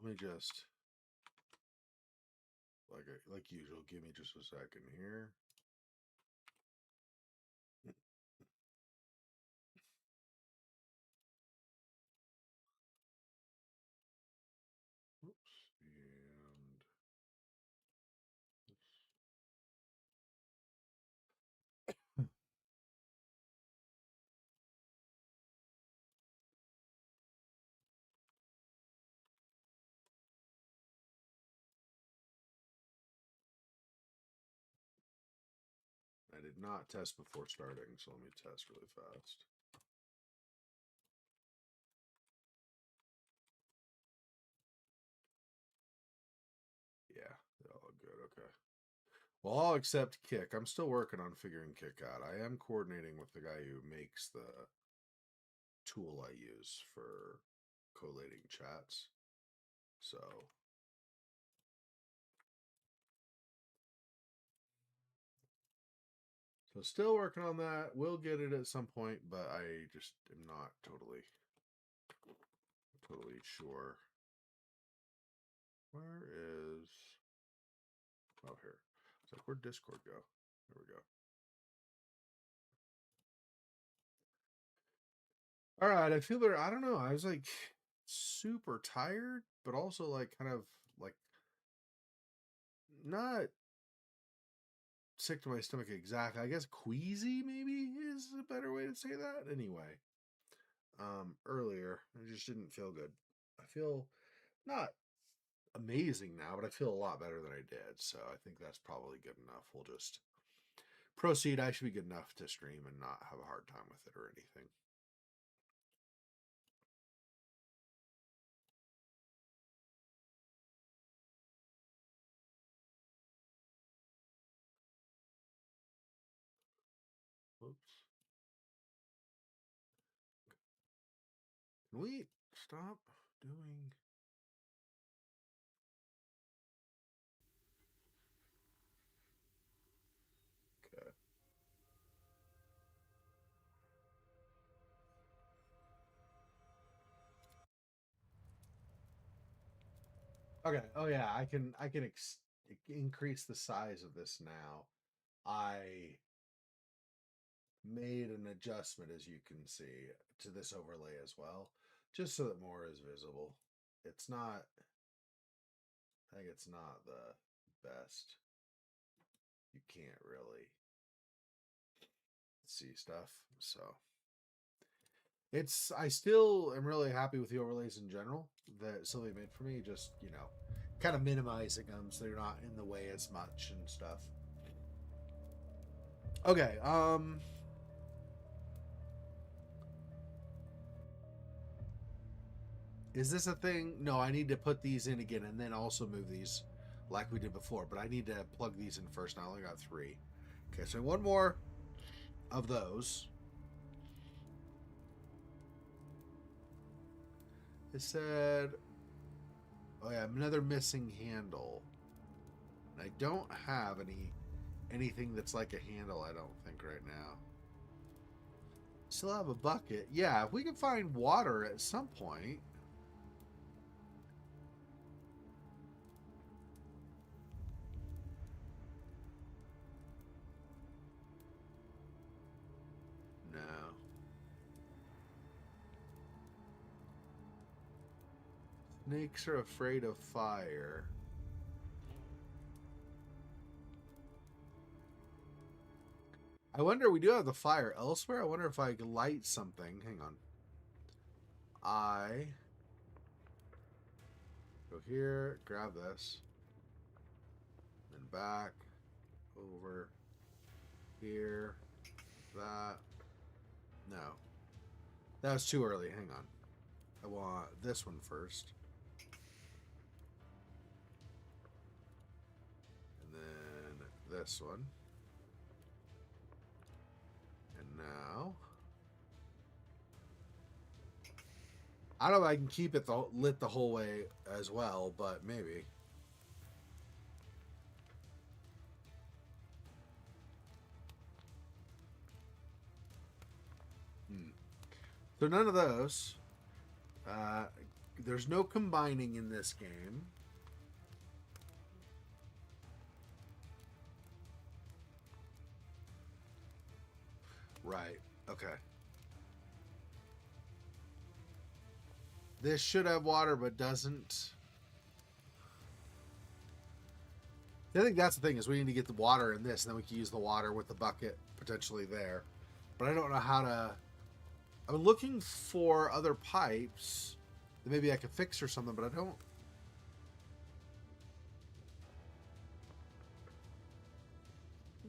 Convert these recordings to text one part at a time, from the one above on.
Let me just, like usual, give me just a second here. Oops. And I did not test before starting, so let me test really fast. Yeah, they all look good. Okay. Well, I'll accept Kick. I'm still working on figuring Kick out. I am coordinating with the guy who makes the tool I use for collating chats. So still working on that. We'll get it at some point, but I just am not totally sure. Where is here. It's like, where'd Discord go? There we go. All right, I feel better. I don't know. I was like super tired, but also like kind of like not sick to my stomach exactly. I guess queasy maybe is a better way to say that. Anyway, earlier I just didn't feel good. I feel not amazing now, but I feel a lot better than I did. So I think that's probably good enough. We'll just proceed. I should be good enough to stream and not have a hard time with it or anything. Oops. Can we stop doing... Okay. Okay. Oh yeah, I can increase the size of this now. I made an adjustment, as you can see, to this overlay as well, just so that more is visible. It's not, I think it's not the best. You can't really see stuff. So I still am really happy with the overlays in general that Sylvia made for me, just, kind of minimizing them so they're not in the way as much and stuff. Okay, is this a thing? No, I need to put these in again and then also move these like we did before, but I need to plug these in first. I only got 3. Okay, so one more of those. It said, oh yeah, another missing handle. And I don't have anything that's like a handle, I don't think, right now. Still have a bucket. Yeah, if we can find water at some point. No. Snakes are afraid of fire. I wonder, we do have the fire elsewhere. I wonder if I can light something. Hang on. I go here, grab this, then back, over, here, that. No. That was too early. Hang on. I want this one first. And then this one. And now... I don't know if I can keep it lit the whole way as well, but maybe. So none of those. There's no combining in this game. Right. Okay. This should have water, but doesn't. I think that's the thing, is we need to get the water in this, and then we can use the water with the bucket potentially there. But I don't know how to. I'm looking for other pipes that maybe I can fix or something, but I don't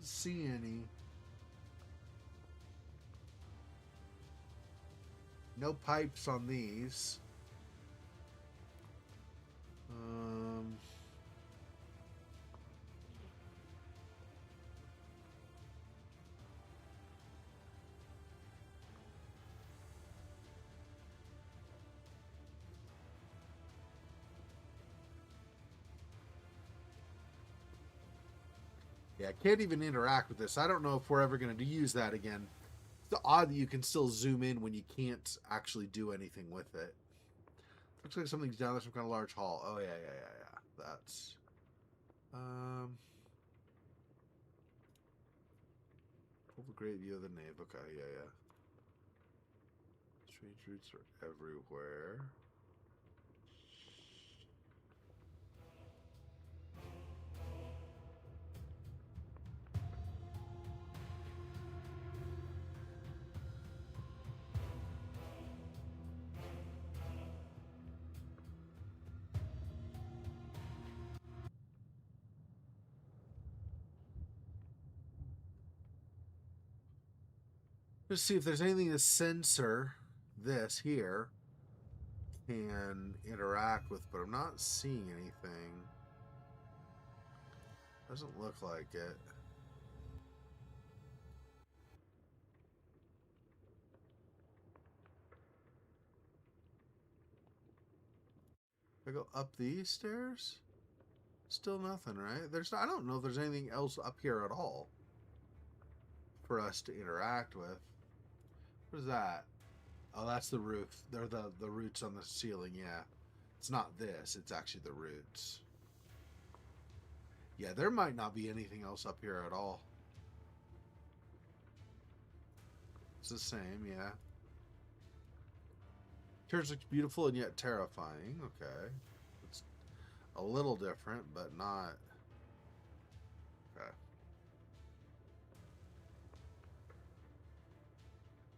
see any. No pipes on these. Yeah, I can't even interact with this. I don't know if we're ever going to use that again. It's odd that you can still zoom in when you can't actually do anything with it. Looks like something's down there, some kind of large hall. Oh, yeah. That's... Pull the great view of the nave. Okay, yeah. Strange roots are everywhere. Just see if there's anything to censor this here can interact with, but I'm not seeing anything. Doesn't look like it. If I go up these stairs, still nothing, right? I don't know if there's anything else up here at all for us to interact with. What is that? Oh, that's the roof. They're the roots on the ceiling, yeah. It's not this, it's actually the roots. Yeah, there might not be anything else up here at all. It's the same, yeah. Church looks beautiful and yet terrifying. Okay. It's a little different, but not... Okay.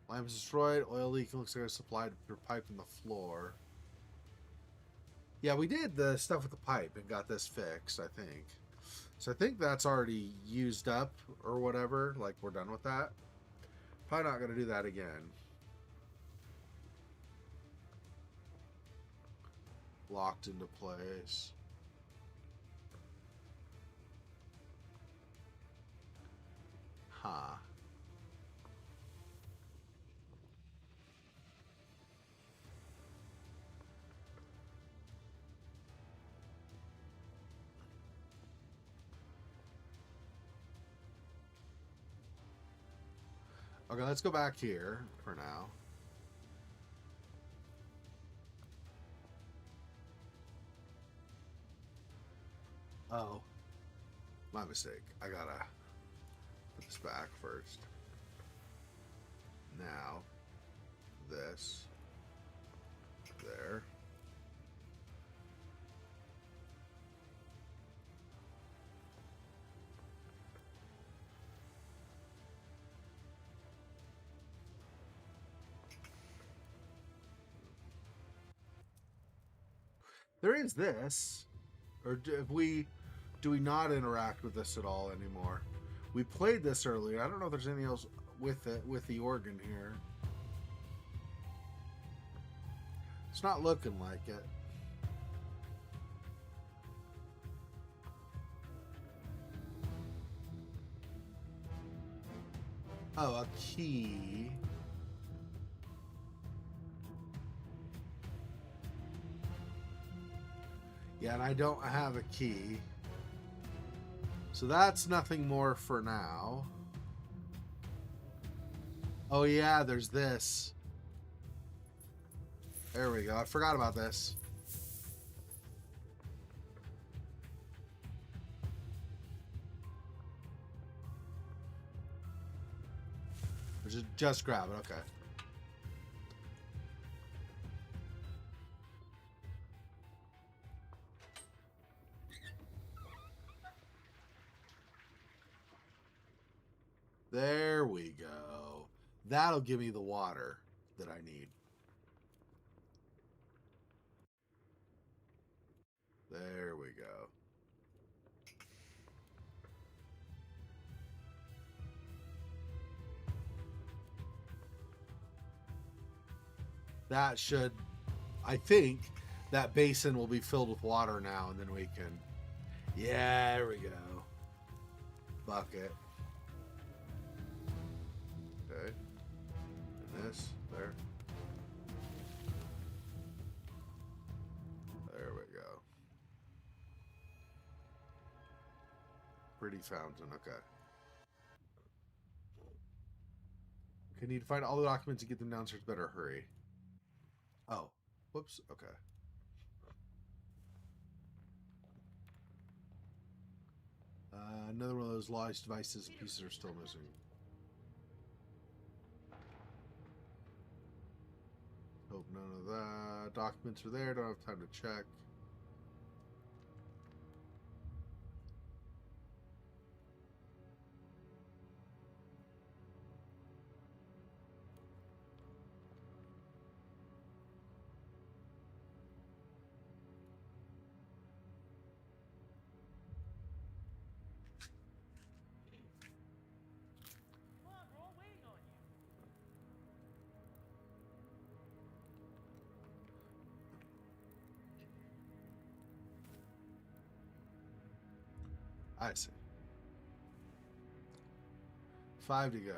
Lamp is destroyed. Oil leak looks like a supplied through pipe in the floor. Yeah, we did the stuff with the pipe and got this fixed, I think. So I think that's already used up or whatever. Like, we're done with that. Probably not going to do that again. Locked into place. Huh. Okay, let's go back here for now. Oh. My mistake. I gotta put this back first. Now, this. There. There is this. Or do we not interact with this at all anymore? We played this earlier. I don't know if there's anything else with it, with the organ here. It's not looking like it. Oh, a key. Yeah, and I don't have a key. So that's nothing more for now. Oh yeah, there's this. There we go. I forgot about this. Just grab it. Okay. There we go. That'll give me the water that I need. There we go. That should, I think, that basin will be filled with water now, and then we can, yeah, there we go. Bucket. Okay. And this, there. There we go. Pretty fountain, okay. Okay, need to find all the documents and get them downstairs. Better hurry. Oh, whoops, okay. Another one of those lost devices and pieces are still missing. Hope none of that. Documents are there. Don't have time to check. I see. 5 to go.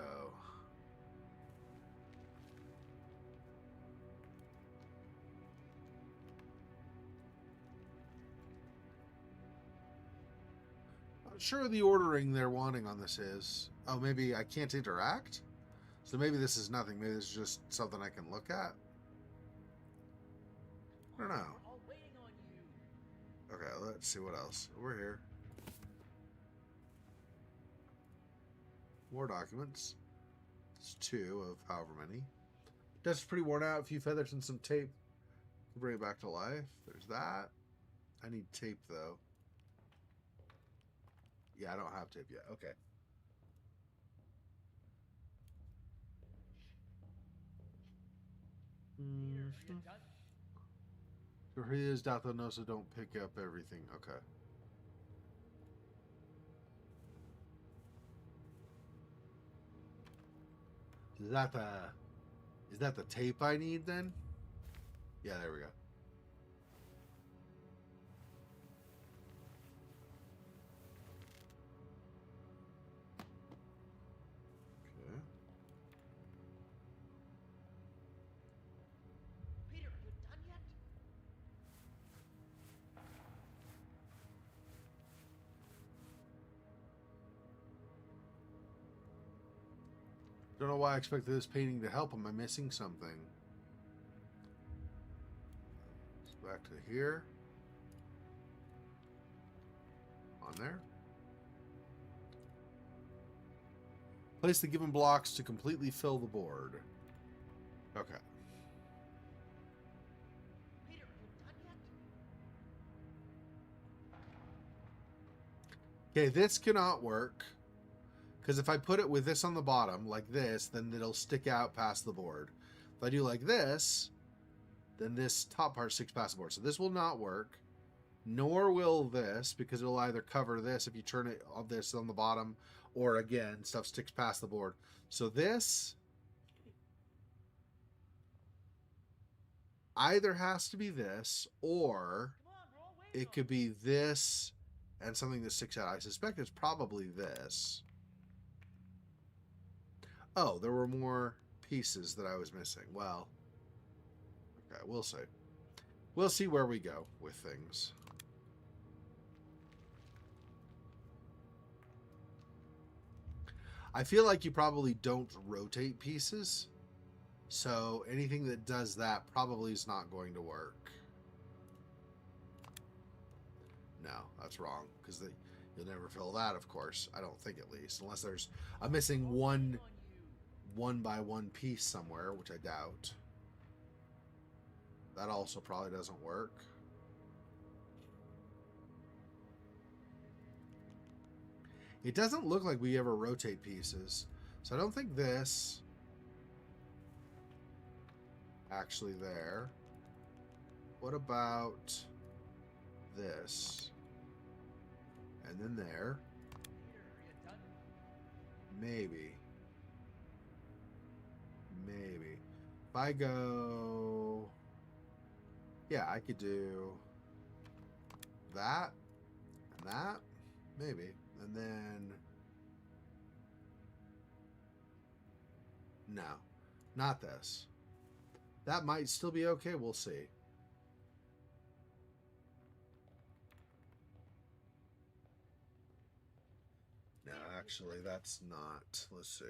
Not sure the ordering they're wanting on this is. Oh, maybe I can't interact? So maybe this is nothing. Maybe this is just something I can look at? I don't know. Okay, let's see what else. We're here. More documents. It's 2 of however many. Desk's pretty worn out. A few feathers and some tape. Bring it back to life. There's that. I need tape, though. Yeah, I don't have tape yet. Okay. So he is Dahlia, so don't pick up everything. Okay. Is that the tape I need then? Yeah, there we go. Okay. Peter, are you done yet? Don't know why I expected this painting to help. Am I missing something? Let's go back to here. On there. Place the given blocks to completely fill the board. Okay. Peter, are you done yet? Okay, this cannot work. Because if I put it with this on the bottom, like this, then it'll stick out past the board. If I do like this, then this top part sticks past the board. So this will not work. Nor will this, because it'll either cover this if you turn it on this on the bottom, or again, stuff sticks past the board. So this either has to be this, or it could be this and something that sticks out. I suspect it's probably this. Oh, there were more pieces that I was missing. Well, okay, we'll see. We'll see where we go with things. I feel like you probably don't rotate pieces. So anything that does that probably is not going to work. No, that's wrong. Because you'll never fill that, of course. I don't think, at least. Unless there's... I'm missing one one by one piece somewhere, which I doubt. That also probably doesn't work. It doesn't look like we ever rotate pieces. So I don't think this actually there. What about this? And then there. Peter, are you done? Maybe. Maybe. If I go... Yeah, I could do that and that. Maybe. And then... No. Not this. That might still be okay. We'll see. No, actually, that's not. Let's see.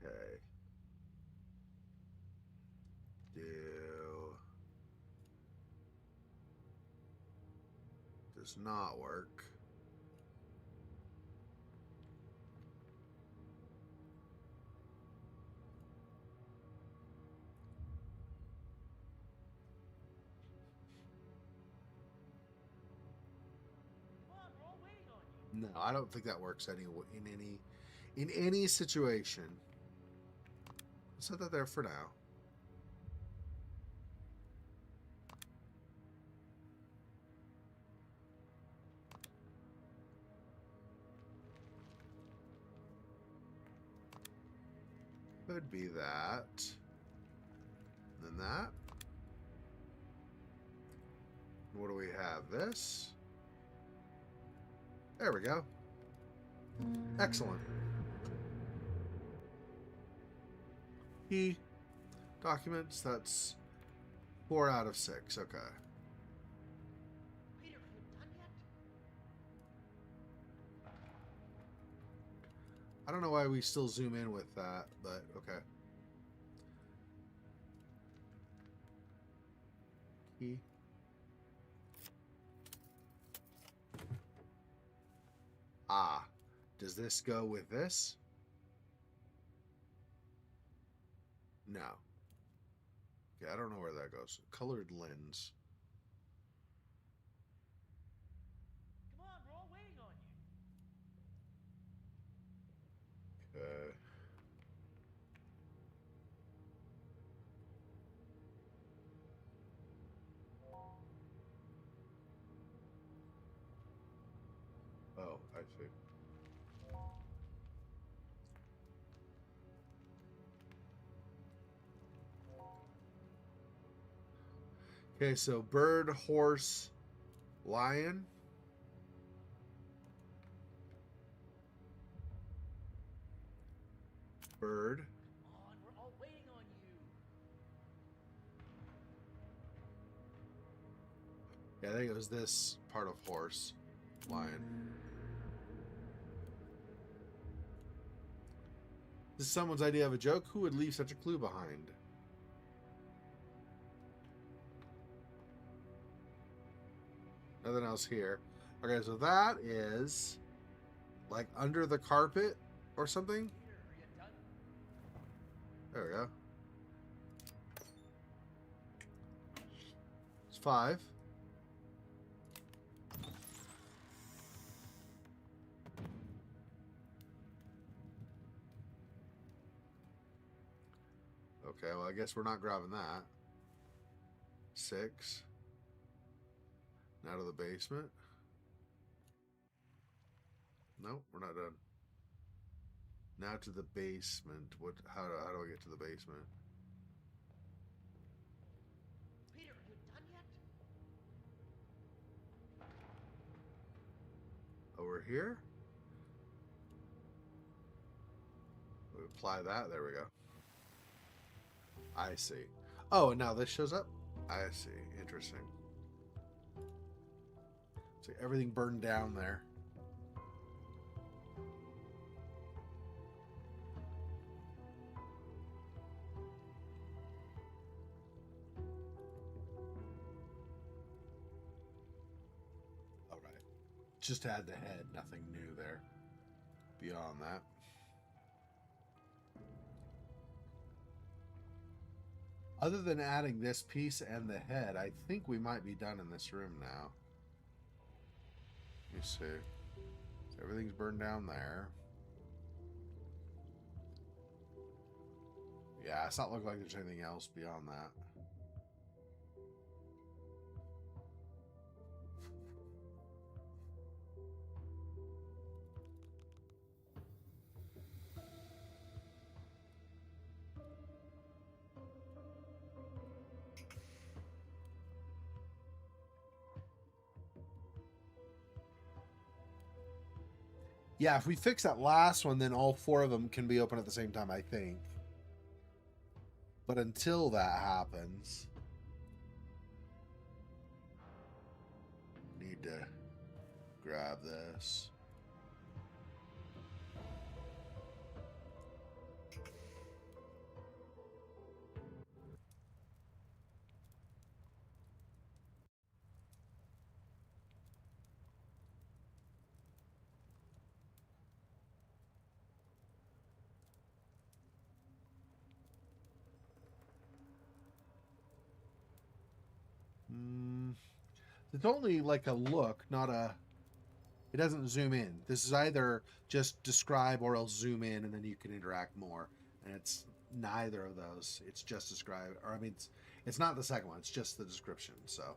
Okay. Does not work. Come on, we're all waiting on you. No, I don't think that works in any situation. Set that there for now. Could be that. Then that. What do we have? This. There we go. Excellent. Key documents. That's 4 out of 6. Okay. Peter, are you done yet? I don't know why we still zoom in with that, but okay. Key. Ah, does this go with this? No. Yeah, I don't know where that goes. Colored lens. Come on, we're all waiting on you. Okay. Oh, I see. Okay, so bird, horse, lion. Bird. Come on, we're all waiting on you. Yeah, I think it was this part of horse, lion. This is someone's idea of a joke. Who would leave such a clue behind? Nothing else here. Okay, so that is like under the carpet or something. Peter, are you done? There we go. It's 5. Okay, well, I guess we're not grabbing that. 6. Now to the basement. Nope, we're not done. Now to the basement. How do I get to the basement? Peter, are you done yet? Over here? We apply that. There we go. I see. Oh, and now this shows up? I see. Interesting. See, everything burned down there. just to add the head, nothing new there beyond that. Other than adding this piece and the head, I think we might be done in this room now. Let me see. So everything's burned down there. Yeah, it's not looking like there's anything else beyond that. Yeah, if we fix that last one, then all 4 of them can be open at the same time, I think. But until that happens, need to grab this. It's only like a look, not a... It doesn't zoom in. This is either just describe or else zoom in and then you can interact more. And it's neither of those. It's just describe. Or, I mean, it's not the second one. It's just the description, so...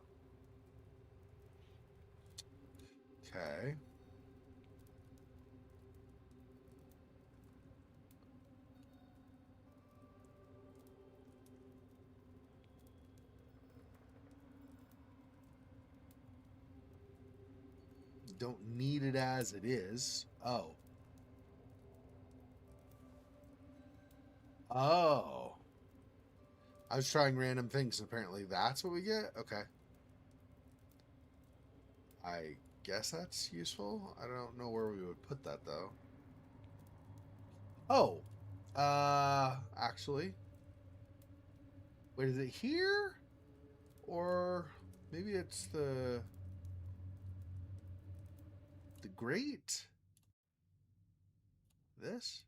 Okay. Don't need it as it is. Oh. Oh. I was trying random things. Apparently that's what we get? Okay. I guess that's useful. I don't know where we would put that, though. Oh. Actually. Wait, is it here? Or maybe it's the grate? This?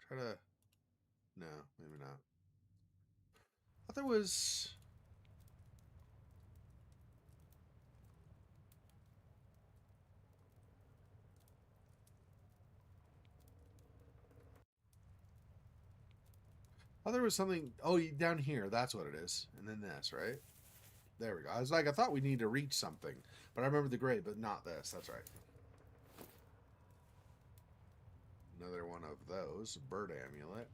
Try to... No, maybe not. I thought there was... Oh, there was something... Oh, down here. That's what it is. And then this, right? There we go. I was like, I thought we need to reach something. But I remember the grate, but not this. That's right. Another one of those. Bird amulet.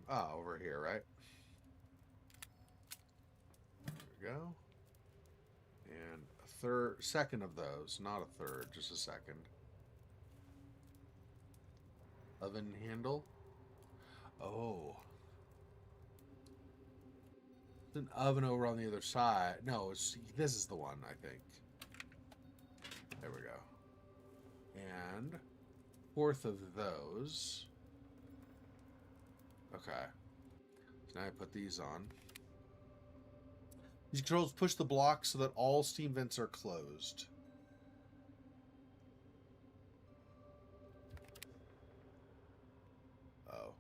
Over here, right? There we go. And a second of those. Not a third, just a second. Oven handle. Oh. There's an oven over on the other side. No, this is the one, I think. There we go. And 4th of those. Okay. So now I put these on. These controls push the block so that all steam vents are closed. Oh.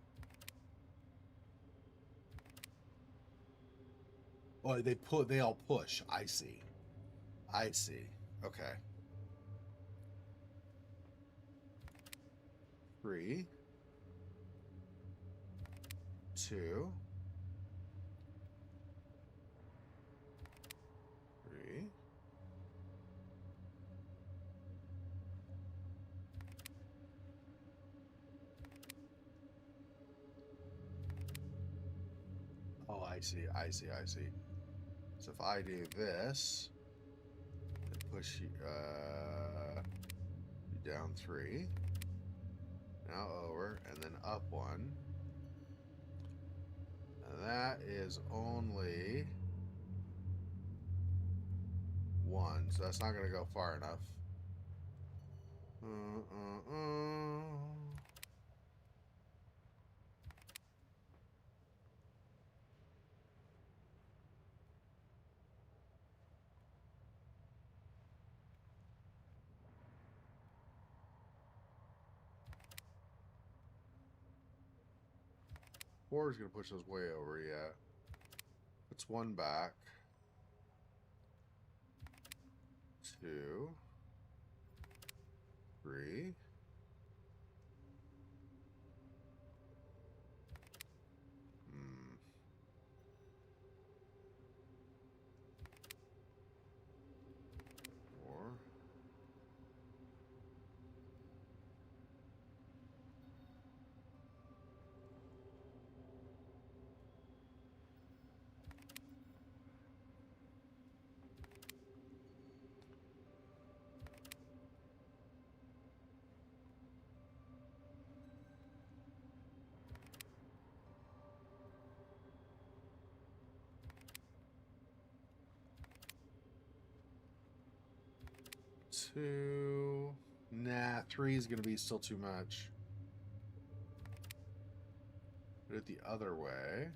Oh, they all push. I see. I see. Okay. 3, 2, 3. Oh, I see. I see. I see. So if I do this, push you down 3. Now over, and then up 1. And that is only 1, so that's not going to go far enough. 4 is going to push us way over, yeah. Puts 1 back. 2. 3. Hmm. 4. 2. Nah, 3 is going to be still too much. Put it the other way.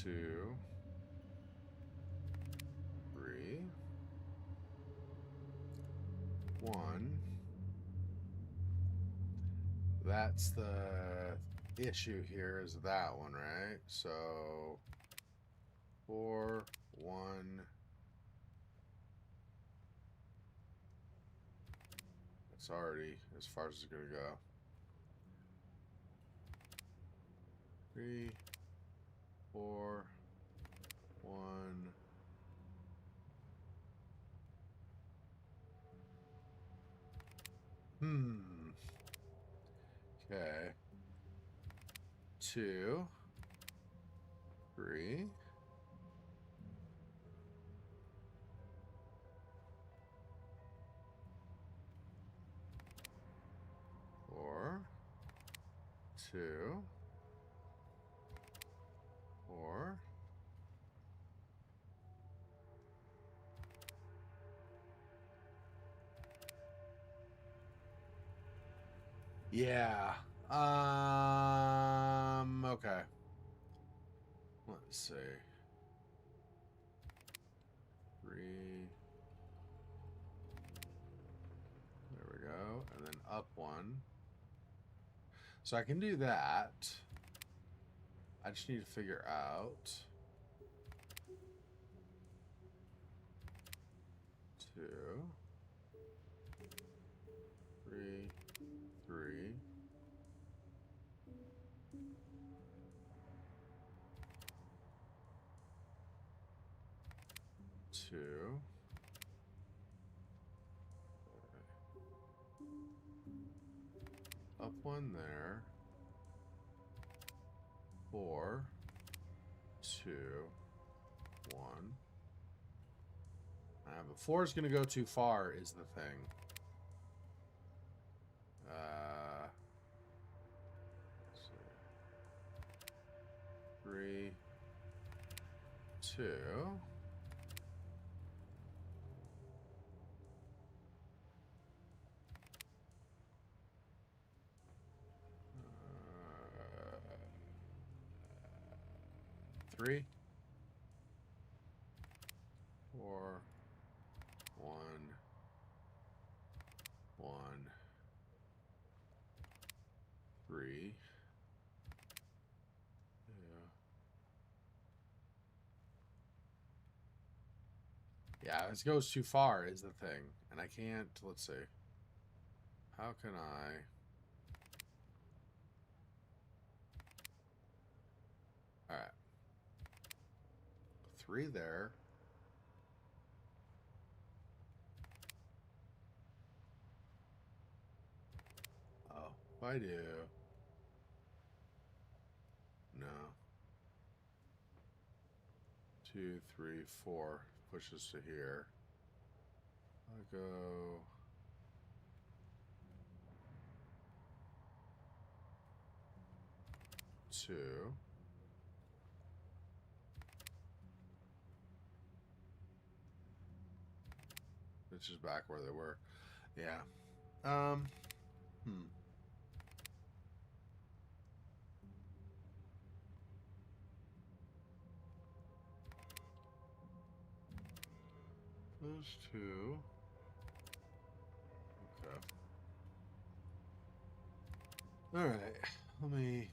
Two, 3, 1. That's the issue here, is that one, right? So 4, 1. It's already as far as it's gonna go. 3, 4, 1. Okay. 2, 3. 4, 2, 4. Yeah. Okay. Let's see. 3. There we go. And then up 1. So I can do that. I just need to figure out 2, 3, 3. 2. Up 1 there. 4, 2, 1. But 4 is going to go too far, is the thing. Let's see. 3, 2. 3, 4, 1, 1, 3. Yeah, this goes too far is the thing. And I can't, let's see. How can I... Alright. 3 there. Oh, if I do... No. 2, 3, 4 pushes to here. I go... 2. It's just back where they were. Yeah. Um. Hmm. Those two. Okay. All right. Let me.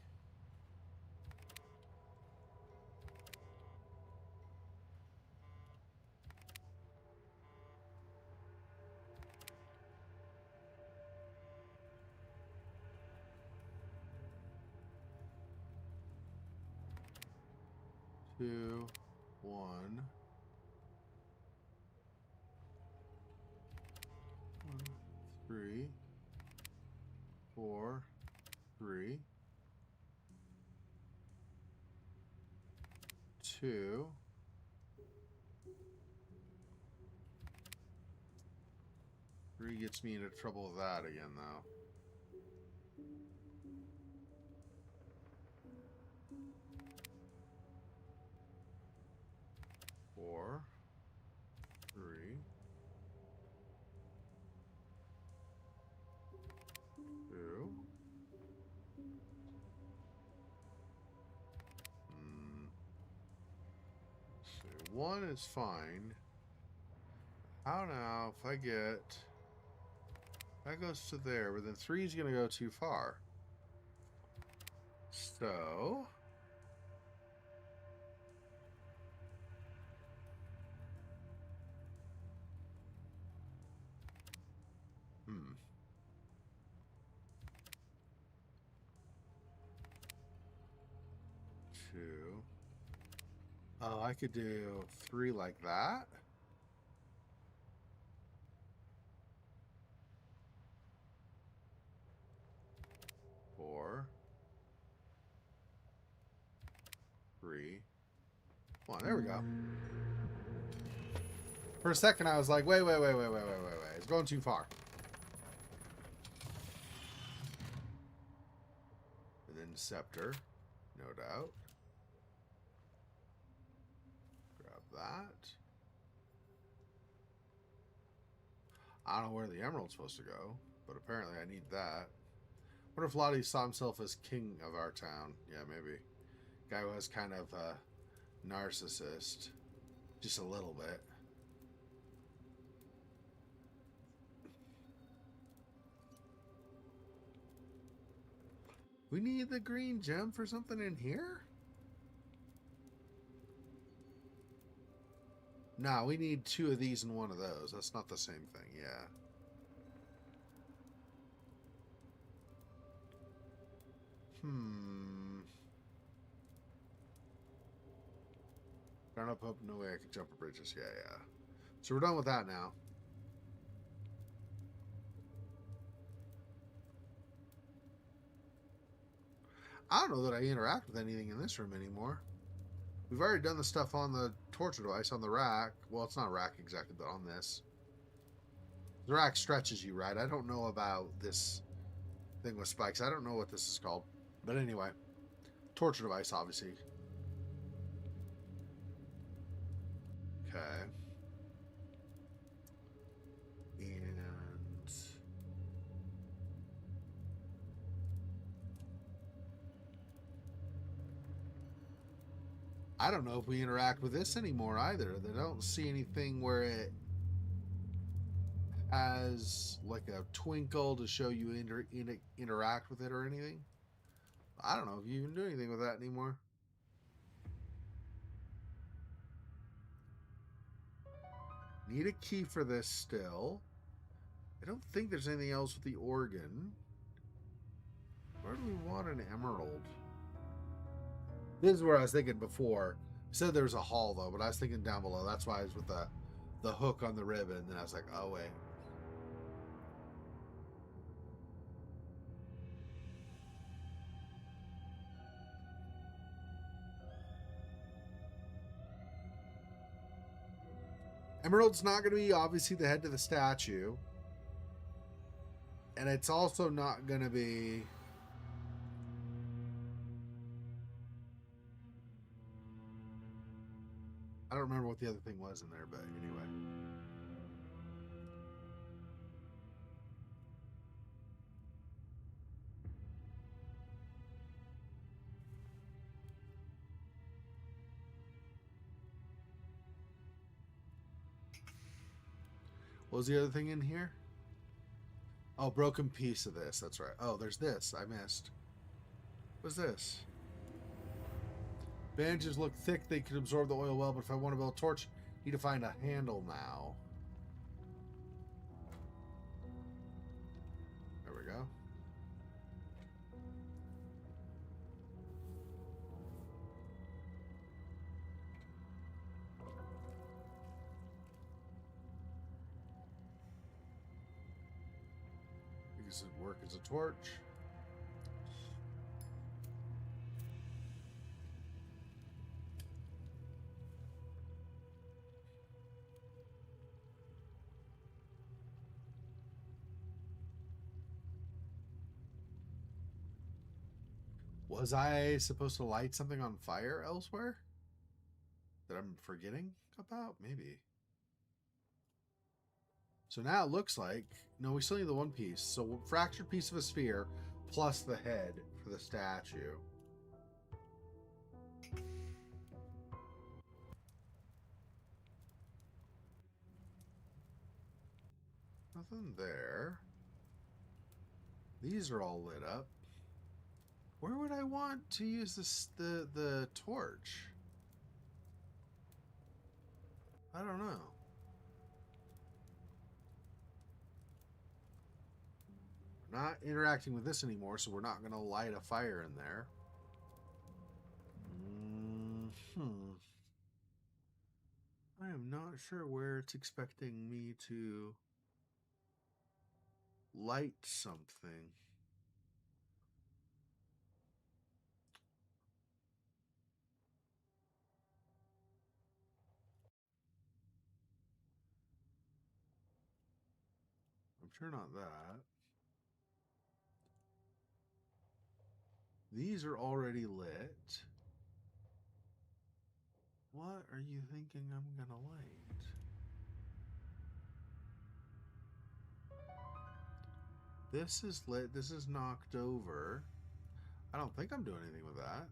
Two, one, 3, 4, 3, 2. 3 gets me into trouble with that again, though. 4, 3, 2. Let's see. 1 is fine. How now if I get... That goes to there, but then 3 is going to go too far. So... Hmm. Two. Oh, I could do 3 like that. Four. 3. Come on, there we go. For a second, I was like, wait. It's going too far. And then Scepter, no doubt. Grab that. I don't know where the emerald's supposed to go, but apparently I need that. What if Lottie saw himself as king of our town? Yeah, maybe. Guy was kind of a narcissist. Just a little bit. We need the green gem for something in here? No, we need 2 of these and 1 of those. That's not the same thing, yeah. Darn up, no way I can jump a bridges. Yeah. So we're done with that now. I don't know that I interact with anything in this room anymore. We've already done the stuff on the torture device, on the rack. Well, it's not rack exactly, but on this. The rack stretches you, right? I don't know about this thing with spikes. I don't know what this is called. But anyway, torture device, obviously. Okay. And... I don't know if we interact with this anymore either. I don't see anything where it has like a twinkle to show you interact with it or anything. I don't know if you even do anything with that anymore. Need a key for this still. I don't think there's anything else with the organ. Where do we want an emerald? This is where I was thinking before. I said there was a hall though, but I was thinking down below. That's why I was with the hook on the ribbon. And then I was like, oh wait. Emerald's not going to be obviously the head to the statue. And it's also not going to be... I don't remember what the other thing was in there, but anyway. What was the other thing in here? Oh, broken piece of this. That's right. Oh, there's this. I missed. What's this? Bandages look thick. They could absorb the oil well, but if I want to build a torch, I need to find a handle now. There we go. This would work as a torch. Was I supposed to light something on fire elsewhere that I'm forgetting about? Maybe. So now it looks like, no, we still need the one piece. So fractured piece of a sphere plus the head for the statue. Nothing there. These are all lit up. Where would I want to use the torch? I don't know. We're not interacting with this anymore, so we're not going to light a fire in there. I am not sure where it's expecting me to light something. I'm sure not that. These are already lit. What are you thinking I'm gonna light? This is lit. This is knocked over. I don't think I'm doing anything with that.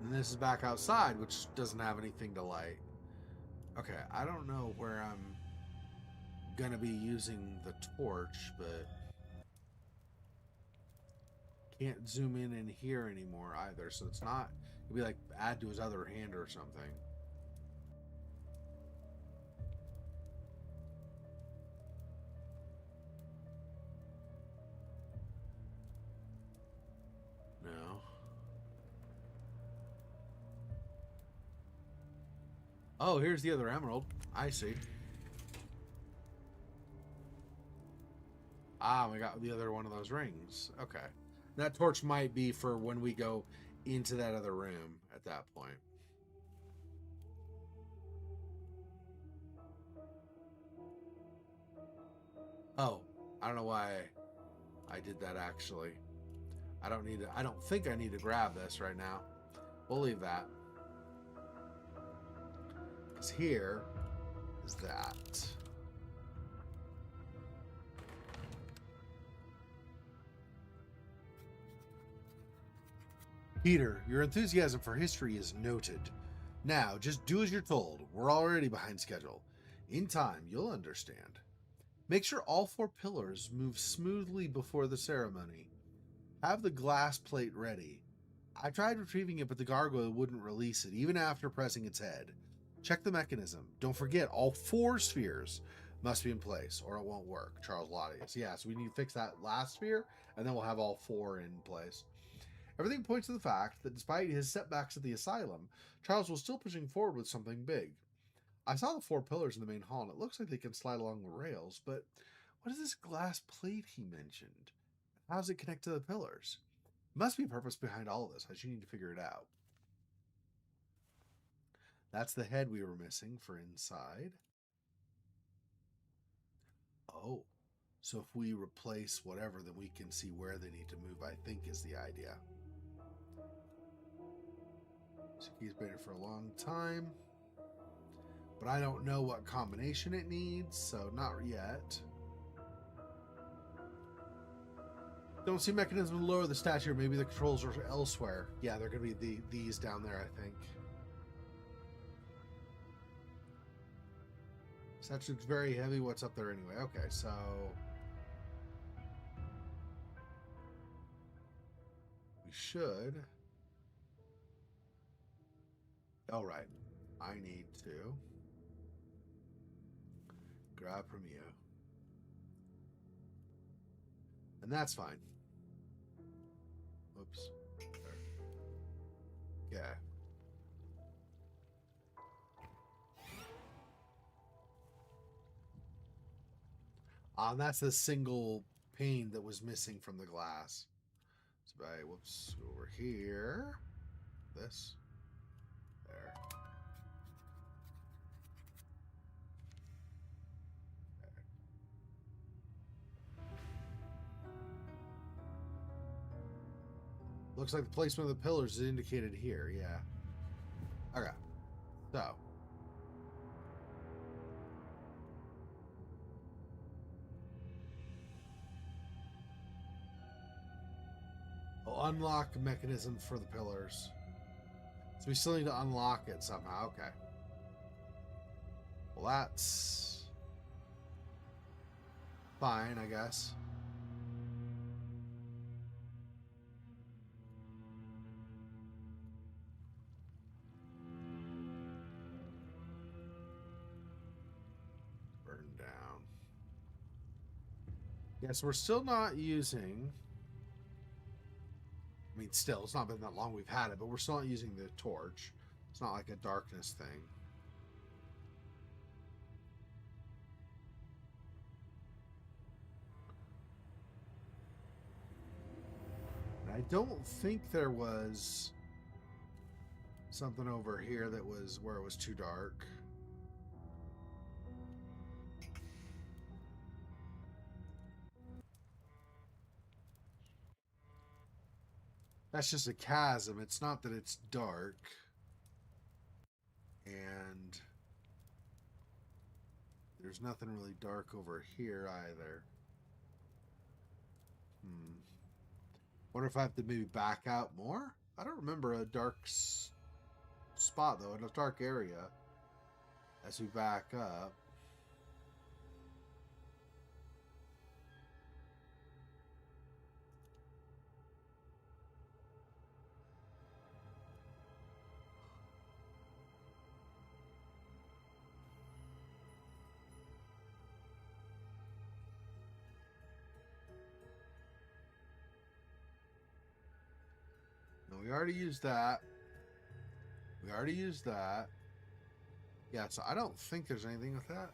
And this is back outside, which doesn't have anything to light. Okay, I don't know where I'm gonna be using the torch, but can't zoom in here anymore either. So it's not. It'd be like add to his other hand or something. No. Oh, here's the other emerald. I see. Ah, we got the other one of those rings. Okay. That torch might be for when we go into that other room at that point. Oh, I don't know why I did that actually. I don't think I need to grab this right now. We'll leave that. Because here is that. Peter, your enthusiasm for history is noted. Now, just do as you're told. We're already behind schedule. In time, you'll understand. Make sure all 4 pillars move smoothly before the ceremony. Have the glass plate ready. I tried retrieving it, but the gargoyle wouldn't release it, even after pressing its head. Check the mechanism. Don't forget, all 4 spheres must be in place, or it won't work. Charles Lottius. Yeah, so we need to fix that last sphere, and then we'll have all 4 in place. Everything points to the fact that despite his setbacks at the asylum, Charles was still pushing forward with something big. I saw the 4 pillars in the main hall, and it looks like they can slide along the rails, but what is this glass plate he mentioned? How does it connect to the pillars? Must be a purpose behind all of this. I just need to figure it out. That's the head we were missing for inside. Oh, so if we replace whatever, then we can see where they need to move, I think is the idea. So he's been here for a long time. But I don't know what combination it needs, so not yet. Don't see mechanism to lower the statue. Maybe the controls are elsewhere. Yeah, they're going to be these down there, I think. Statue's very heavy. What's up there anyway? Okay, so... we should... All right. I need to grab from you. And that's fine. Oops. Yeah. And that's the single pane that was missing from the glass. So whoops, go over here. This. There. Looks like the placement of the pillars is indicated here, yeah. Okay. So. I'll unlock the mechanism for the pillars. So we still need to unlock it somehow. Okay. Well, that's fine, I guess. Burn down. Yes, we're still not using... I mean, still, it's not been that long we've had it, but we're still not using the torch. It's not like a darkness thing. I don't think there was something over here that was where it was too dark. That's just a chasm. It's not that it's dark. And there's nothing really dark over here either. Wonder if I have to maybe back out more? I don't remember a dark spot, though, in a dark area as we back up. No, we already used that. We already used that. Yeah, so I don't think there's anything with that.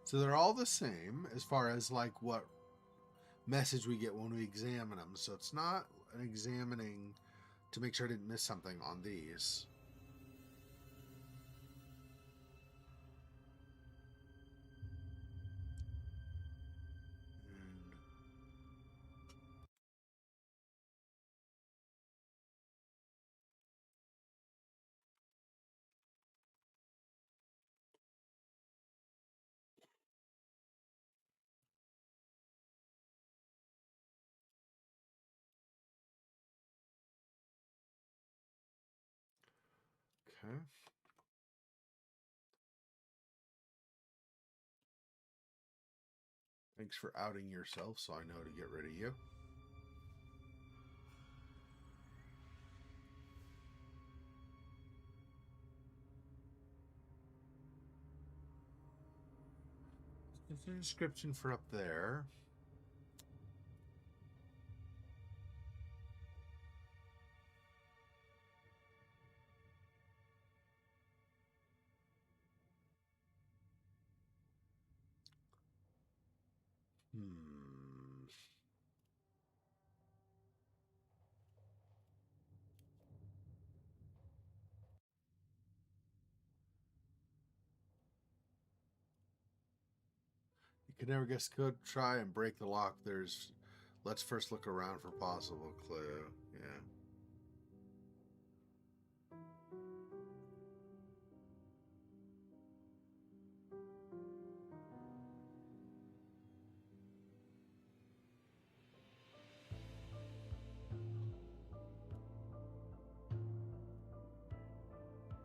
So they're all the same as far as like what message we get when we examine them. So it's not an examining to make sure I didn't miss something on these. Okay. Thanks for outing yourself so I know to get rid of you. There's a description for up there. Could never guess code. Try and break the lock. Let's first look around for possible clue. Yeah.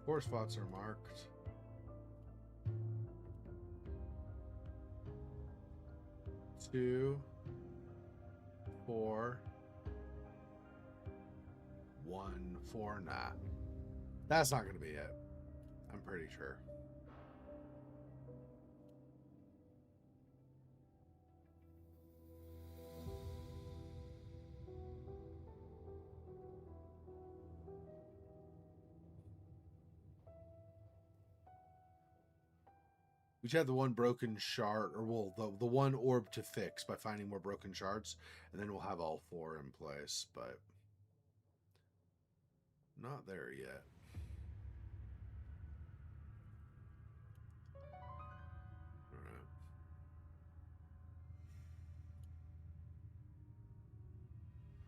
Four spots are marked. Two, 4, 1, 4. Nah, that's not going to be it. I'm pretty sure. We should have the one broken shard, or well, the one orb to fix by finding more broken shards, and then we'll have all 4 in place, but not there yet.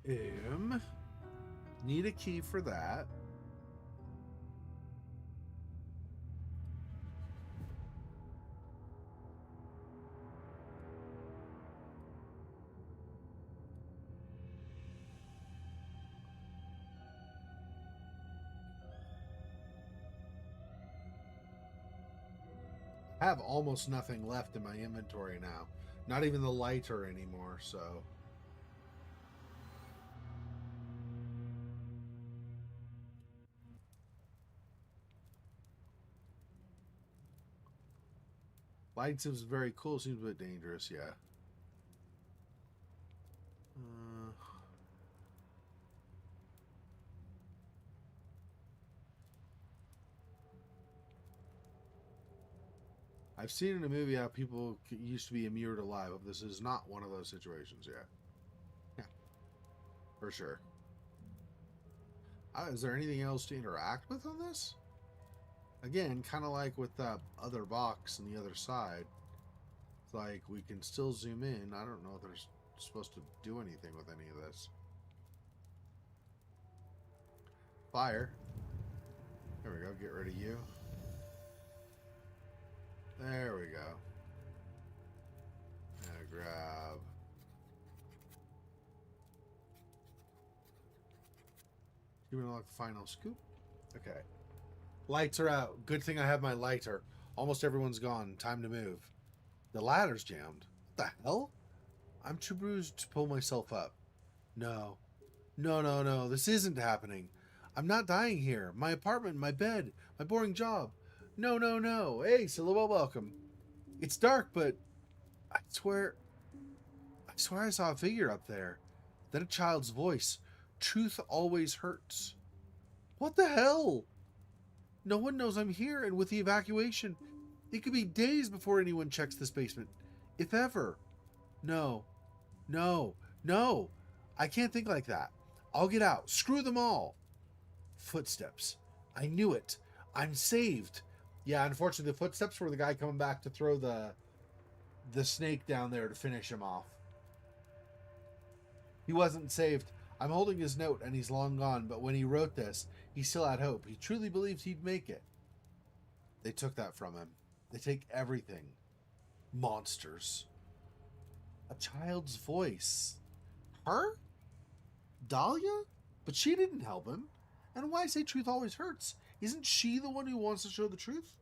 Alright. Need a key for that. I have almost nothing left in my inventory now. Not even the lighter anymore, so. Light seems very cool, seems a bit dangerous, yeah. I've seen in a movie how people used to be immured alive. This is not one of those situations yet. Yeah, for sure. Is there anything else to interact with on this? Again, kind of like with that other box on the other side. It's like we can still zoom in. I don't know if they're supposed to do anything with any of this. Fire. There we go. Get rid of you. There we go. And grab. You want to look the final scoop? Okay. Lights are out. Good thing I have my lighter. Almost everyone's gone. Time to move. The ladder's jammed. What the hell? I'm too bruised to pull myself up. No. No, no, no. This isn't happening. I'm not dying here. My apartment, my bed, my boring job. No, no, no. Hey, Silhouette, welcome. It's dark, but I swear I saw a figure up there. Then a child's voice. Truth always hurts. What the hell? No one knows I'm here, and with the evacuation, it could be days before anyone checks this basement. If ever. No. No. No. I can't think like that. I'll get out. Screw them all. Footsteps. I knew it. I'm saved. Yeah, unfortunately, the footsteps were the guy coming back to throw the snake down there to finish him off. He wasn't saved. I'm holding his note, and he's long gone, but when he wrote this, he still had hope. He truly believed he'd make it. They took that from him. They take everything. Monsters. A child's voice. Her? Dahlia? But she didn't help him. And why say truth always hurts? Isn't she the one who wants to show the truth?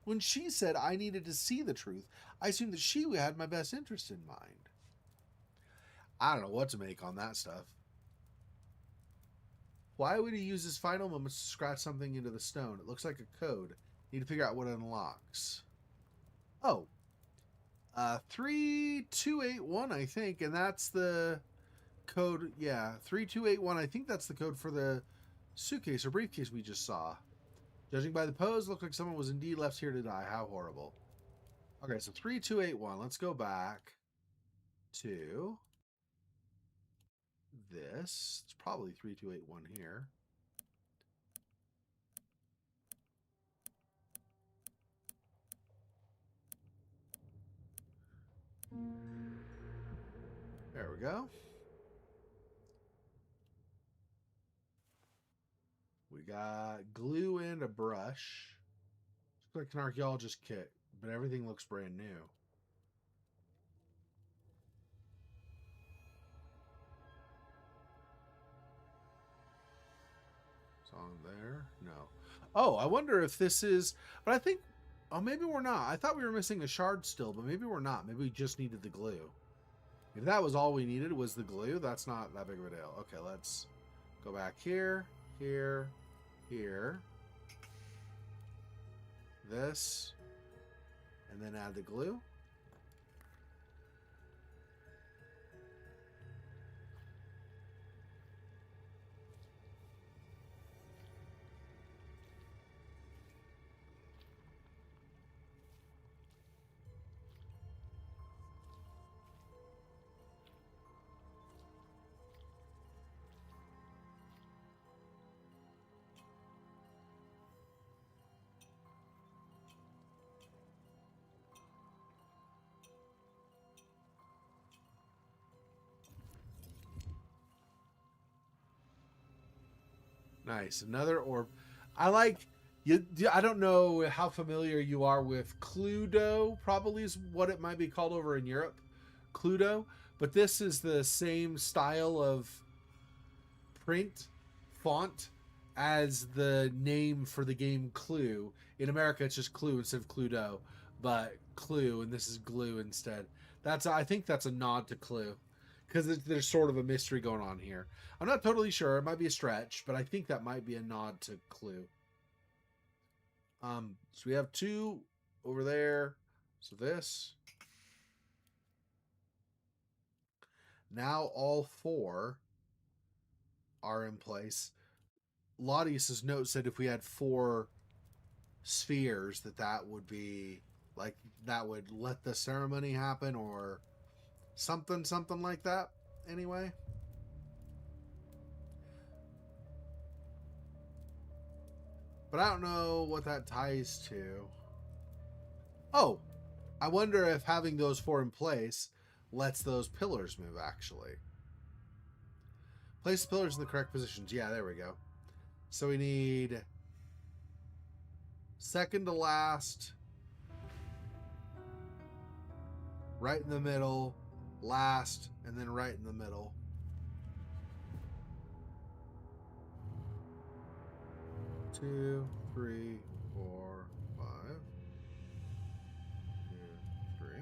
When she said I needed to see the truth, I assumed that she had my best interest in mind. I don't know what to make on that stuff. Why would he use his final moments to scratch something into the stone? It looks like a code. Need to figure out what it unlocks. Oh. 3281, I think, and that's the code. Yeah, 3281. I think that's the code for the suitcase or briefcase we just saw. Judging by the pose, looked like someone was indeed left here to die. How horrible. Okay, so 3281. Let's go back to this. It's probably 3281 here. There we go. We got glue and a brush. Looks like an archaeologist kit, but everything looks brand new. It's on there. No. Oh, I wonder if this is. But I think. Oh, maybe we're not. I thought we were missing a shard still, but maybe we're not. Maybe we just needed the glue. If that was all we needed was the glue, that's not that big of a deal. Okay, let's go back here, here, here. This. And then add the glue. Nice. Another orb. I like you. I don't know how familiar you are with Cluedo. Probably is what it might be called over in Europe. Cluedo. But this is the same style of print font as the name for the game Clue. In America, it's just Clue instead of Cluedo, but Clue, and this is Glue instead. I think that's a nod to Clue because there's sort of a mystery going on here. I'm not totally sure. It might be a stretch, but I think that might be a nod to Clue. So we have two over there. So this. Now all four are in place. Laudius's note said if we had four spheres, that would be like that would let the ceremony happen or something like that. Anyway. But I don't know what that ties to. Oh, I wonder if having those four in place lets those pillars move, actually. Place the pillars in the correct positions. Yeah, there we go. So we need second to last, right in the middle, last, and then right in the middle. Two, three, four, five. Two, three.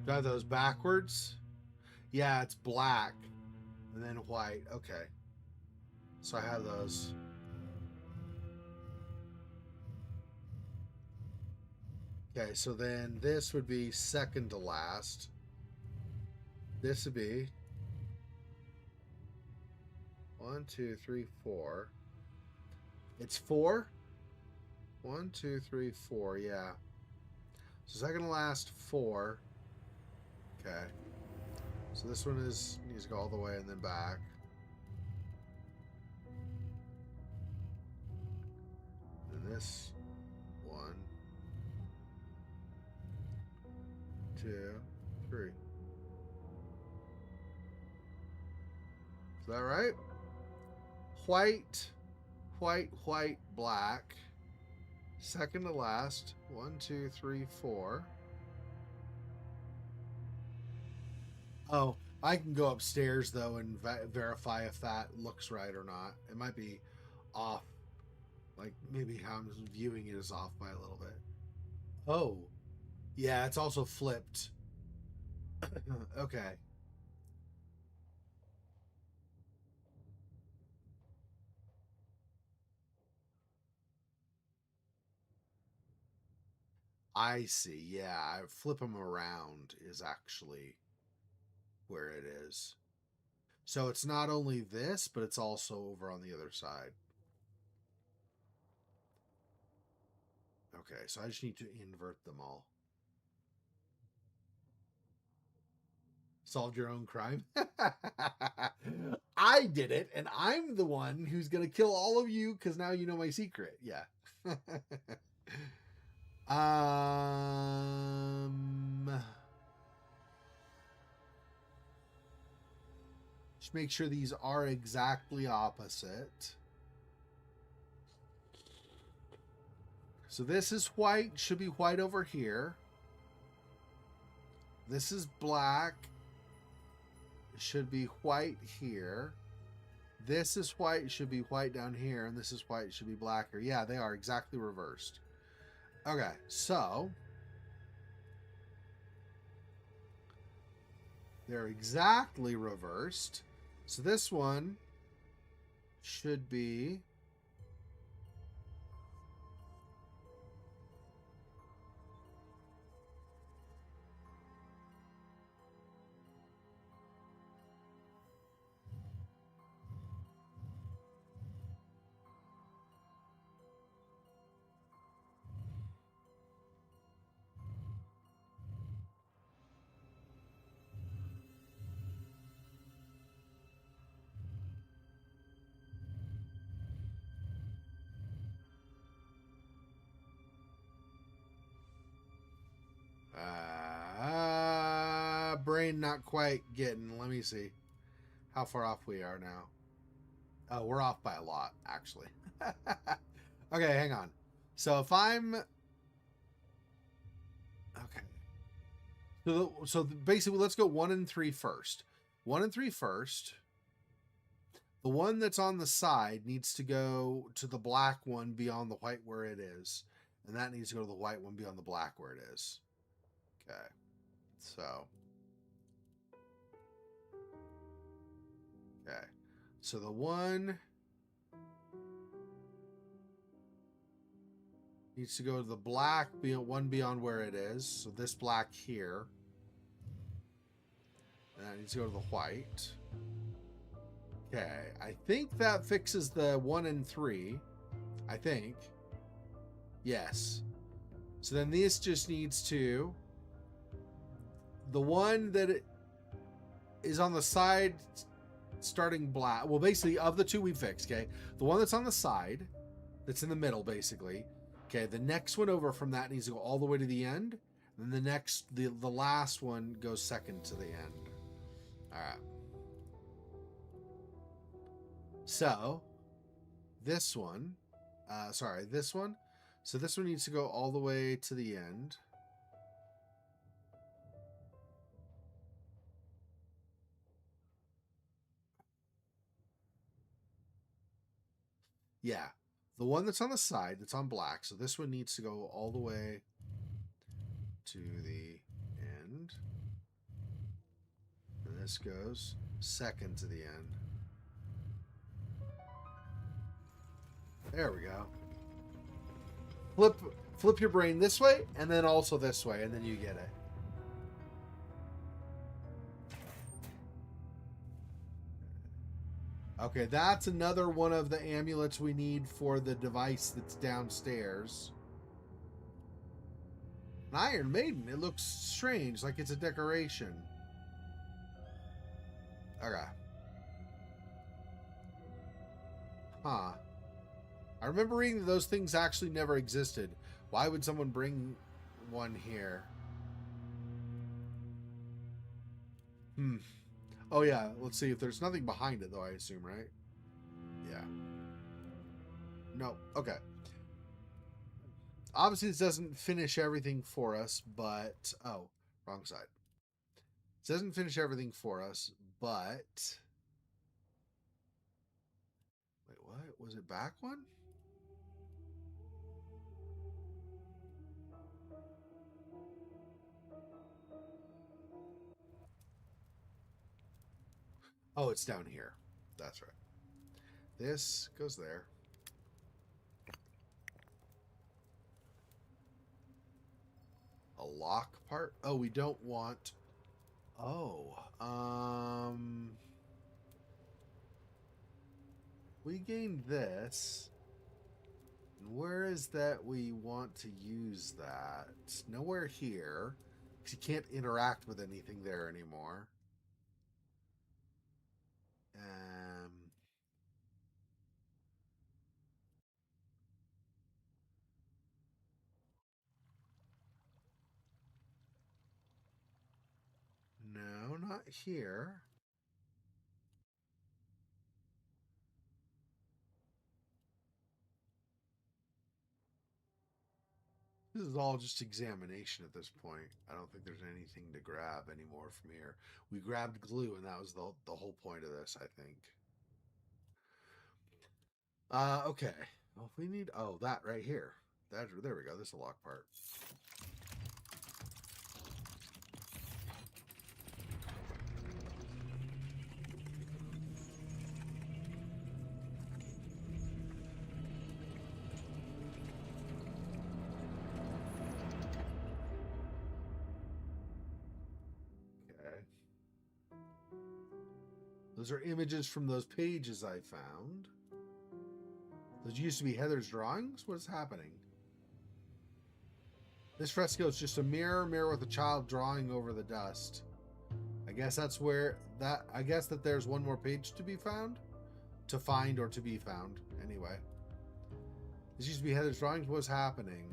Got those backwards? Yeah, it's black and then white. Okay. So I have those. Okay, so then this would be second to last. This would be 1, 2, 3, 4. It's 4. 1, 2, 3, 4. Yeah. So second to last 4. Okay. So this one needs to go all the way and then back. And this 1, 2, 3. Is that right? White, white, white, black. Second to last. 1, 2, 3, 4. Oh, I can go upstairs though and verify if that looks right or not. It might be off. Like maybe how I'm viewing it is off by a little bit. Oh, yeah, it's also flipped. Okay. I see. Yeah, I flip them around is actually where it is. So it's not only this, but it's also over on the other side. Okay, so I just need to invert them all. Solved your own crime. I did it, and I'm the one who's gonna kill all of you because now you know my secret. Yeah. um. Just make sure these are exactly opposite. So this is white, should be white over here. This is black, it should be white here. This is white, it should be white down here, and this is white, it should be black here. Yeah, they are exactly reversed. Okay, so they're exactly reversed. So this one should be brain not quite getting. Let me see how far off we are now. Oh, we're off by a lot, actually. Okay, hang on. So if I'm okay, so basically, let's go 1 and 3 first. 1 and 3 first. The one that's on the side needs to go to the black one beyond the white where it is, and that needs to go to the white one beyond the black where it is. Okay, so okay, so the one needs to go to the black one beyond where it is. So this black here. And that needs to go to the white. Okay. I think that fixes the 1 and 3. I think. Yes. So then this just needs to... The one that is on the side starting black... Well, basically, of the two we fixed, okay? The one that's on the side, that's in the middle, basically... Okay, the next one over from that needs to go all the way to the end. And then the last one goes second to the end. All right. So, this one, this one. So this one needs to go all the way to the end. Yeah. The one that's on the side, that's on black. So this one needs to go all the way to the end. And this goes second to the end. There we go. Flip your brain this way, and then also this way, and then you get it. Okay, that's another one of the amulets we need for the device that's downstairs. An Iron Maiden. It looks strange, like it's a decoration. Okay. Huh. I remember reading that those things actually never existed. Why would someone bring one here? Oh, yeah. Let's see if there's nothing behind it, though, I assume, right? Yeah. No. Okay. Obviously, this doesn't finish everything for us, but... Oh, wrong side. It doesn't finish everything for us, but... Wait, what? Was it back one? Oh, it's down here. That's right. This goes there. A lock part? Oh, we don't want... Oh, we gained this. Where is that we want to use that? Nowhere here. Because you can't interact with anything there anymore. not here. This is all just examination at this point. I don't think there's anything to grab anymore from here. We grabbed glue, and that was the whole point of this, I think. Okay. Well, we need... Oh, that right here. There we go. This is a lock part. Those are images from those pages I found. Those used to be Heather's drawings? What's happening? This fresco is just a mirror with a child drawing over the dust. I guess that's where that... I guess that there's one more page to be found? To find or to be found. Anyway. This used to be Heather's drawings. What's happening?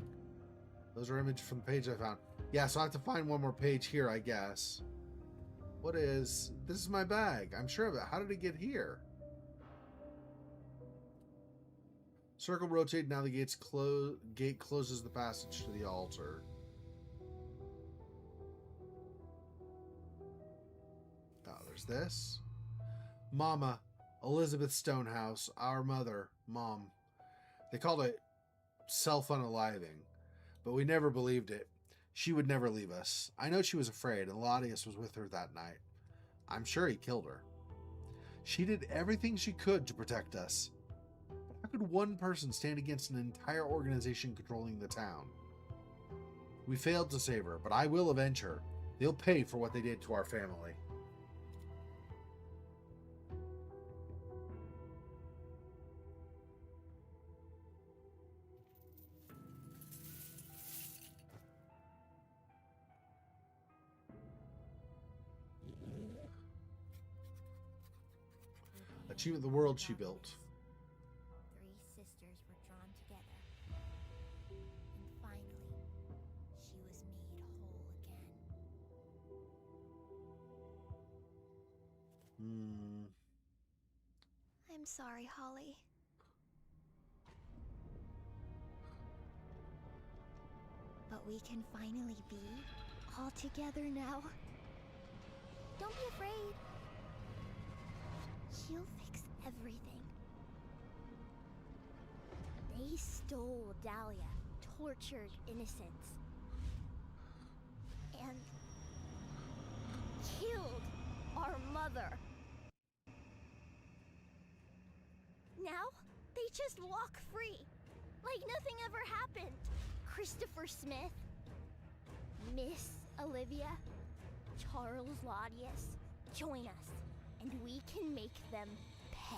Those are images from the page I found. Yeah, so I have to find one more page here, I guess. What is... This is my bag. I'm sure of it. How did it get here? Circle rotate. Now the gate closes the passage to the altar. Oh, there's this. Mama. Elizabeth Stonehouse. Our mother. Mom. They called it self-unaliving. But we never believed it. She would never leave us. I know she was afraid, and Lodius was with her that night. I'm sure he killed her. She did everything she could to protect us. But how could one person stand against an entire organization controlling the town? We failed to save her, but I will avenge her. They'll pay for what they did to our family. Achievement the world she built. Three sisters were drawn together. And finally, she was made whole again. I'm sorry, Holly. But we can finally be all together now. Don't be afraid. She'll fix everything. They stole Dahlia, tortured innocents, and killed our mother. Now, they just walk free, like nothing ever happened. Christopher Smith, Miss Olivia, Charles Lodius, join us, and we can make them pay.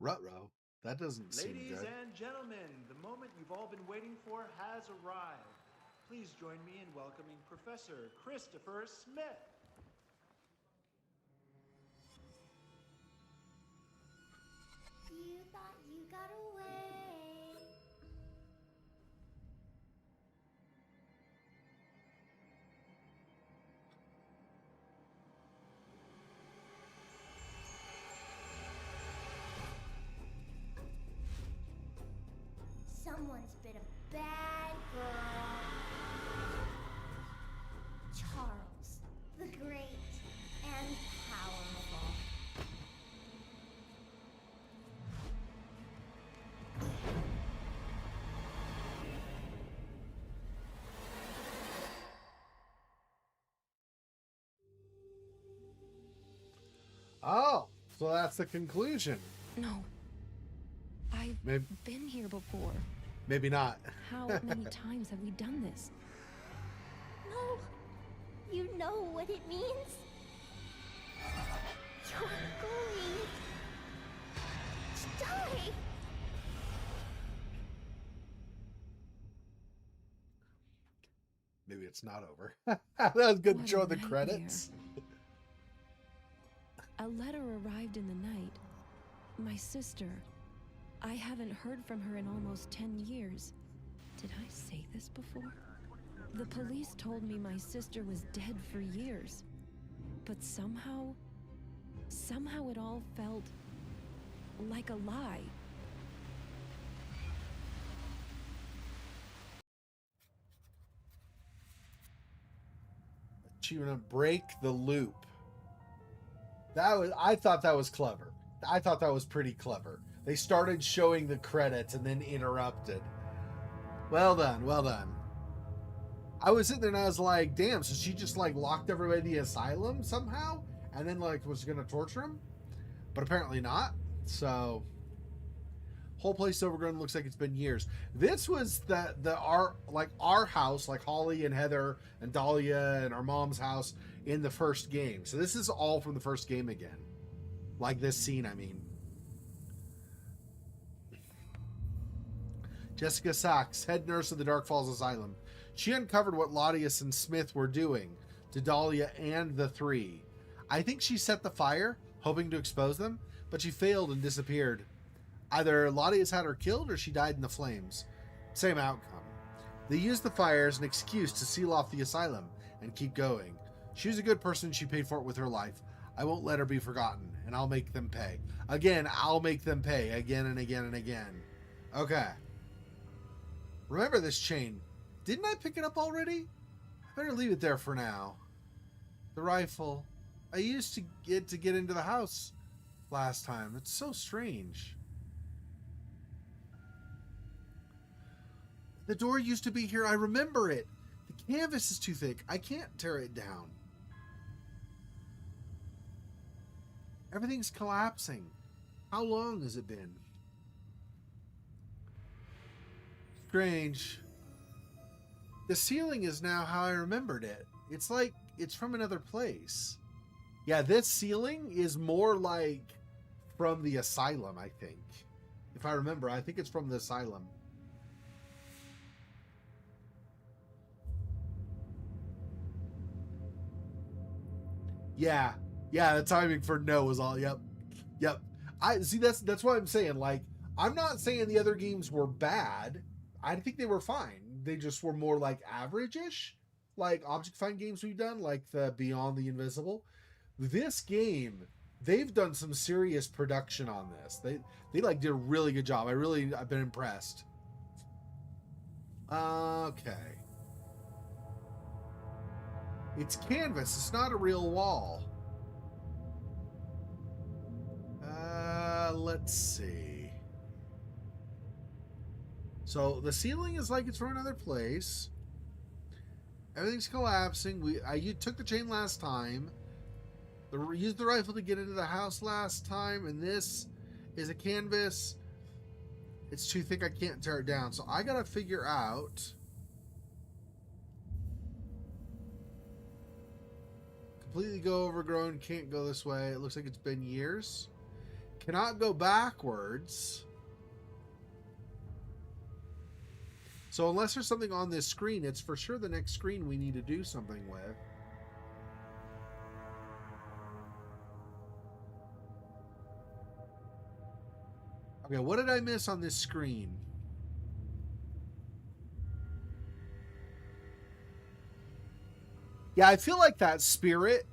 Ruh-roh. That doesn't seem good. Ladies and gentlemen, the moment you've all been waiting for has arrived. Please join me in welcoming Professor Christopher Smith. You thought you got away. Someone's been a bad girl. Charles, the Great and Powerful. Oh, so that's the conclusion. No. I've Maybe, been here before. maybe not. How many times have we done this? No, you know what it means? You're going to die. Maybe it's not over. That was good What a showing the nightmare. credits. A letter arrived in the night. My sister. I haven't heard from her in almost 10 years. Did I say this before? The police told me my sister was dead for years. But somehow it all felt like a lie. Achievement: break the loop. I thought that was clever. I thought that was pretty clever. They started showing the credits and then interrupted. Well done, well done. I was sitting there and I was like, damn, so she just like locked everybody in the asylum somehow and then like was gonna torture him? But apparently not. So whole place overgrown, looks like it's been years. This was our house, like Holly and Heather and Dahlia and our mom's house in the first game. So this is all from the first game again. Like this scene, I mean. Jessica Sachs, head nurse of the Dark Falls Asylum. She uncovered what Lodius and Smith were doing to Dahlia and the three. I think she set the fire, hoping to expose them, but she failed and disappeared. Either Lodius had her killed or she died in the flames. Same outcome. They used the fire as an excuse to seal off the asylum and keep going. She was a good person. She paid for it with her life. I won't let her be forgotten, and I'll make them pay. Again, I'll make them pay again and again and again. Okay. Remember this chain. Didn't I pick it up already? I better leave it there for now. The rifle. I used it to get into the house last time. It's so strange. The door used to be here. I remember it. The canvas is too thick. I can't tear it down. Everything's collapsing. How long has it been? Strange. The ceiling is now how I remembered it. It's like it's from another place. Yeah, this ceiling is more like from the asylum, I think. If I remember, I think it's from the asylum. Yeah. Yeah, the timing for no was all, yep. I see, that's what I'm saying. Like, I'm not saying the other games were bad. I think they were fine. They just were more like average-ish, like Object Find games we've done, like the Beyond the Invisible. This game, they've done some serious production on this. They like did a really good job. I've been impressed. Okay. It's canvas. It's not a real wall. Let's see. So the ceiling is like it's from another place. Everything's collapsing. You took the chain last time. Used the rifle to get into the house last time, and this is a canvas. It's too thick. I can't tear it down. So I gotta figure out. Completely go overgrown. Can't go this way. It looks like it's been years. Cannot go backwards. So unless there's something on this screen, it's for sure the next screen we need to do something with. Okay, what did I miss on this screen? Yeah, I feel like that spirit.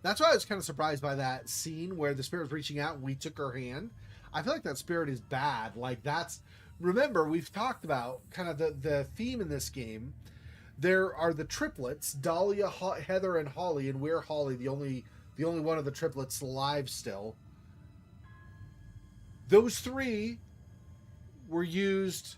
That's why I was kind of surprised by that scene where the spirit was reaching out and we took her hand. I feel like that spirit is bad. Like that's... Remember, we've talked about kind of the theme in this game. There are the triplets, Dahlia, Heather, and Holly, and we're Holly, the only one of the triplets alive still. Those three were used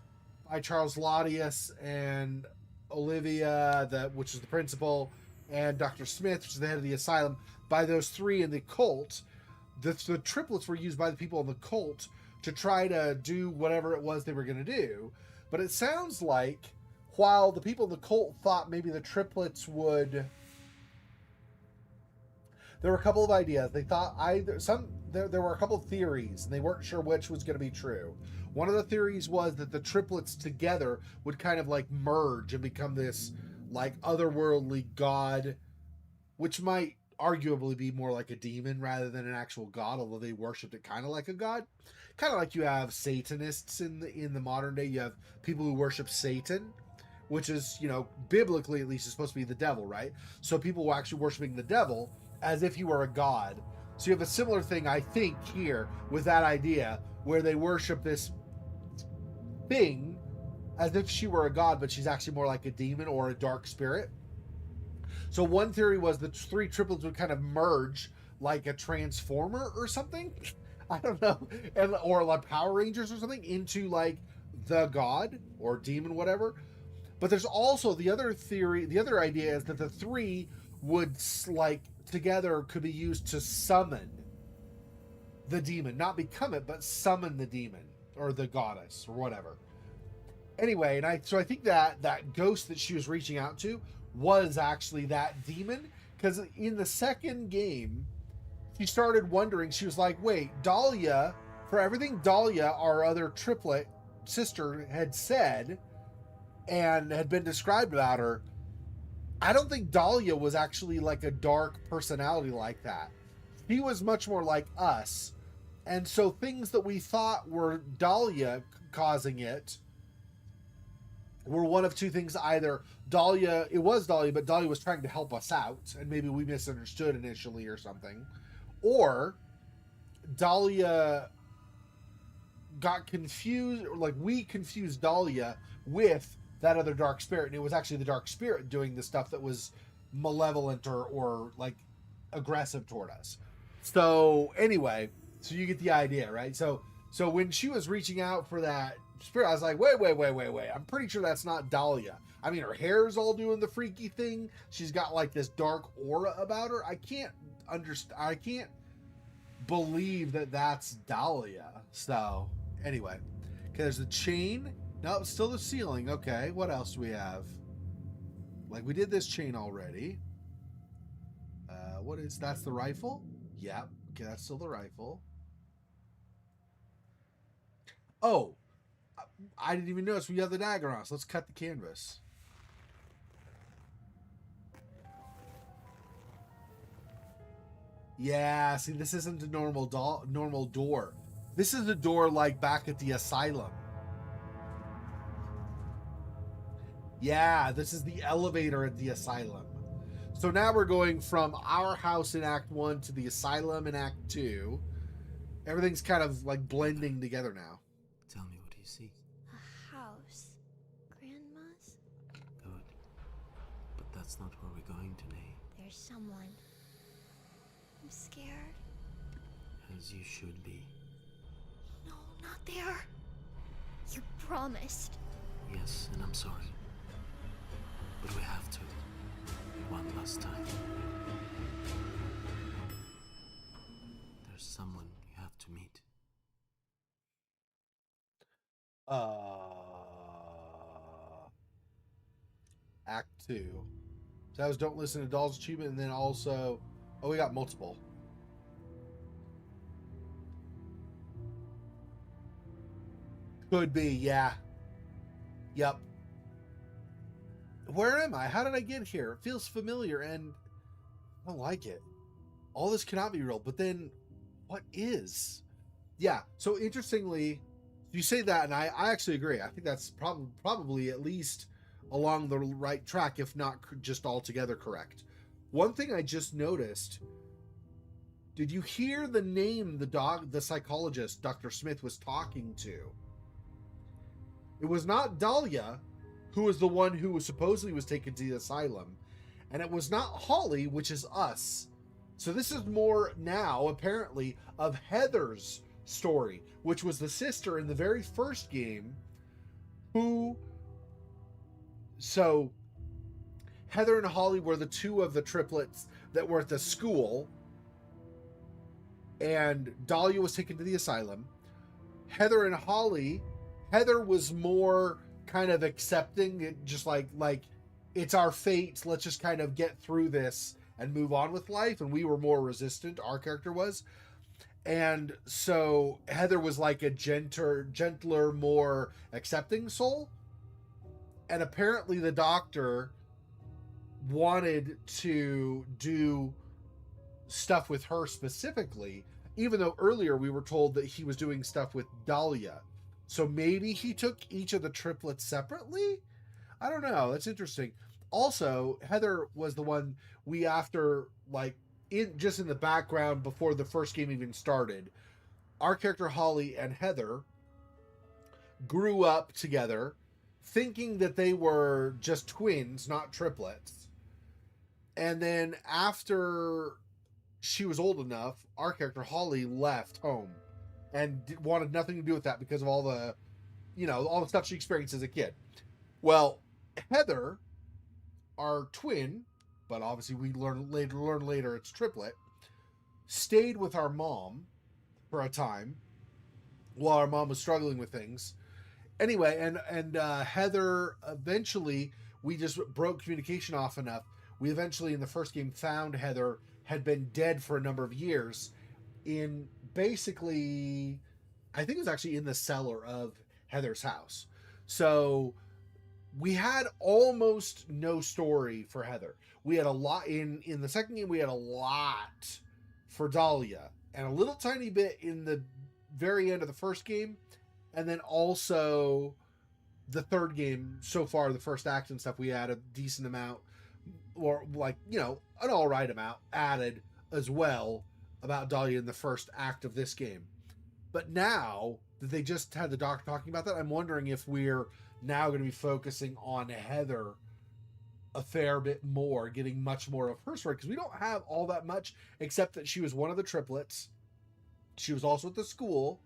by Charles Lodius and Olivia, which is the principal, and Dr. Smith, which is the head of the asylum. By those three in the cult, the triplets were used by the people in the cult to try to do whatever it was they were going to do. But it sounds like while the people in the cult thought maybe the triplets would... There were a couple of ideas. They thought there were a couple of theories, and they weren't sure which was going to be true. One of the theories was that the triplets together would kind of like merge and become this like otherworldly god, which might arguably be more like a demon rather than an actual god, although they worshipped it kind of like a god. Kind of like you have Satanists in the modern day. You have people who worship Satan, which is, biblically at least, is supposed to be the devil, right? So people were actually worshiping the devil as if he were a god. So you have a similar thing, I think, here with that idea, where they worship this thing as if she were a god, but she's actually more like a demon or a dark spirit. So one theory was the three triplets would kind of merge like a transformer or something. I don't know, or like Power Rangers or something, into like the god or demon, whatever. But there's also the other theory. The other idea is that the three would like together could be used to summon the demon, not become it, but summon the demon or the goddess or whatever. Anyway, and I think that ghost that she was reaching out to was actually that demon, because in the second game, she started wondering. She was like, "Wait, Dahlia, for everything Dahlia, our other triplet sister, had said and had been described about her, I don't think Dahlia was actually like a dark personality like that. He was much more like us. And so things that we thought were Dahlia causing it were one of two things. Either it was Dahlia, but Dahlia was trying to help us out, and maybe we misunderstood initially or something. Or Dahlia got confused, or like we confused Dahlia with that other dark spirit, and it was actually the dark spirit doing the stuff that was malevolent or like aggressive toward us. So anyway, so you get the idea, right? So when she was reaching out for that spirit, I was like, wait. I'm pretty sure that's not Dahlia. I mean, her hair's all doing the freaky thing. She's got like this dark aura about her. I can't believe that that's Dahlia. So anyway, okay, there's the chain. No, still the ceiling. Okay, what else do we have? Like, we did this chain already. That's the rifle? Yep. Okay, that's still the rifle. Oh, I didn't even notice we have the dagger on us. Let's cut the canvas. Yeah, see, this isn't a normal door. This is a door like back at the asylum. Yeah, this is the elevator at the asylum. So now we're going from our house in Act 1 to the asylum in Act 2. Everything's kind of like blending together now. Tell me, what do you see? A house. Grandma's? Good. But that's not where we're going today. There's someone. I'm scared. As you should be. No, not there. You promised. Yes, and I'm sorry. But we have to. One last time. There's someone you have to meet. Act 2. So that was Don't Listen to Doll's Achievement, and then also... Oh, we got multiple. Could be, yeah. Yep. Where am I? How did I get here? It feels familiar, and I don't like it. All this cannot be real, but then what is? Yeah, so interestingly, you say that, and I actually agree. I think that's probably at least along the right track, if not just altogether correct. One thing I just noticed, did you hear the name the psychologist, Dr. Smith, was talking to? It was not Dahlia, who was the one who was supposedly was taken to the asylum. And it was not Holly, which is us. So this is more now, apparently, of Heather's story, which was the sister in the very first game So Heather and Holly were the two of the triplets that were at the school. And Dahlia was taken to the asylum. Heather was more kind of accepting it, just like it's our fate, let's just kind of get through this and move on with life. And we were more resistant, our character was. And so Heather was like a gentler, more accepting soul. And apparently the doctor wanted to do stuff with her specifically, even though earlier we were told that he was doing stuff with Dahlia. So maybe he took each of the triplets separately? I don't know. That's interesting. Also, Heather was the one we after like in the background before the first game even started. Our character Holly and Heather grew up together thinking that they were just twins, not triplets. And then after she was old enough, our character Holly left home and wanted nothing to do with that because of all the, all the stuff she experienced as a kid. Well, Heather, our twin, but obviously we learn later it's triplet, stayed with our mom for a time while our mom was struggling with things. Anyway, and Heather eventually, we just broke communication off enough. We eventually in the first game found Heather had been dead for a number of years in basically, I think it was actually in the cellar of Heather's house. So we had almost no story for Heather. We had a lot in the second game. We had a lot for Dahlia and a little tiny bit in the very end of the first game, and then also the third game so far, the first act and stuff. We had a decent amount, or like an all right amount added as well about Dahlia in the first act of this game. But now that they just had the doctor talking about that, I'm wondering if we're now going to be focusing on Heather a fair bit more, getting much more of her story, because we don't have all that much except that she was one of the triplets. She was also at the school.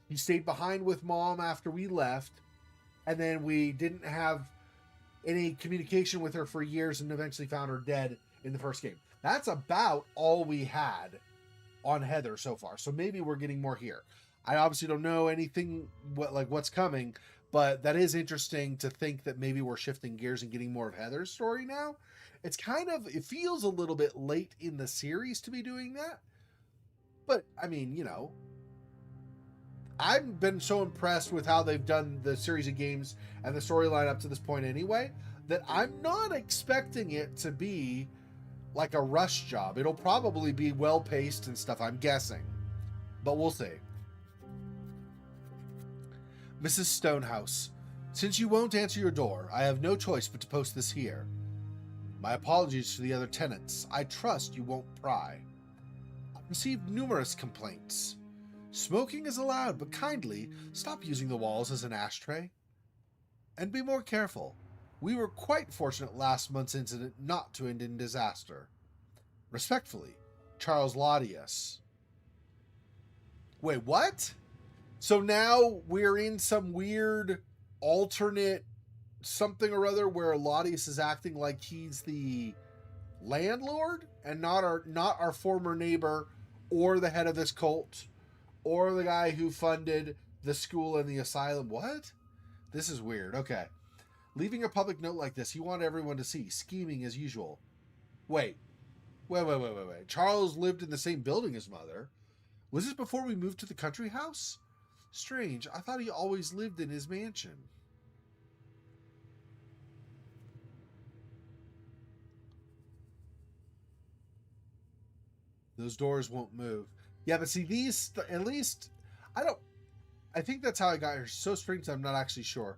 She stayed behind with mom after we left, and then we didn't have any communication with her for years and eventually found her dead in the first game. That's about all we had on Heather so far. So maybe we're getting more here. I obviously don't know anything what's coming, but that is interesting to think that maybe we're shifting gears and getting more of Heather's story now. It feels a little bit late in the series to be doing that. But I mean, I've been so impressed with how they've done the series of games and the storyline up to this point anyway, that I'm not expecting it to be like a rush job. It'll probably be well paced and stuff, I'm guessing. But we'll see. Mrs. Stonehouse, since you won't answer your door, I have no choice but to post this here. My apologies to the other tenants. I trust you won't pry. I've received numerous complaints. Smoking is allowed, but kindly stop using the walls as an ashtray. And be more careful. We were quite fortunate last month's incident not to end in disaster. Respectfully, Charles Laudius. Wait, what? So now we're in some weird alternate something or other where Laudius is acting like he's the landlord and not our former neighbor or the head of this cult or the guy who funded the school and the asylum. What? This is weird. Okay. Leaving a public note like this, you want everyone to see. Scheming as usual. Wait. Charles lived in the same building as Mother. Was this before we moved to the country house? Strange. I thought he always lived in his mansion. Those doors won't move. Yeah, but see, these, at least, I think that's how I got here. So strange, I'm not actually sure.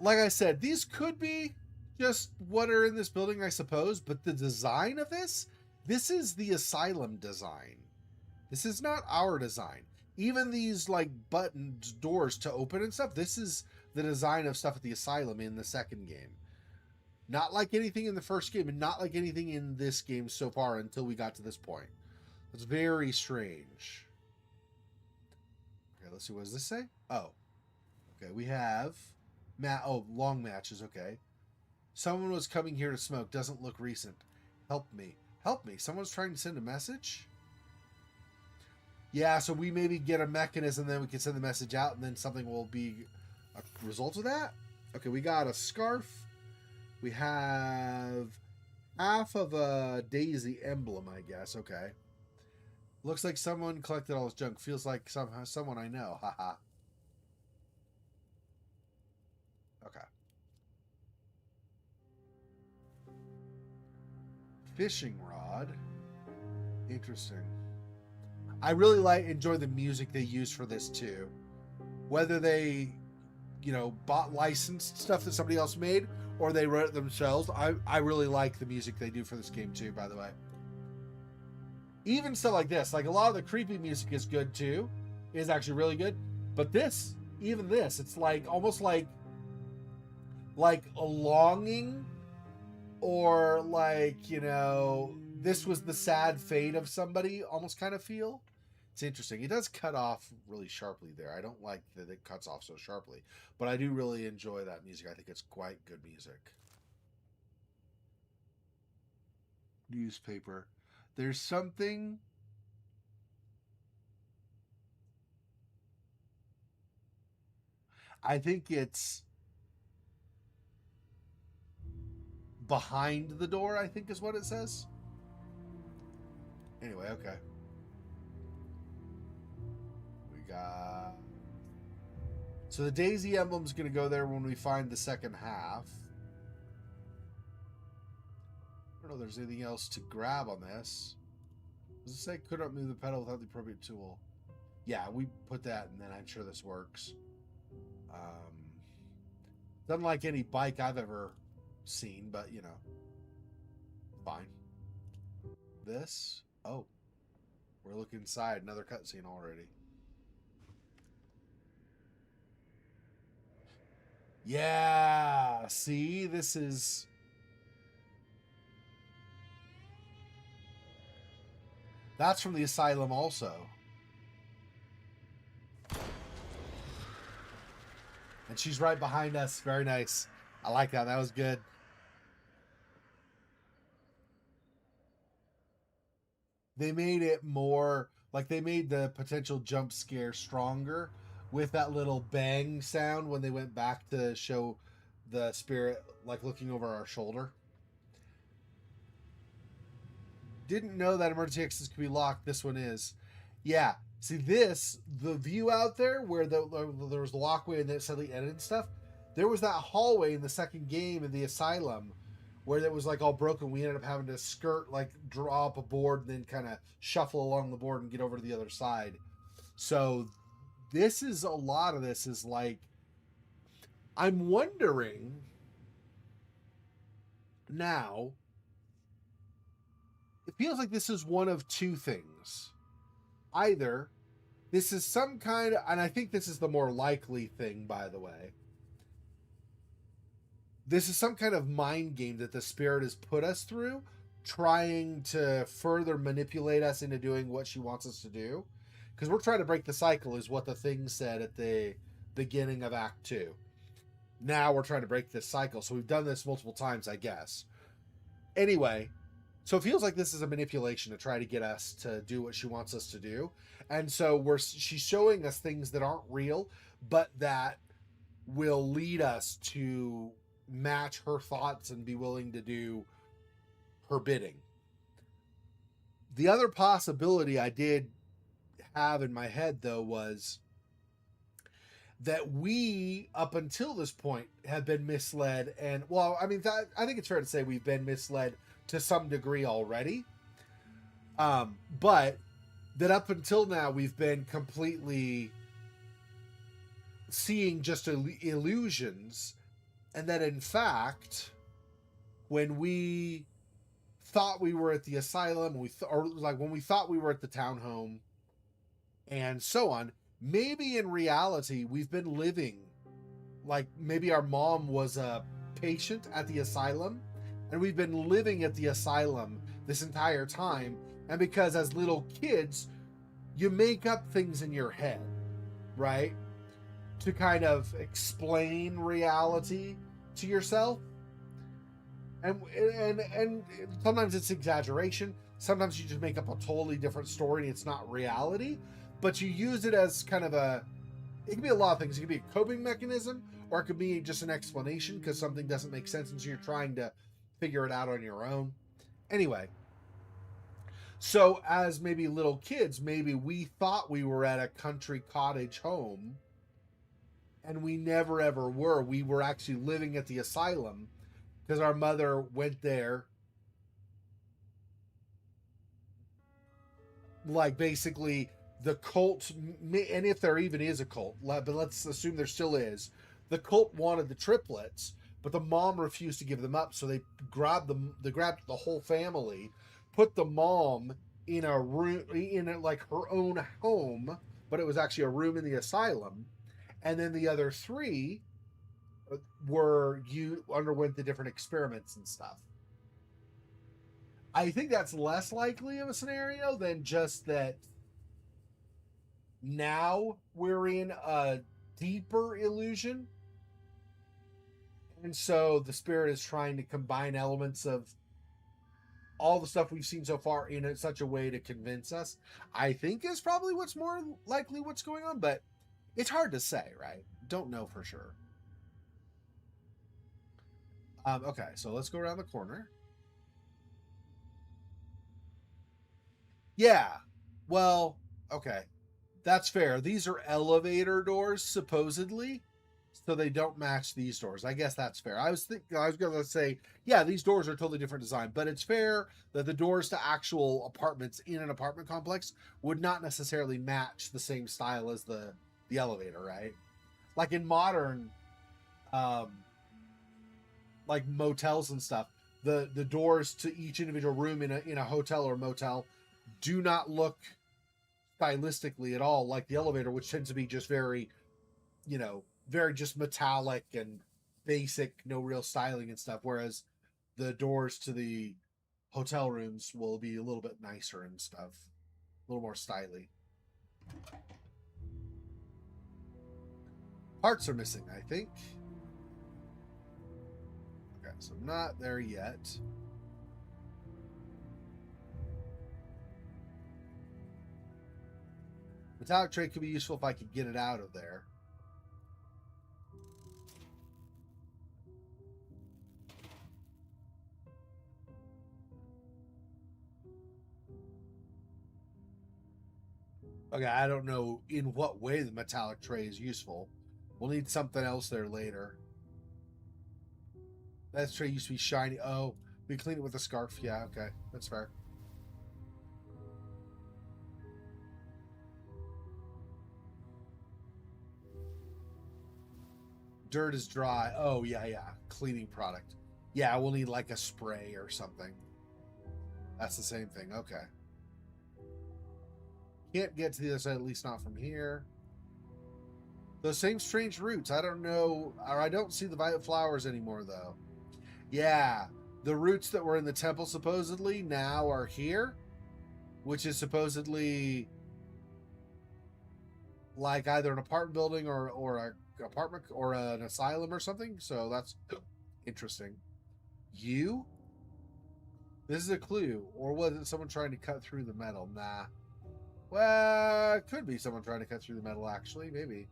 Like I said, these could be just what are in this building, I suppose, but the design of this is the asylum design. This is not our design. Even these like buttons, doors to open and stuff, this is the design of stuff at the asylum in the second game. Not like anything in the first game and not like anything in this game so far until we got to this point. It's very strange. Okay, let's see. What does this say? Oh. Okay, we have... long matches, okay. Someone was coming here to smoke. Doesn't look recent. Help me. Help me. Someone's trying to send a message? Yeah, so we maybe get a mechanism, then we can send the message out, and then something will be a result of that. Okay, we got a scarf. We have half of a daisy emblem, I guess. Okay. Looks like someone collected all this junk. Feels like someone I know. Haha. Okay. Fishing rod. Interesting. I really enjoy the music they use for this too. Whether they, bought licensed stuff that somebody else made or they wrote it themselves, I really like the music they do for this game too, by the way. Even stuff like this, like a lot of the creepy music is good too, is actually really good. But this, even this, it's like almost like a longing, or like, this was the sad fate of somebody almost kind of feel. It's interesting. It does cut off really sharply there. I don't like that it cuts off so sharply, but I do really enjoy that music. I think it's quite good music. Newspaper. There's something. I think it's behind the door, I think is what it says. Anyway, okay. We got... So the daisy emblem's going to go there when we find the second half. I don't know if there's anything else to grab on this. Does it say could not move the pedal without the appropriate tool? Yeah, we put that, and then I'm sure this works. Doesn't like any bike I've ever seen, but, fine. This? Oh. We're looking inside. Another cutscene already. Yeah! See? This is... That's from the asylum also. And she's right behind us. Very nice. I like that. That was good. They made it more... Like, they made the potential jump scare stronger with that little bang sound when they went back to show the spirit, like, looking over our shoulder. Didn't know that emergency exits could be locked. This one is. Yeah. See this, the view out there where there was the walkway and then it suddenly ended and stuff. There was that hallway in the second game in the asylum where it was like all broken. We ended up having to draw up a board and then kind of shuffle along the board and get over to the other side. So this is, a lot of this is like, I'm wondering now, it feels like this is one of two things. Either this is some kind of, and I think this is the more likely thing, by the way. This is some kind of mind game that the spirit has put us through, trying to further manipulate us into doing what she wants us to do. Because we're trying to break the cycle, is what the thing said at the beginning of Act 2. Now we're trying to break this cycle. So we've done this multiple times, I guess. Anyway, so it feels like this is a manipulation to try to get us to do what she wants us to do. And so she's showing us things that aren't real, but that will lead us to match her thoughts and be willing to do her bidding. The other possibility I did have in my head, though, was that we, up until this point, have been misled. And, well, I mean, I think it's fair to say we've been misled to some degree already. But that up until now, we've been completely seeing just illusions. And that, in fact, when we thought we were at the asylum, when we thought we were at the townhome, and so on, maybe in reality, we've been living, like maybe our mom was a patient at the asylum, and we've been living at the asylum this entire time. And because as little kids, you make up things in your head, right? To kind of explain reality to yourself. And sometimes it's exaggeration. Sometimes you just make up a totally different story and it's not reality. But you use it as kind of it could be a lot of things. It could be a coping mechanism, or it could be just an explanation because something doesn't make sense and so you're trying to figure it out on your own. Anyway, so as maybe little kids, maybe we thought we were at a country cottage home, and we never ever were. We were actually living at the asylum because our mother went there like basically the cult, and if there even is a cult, but let's assume there still is, the cult wanted the triplets, but the mom refused to give them up, so they grabbed the whole family, put the mom in a room, like her own home, but it was actually a room in the asylum, and then the other three underwent the different experiments and stuff. I think that's less likely of a scenario than just that now we're in a deeper illusion. And so the spirit is trying to combine elements of all the stuff we've seen so far in such a way to convince us. I think is probably what's more likely what's going on, but it's hard to say, right? Don't know for sure. Okay, so let's go around the corner. Yeah, well, okay. That's fair. These are elevator doors, supposedly, so they don't match these doors. I guess that's fair. I was going to say, yeah, these doors are totally different design, but it's fair that the doors to actual apartments in an apartment complex would not necessarily match the same style as the elevator, right? Like in modern, like motels and stuff, the doors to each individual room in a hotel or motel do not look stylistically at all like the elevator, which tends to be just very, very just metallic and basic, no real styling and stuff. Whereas the doors to the hotel rooms will be a little bit nicer and stuff, a little more stylish. Parts are missing, I think. Okay, so not there yet. Metallic tray could be useful if I could get it out of there. Okay, I don't know in what way the metallic tray is useful. We'll need something else there later. That tray used to be shiny. Oh, we clean it with a scarf. Yeah, okay. That's fair. Dirt is dry. Oh, yeah. Cleaning product. Yeah, we'll need like a spray or something. That's the same thing. Okay. Can't get to the other side, at least not from here. Those same strange roots. I don't know, or I don't see the violet flowers anymore, though. Yeah, the roots that were in the temple supposedly now are here, which is supposedly like either an apartment building or a apartment or an asylum or something. So that's interesting. You? This is a clue, or was it someone trying to cut through the metal? Nah. Well, it could be someone trying to cut through the metal, actually. Maybe.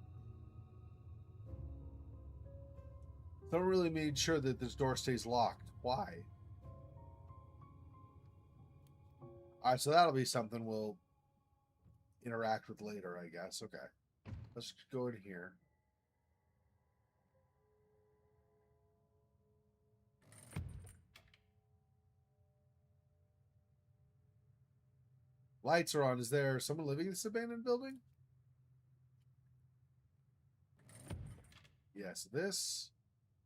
Someone really made sure that this door stays locked. Why? Alright, so that'll be something we'll interact with later, I guess. Okay. Let's go in here. Lights are on. Is there someone living in this abandoned building? Yes, this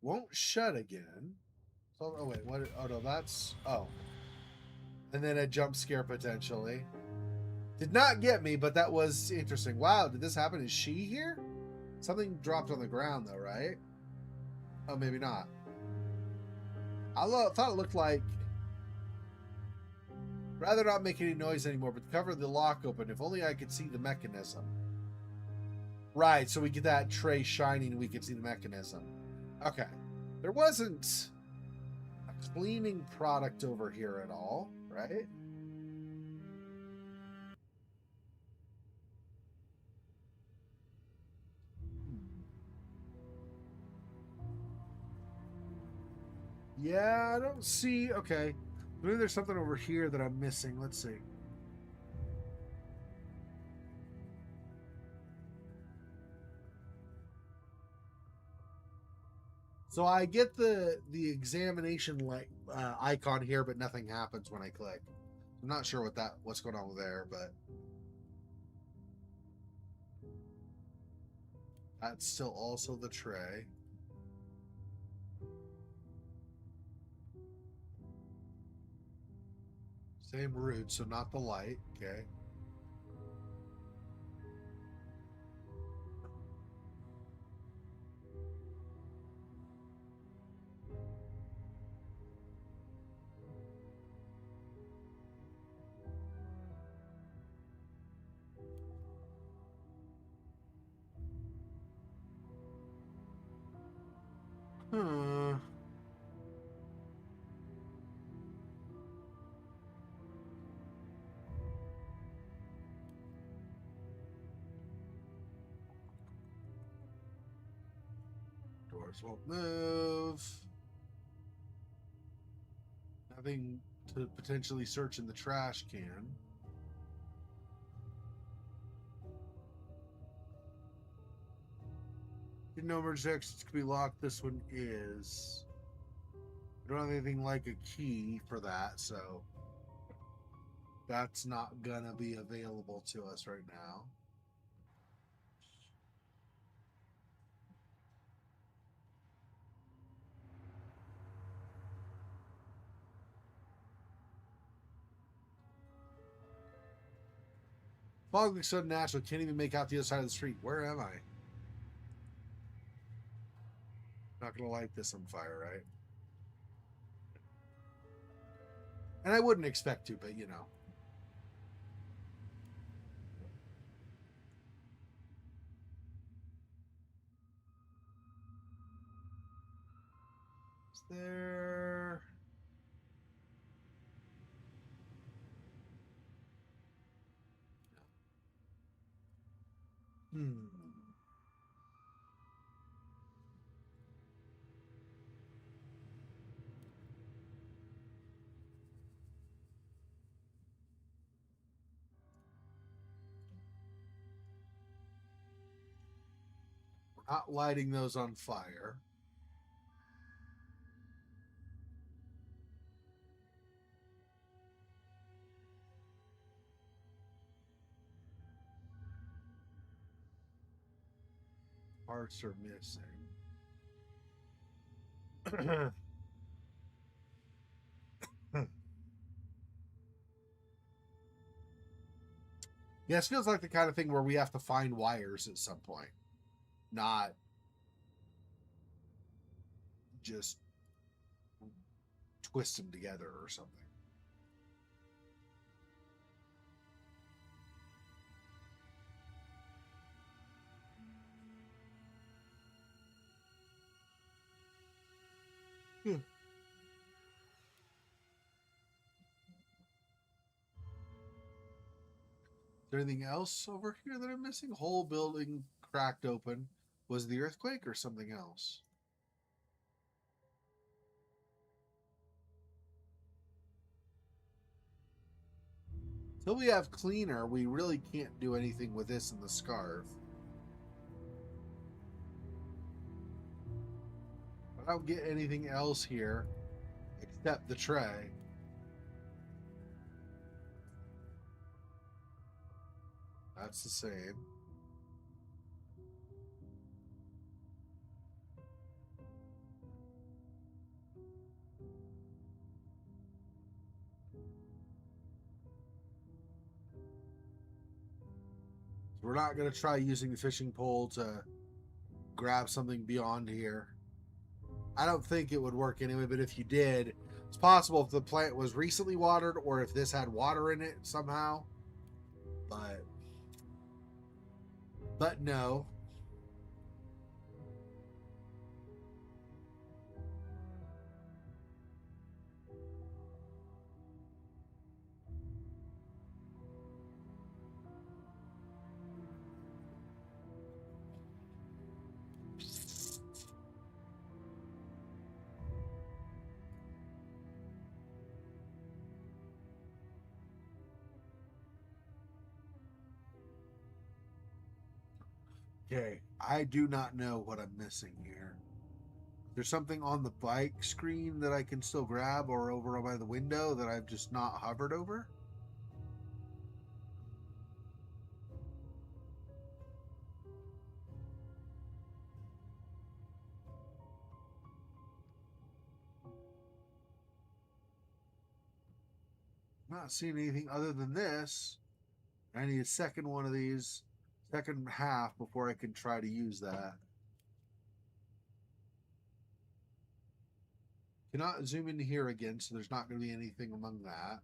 won't shut again. Oh, wait, what? Oh, no, that's... Oh. And then a jump scare, potentially. Did not get me, but that was interesting. Wow, did this happen? Is she here? Something dropped on the ground, though, right? Oh, maybe not. I thought it looked like... Rather not make any noise anymore, but cover the lock open. If only I could see the mechanism. Right, so we get that tray shining and we can see the mechanism. Okay. There wasn't a cleaning product over here at all, right? Yeah, I don't see... Okay. Maybe there's something over here that I'm missing. Let's see. So I get the examination icon here, but nothing happens when I click. I'm not sure what's going on with there, but That's still also the tray. Same root, so not the light. Okay. Hmm. Doors won't move. Nothing to potentially search in the trash can. Didn't know emergency exits could be locked. This one is. I don't have anything like a key for that, so that's not gonna be available to us right now. Fog looks so natural, can't even make out the other side of the street. Where am I? Not gonna light this on fire, right? And I wouldn't expect to, but you know. Is there? Hmm. We're not lighting those on fire. Parts are missing. Yeah, it feels like the kind of thing where we have to find wires at some point, not just twist them together or something. Hmm. Is there anything else over here that I'm missing? Whole building cracked open. Was the earthquake or something else? Till we have cleaner, we really can't do anything with this in the scarf. I don't get anything else here except the tray. That's the same. So we're not going to try using the fishing pole to grab something beyond here. I don't think it would work anyway, but if you did, it's possible if the plant was recently watered or if this had water in it somehow. But no. Okay, I do not know what I'm missing here. There's something on the bike screen that I can still grab or over by the window that I've just not hovered over. Not seeing anything other than this. I need a second one of these, second half before I can try to use that. Cannot zoom into here again, so there's not going to be anything among that.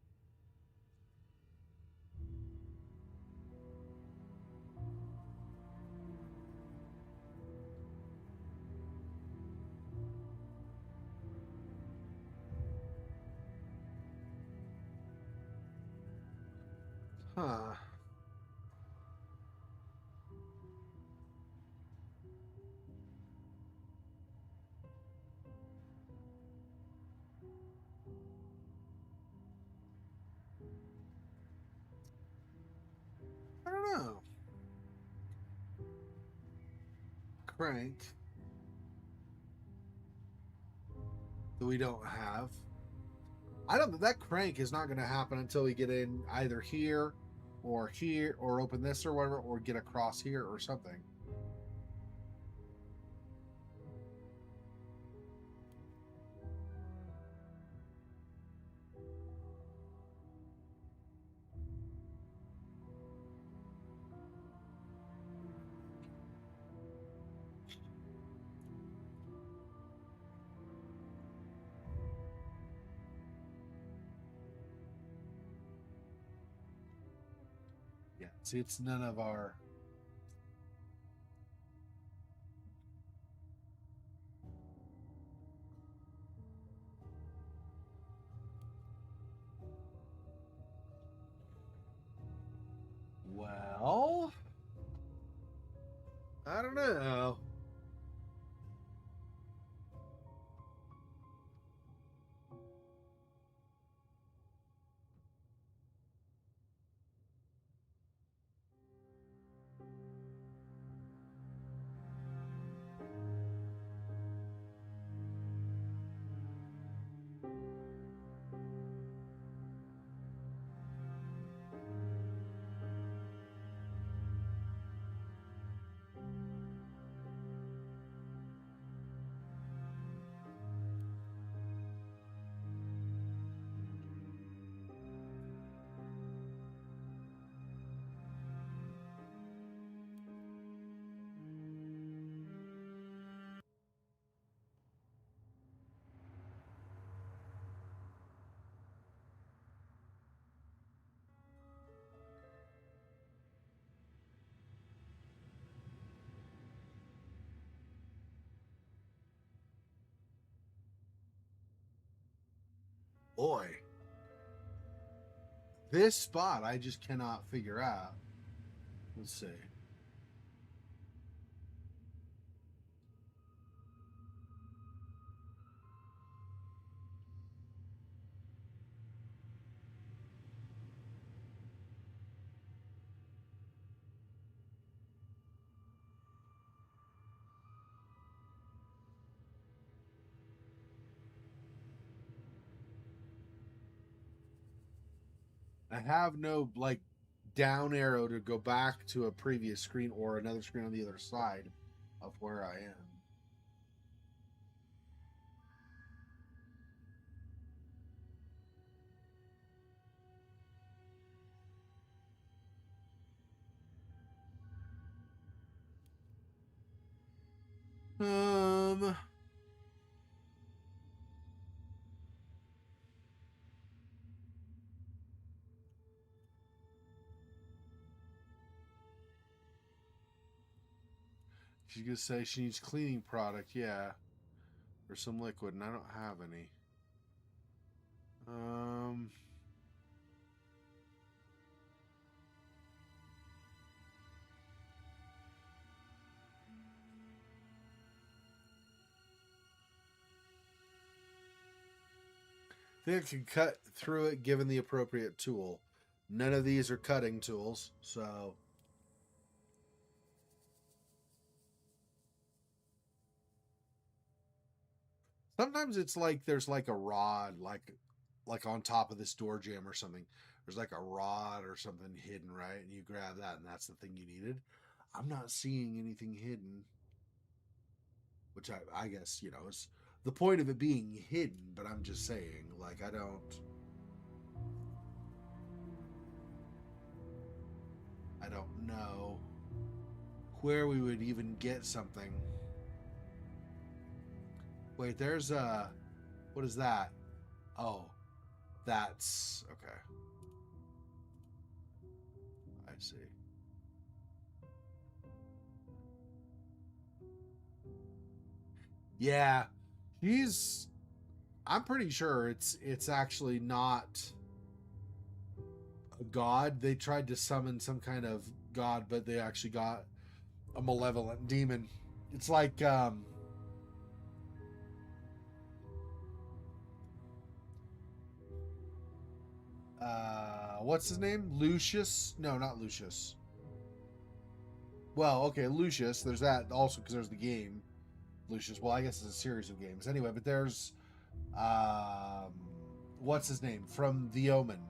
Huh. I don't know. Crank that we don't have. I don't. That crank is not going to happen until we get in either here, or open this or whatever, or get across here or something. Yeah. See, it's none of our. Well, I don't know. Boy, this spot I just cannot figure out. Let's see. I have no like down arrow to go back to a previous screen or another screen on the other side of where I am. Um, she's gonna say she needs cleaning product, yeah, or some liquid, and I don't have any. Um, I think I can cut through it given the appropriate tool. None of these are cutting tools, so sometimes it's like there's like a rod, like on top of this door jamb or something. There's like a rod or something hidden, right? And you grab that, and that's the thing you needed. I'm not seeing anything hidden, which I guess is the point of it being hidden. But I'm just saying, like I don't. I don't know where we would even get something. Wait, there's a... What is that? Oh, that's... Okay. I see. Yeah, he's... I'm pretty sure it's actually not a god. They tried to summon some kind of god, but they actually got a malevolent demon. It's like what's his name? Lucius? No, not Lucius. Well, okay, Lucius. There's that also because there's the game Lucius. Well, I guess it's a series of games anyway. But there's um, what's his name from The Omen?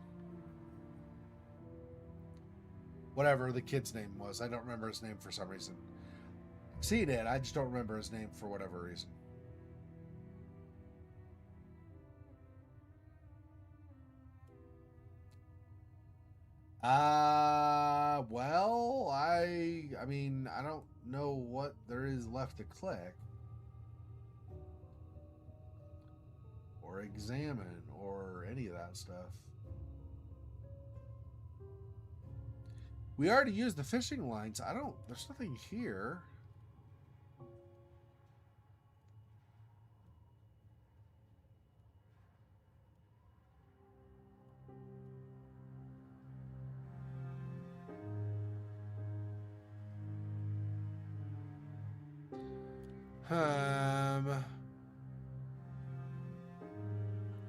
Whatever the kid's name was, I don't remember his name for some reason. Seen it, I just don't remember his name for whatever reason. Well, I mean, I don't know what there is left to click or examine or any of that stuff. We already used the fishing lines. There's nothing here.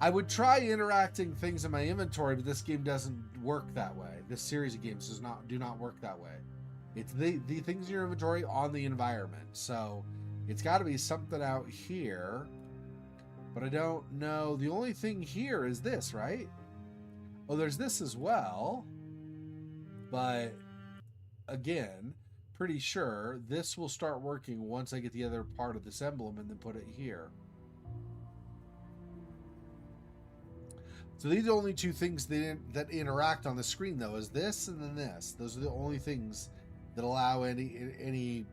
I would try interacting things in my inventory, but this game doesn't work that way. This series of games do not work that way. It's the things in your inventory on the environment. So it's got to be something out here, but I don't know. The only thing here is this, right? Oh, there's this as well, but again, pretty sure this will start working once I get the other part of this emblem and then put it here. So these are the only two things that interact on the screen, though, is this and then this. Those are the only things that allow any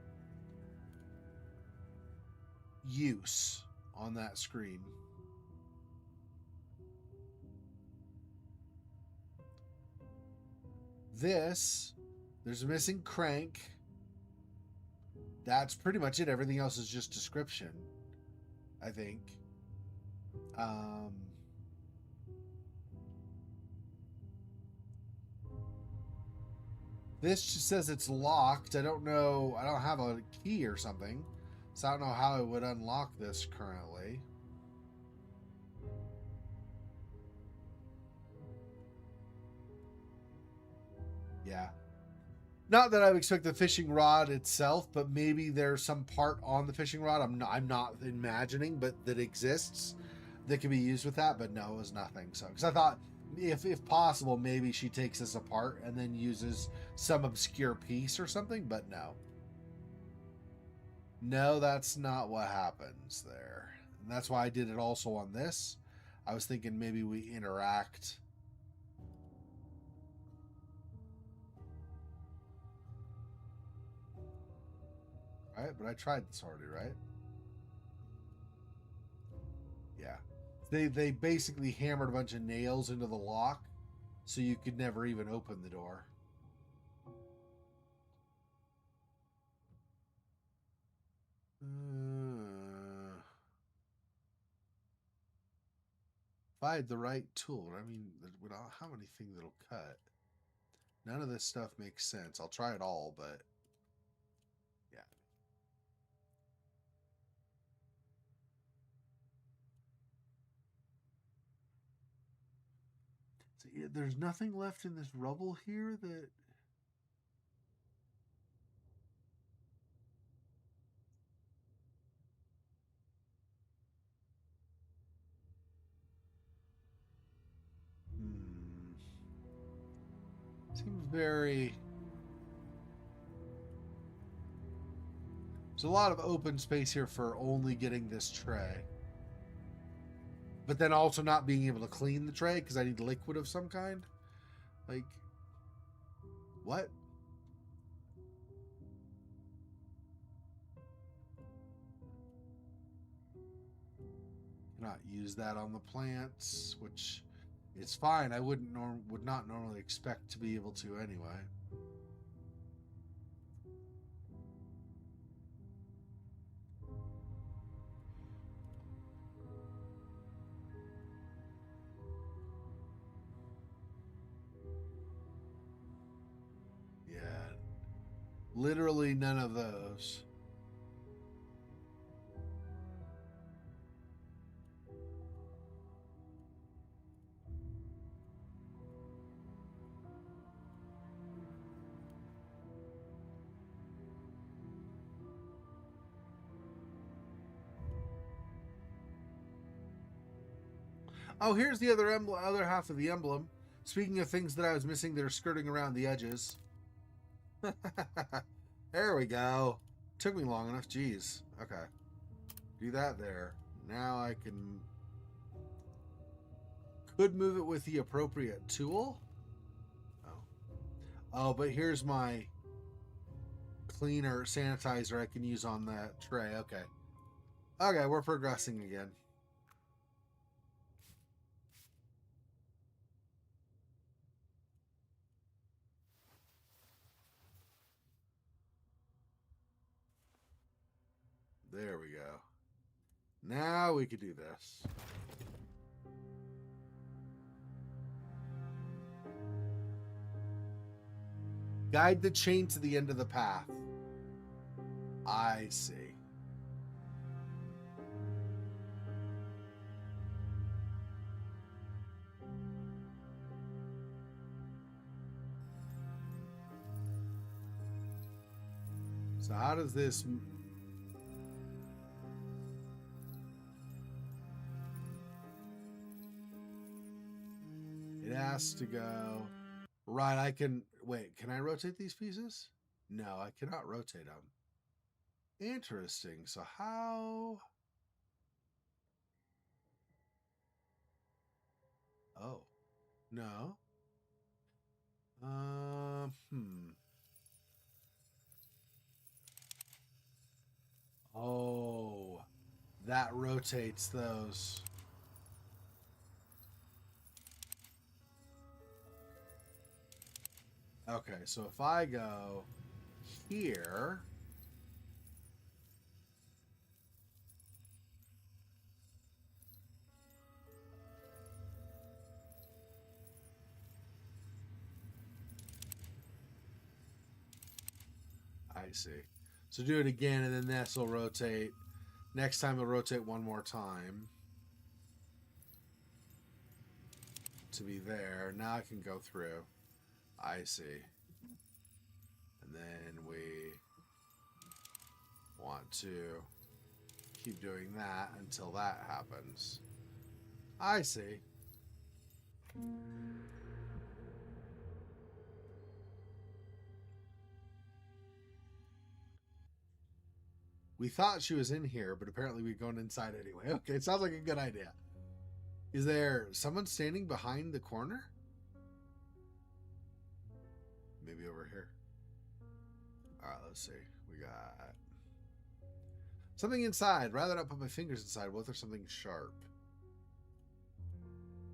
use on that screen. There's a missing crank. That's pretty much it. Everything else is just description, I think. This just says it's locked. I don't know. I don't have a key or something, so I don't know how I would unlock this currently. Yeah. Not that I would expect the fishing rod itself, but maybe there's some part on the fishing rod I'm not imagining, but that exists that can be used with that. But no, it was nothing. So, because I thought if possible, maybe she takes this apart and then uses some obscure piece or something. But no, that's not what happens there. And that's why I did it also on this. I was thinking maybe we interact. Right, but I tried this already, right? Yeah. They basically hammered a bunch of nails into the lock so you could never even open the door. If I had the right tool, I mean, we don't have anything that'll cut. None of this stuff makes sense. I'll try it all, but yeah. So, yeah, there's nothing left in this rubble here that... Seems very... There's a lot of open space here for only getting this tray. But then also not being able to clean the tray because I need liquid of some kind. Like, what? Cannot use that on the plants, which is fine. I would not normally expect to be able to anyway. Yeah. Literally none of those. Oh, here's the other half of the emblem. Speaking of things that I was missing that are skirting around the edges. There we go. Took me long enough. Jeez. Okay. Do that there. Now I could move it with the appropriate tool. Oh. Oh, but here's my cleaner, sanitizer I can use on that tray. Okay. Okay, we're progressing again. There we go. Now we could do this. Guide the chain to the end of the path. I see. So how does this... It has to go... Right, I can... Wait, can I rotate these pieces? No, I cannot rotate them. Interesting. So how... Oh. No. Oh. That rotates those. Okay, so if I go here... I see. So do it again, and then this will rotate. Next time it'll rotate one more time to be there. Now I can go through. I see. And then we want to keep doing that until that happens. I see. We thought she was in here, but apparently we've gone inside anyway. Okay, it sounds like a good idea. Is there someone standing behind the corner? Maybe over here. All right, let's see. We got something inside. Rather not put my fingers inside. What if there's something sharp?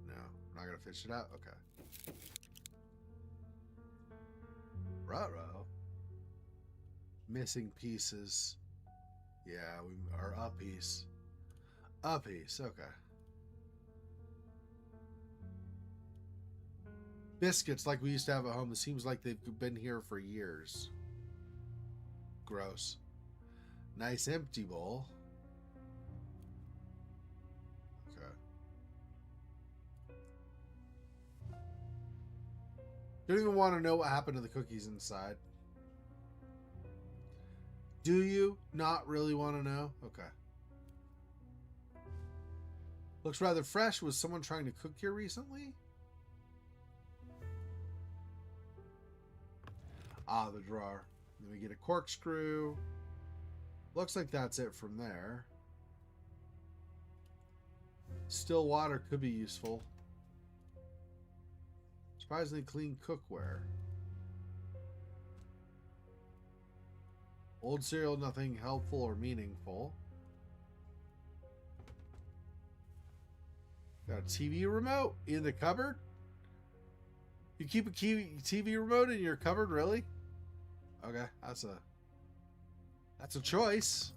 No, I'm not going to fish it out? Okay. Ruh-roh. Missing pieces. Yeah, we are a piece. A piece, okay. Biscuits like we used to have at home. It seems like they've been here for years. Gross. Nice empty bowl. Okay. Don't even want to know what happened to the cookies inside. Do you not really want to know? Okay. Looks rather fresh. Was someone trying to cook here recently? Ah, the drawer. Then we get a corkscrew. Looks like that's it from there. Still water could be useful. Surprisingly clean cookware. Old cereal, nothing helpful or meaningful. Got a TV remote in the cupboard? You keep a TV remote in your cupboard, really? Okay, that's a choice.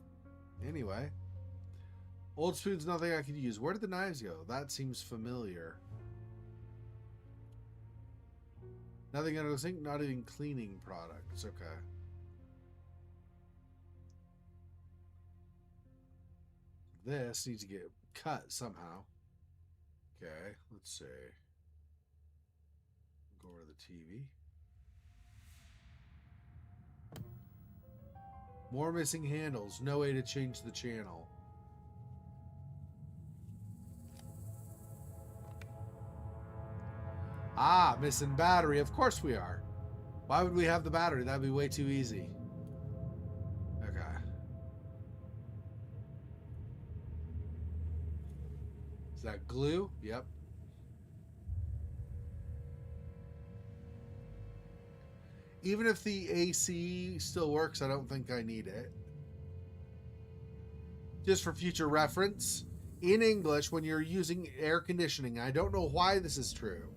Anyway. Old spoon's nothing I could use. Where did the knives go? That seems familiar. Nothing under the sink, not even cleaning products. Okay. This needs to get cut somehow. Okay, let's see. Go over to the TV. More missing handles. No way to change the channel. Ah, missing battery. Of course we are. Why would we have the battery? That'd be way too easy. Okay. Is that glue? Yep. Even if the AC still works, I don't think I need it. Just for future reference, in English, when you're using air conditioning, I don't know why this is true,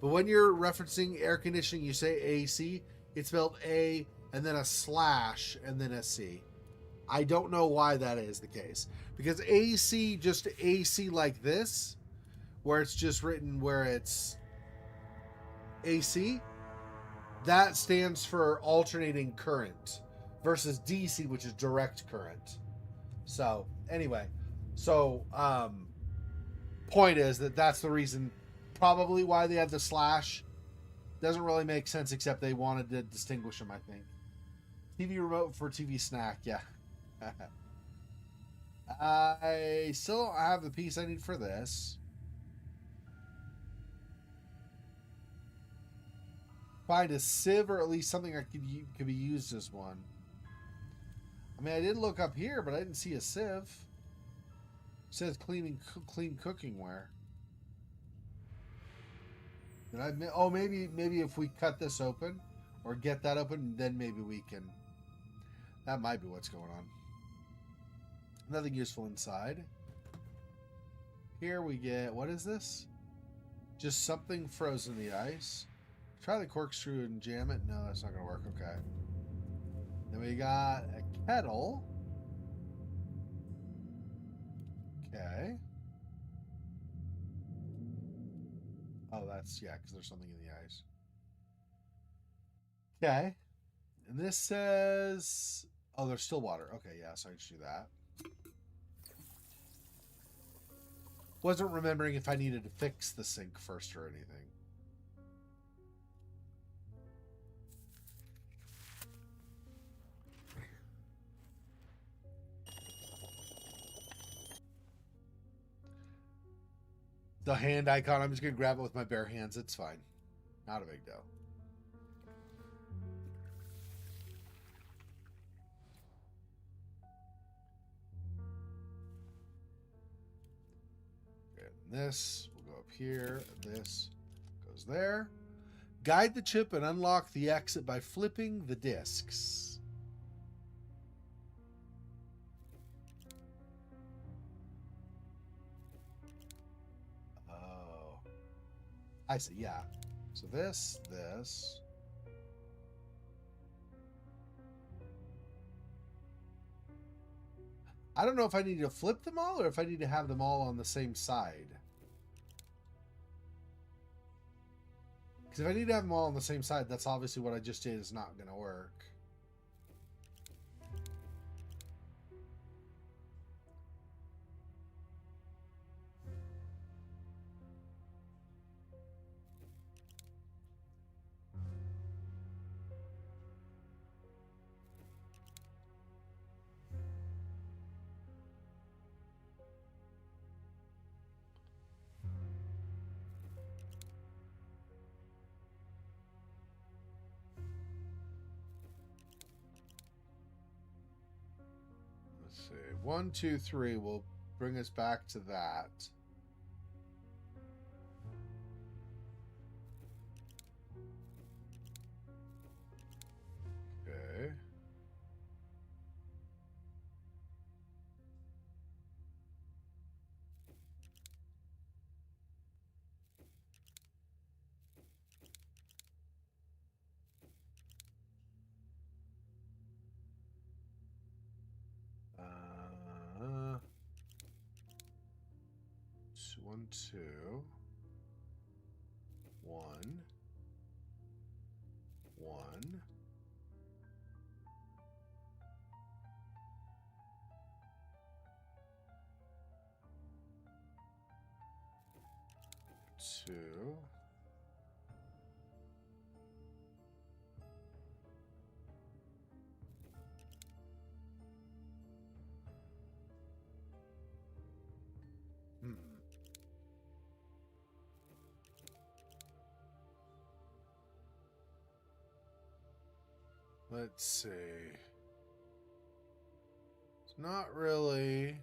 but when you're referencing air conditioning, you say AC, it's spelled A and then a slash and then a C. I don't know why that is the case. Because AC, just AC like this, where it's just written where it's AC, that stands for alternating current versus DC, which is direct current. So anyway, point is that's the reason probably why they had the slash. Doesn't really make sense, except they wanted to distinguish them, I think. TV remote for TV snack, yeah. I still don't have the piece I need for this. Find a sieve, or at least something that could be used as one. I mean, I did look up here, but I didn't see a sieve. It says clean cooking ware. Did I? Oh, maybe if we cut this open or get that open, then maybe we can. That might be what's going on. Nothing useful inside. Here we get, what is this? Just something frozen in the ice. Try the corkscrew and jam it. No, that's not going to work. Okay. Then we got a kettle. Okay. Oh, that's, yeah, because there's something in the ice. Okay. And this says, oh, there's still water. Okay, yeah, so I can just do that. Wasn't remembering if I needed to fix the sink first or anything. The hand icon, I'm just going to grab it with my bare hands. It's fine. Not a big deal. Okay, this will go up here. This goes there. Guide the chip and unlock the exit by flipping the discs. I see, yeah. So this. I don't know if I need to flip them all or if I need to have them all on the same side. Because if I need to have them all on the same side, that's obviously what I just did is not going to work. Let's see. 1, 2, 3 will bring us back to that. Okay. 2, 1, 1. Two. Hmm. Let's see. It's not really.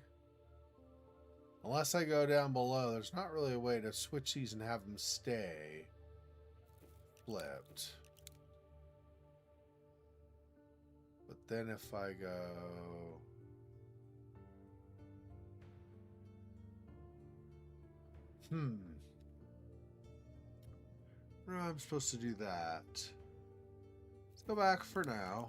Unless I go down below, there's not really a way to switch these and have them stay flipped. But then if I go... No, I'm supposed to do that. Let's go back for now.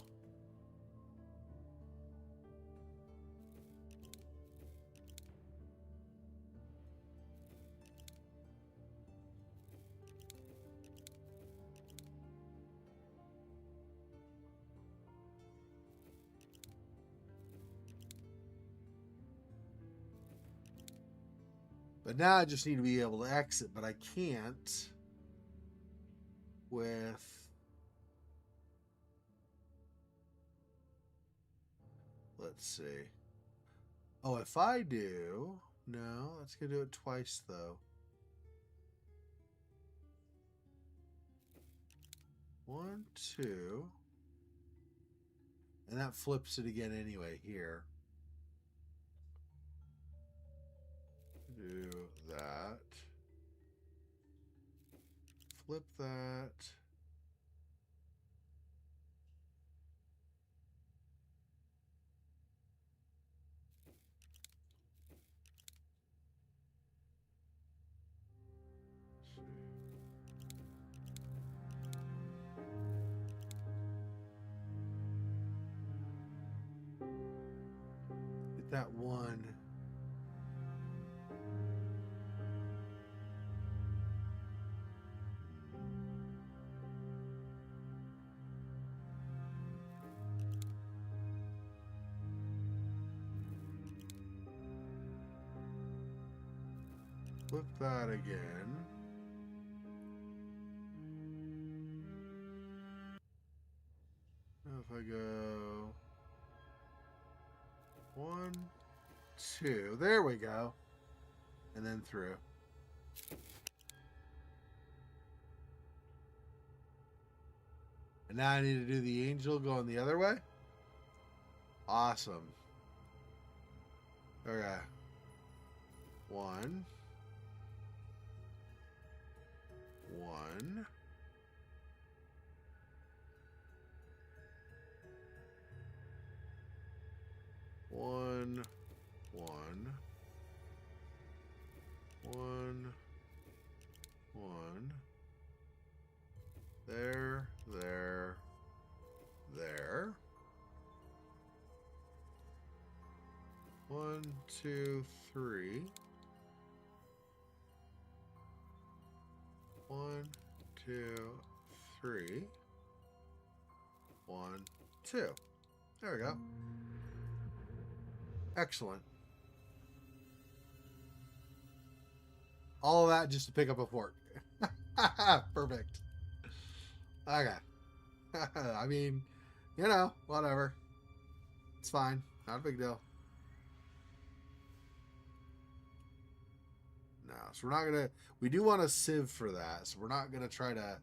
But now I just need to be able to exit, but I can't with... Let's see. Oh, if I do... No, let's go do it twice, though. 1, 2. And that flips it again anyway here. Do that. Flip that. Get that one. Flip that again. Now if I go 1, 2, there we go. And then through. And now I need to do the angel going the other way. Awesome. Okay. 1. 1. 1. 1. 1. 1. There. 1, 2, 3. 1, 2, 3. 1, 2. There we go. Excellent. All of that just to pick up a fork. Perfect. Okay. I mean, you know, whatever. It's fine. Not a big deal. No, so we're not going to... We do want a sieve for that, so we're not going to try to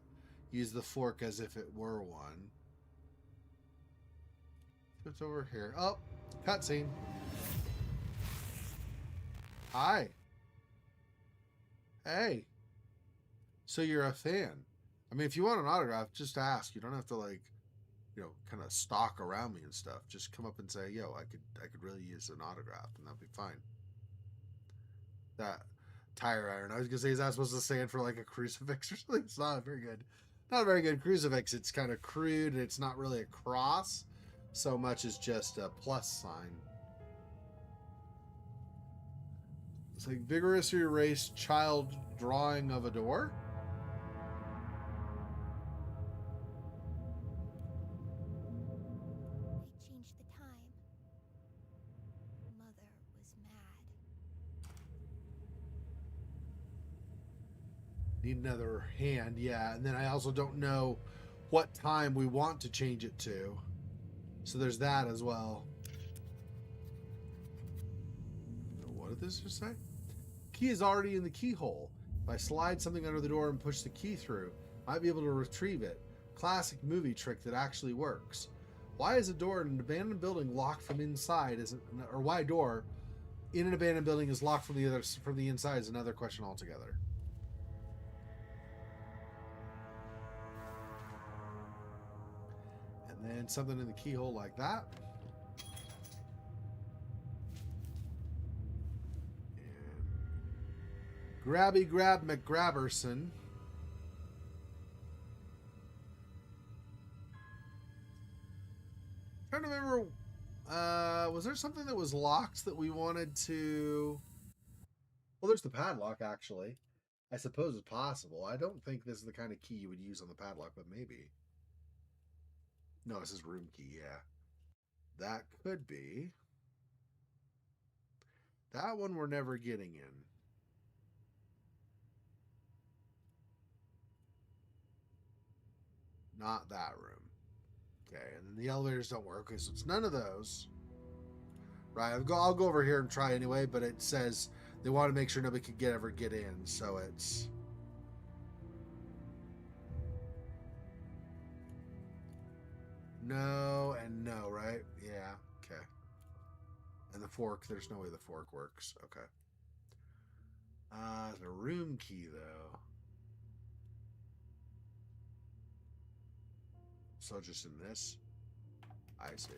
use the fork as if it were one. It's over here. Oh, cutscene. Hi. Hey. So you're a fan. I mean, if you want an autograph, just ask. You don't have to, like, you know, kind of stalk around me and stuff. Just come up and say, yo, I could really use an autograph, and that'd be fine. That tire iron. I was gonna say, is that supposed to stand for like a crucifix or something? It's not very good. Not a very good crucifix. It's kind of crude. And it's not really a cross so much as just a plus sign. It's like vigorously erase child drawing of a door. They changed the time. Mother was mad. Need another hand, yeah. And then I also don't know what time we want to change it to. So there's that as well. What did this just say? Key is already in the keyhole. If I slide something under the door and push the key through, I might be able to retrieve it. Classic movie trick that actually works. Why is a door in an abandoned building locked from inside? Or why a door in an abandoned building is locked from the inside is another question altogether. And then something in the keyhole like that. Grabby Grab McGrabberson. Trying to remember, was there something that was locked that we wanted to... Well, there's the padlock, actually. I suppose it's possible. I don't think this is the kind of key you would use on the padlock, but maybe. No, this is room key, yeah. That could be. That one we're never getting in. Not that room. Okay, and then the elevators don't work, okay, so it's none of those. Right, I'll go over here and try anyway, but it says they want to make sure nobody could ever get in, so it's... No and no, right? Yeah, okay. And the fork, there's no way the fork works. Okay. The room key, though. So just in this? I see.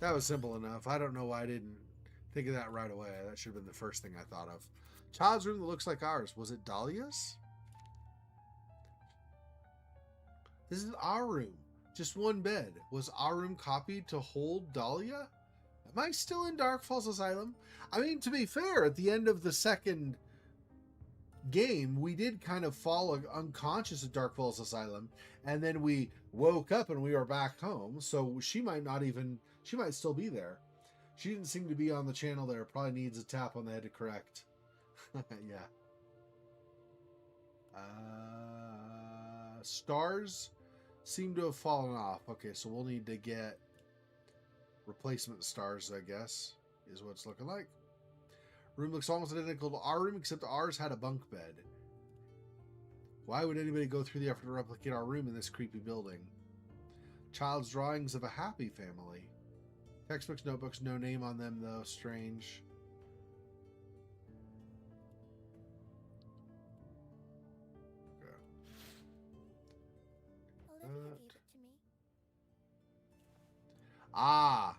That was simple enough. I don't know why I didn't think of that right away. That should have been the first thing I thought of. Child's room that looks like ours. Was it Dahlia's? This is our room. Just one bed. Was our room copied to hold Dahlia? Am I still in Dark Falls Asylum? I mean, to be fair, at the end of the second game, we did kind of fall unconscious at Dark Falls Asylum, and then we woke up and we were back home, so she might still be there. She didn't seem to be on the channel there. Probably needs a tap on the head to correct. Yeah. Stars seem to have fallen off. Okay, so we'll need to get replacement stars, I guess, is what it's looking like. Room looks almost identical to our room, except ours had a bunk bed. Why would anybody go through the effort to replicate our room in this creepy building? Child's drawings of a happy family. Textbooks, notebooks, no name on them, though. Strange. Okay. Olivia gave it to me. Ah,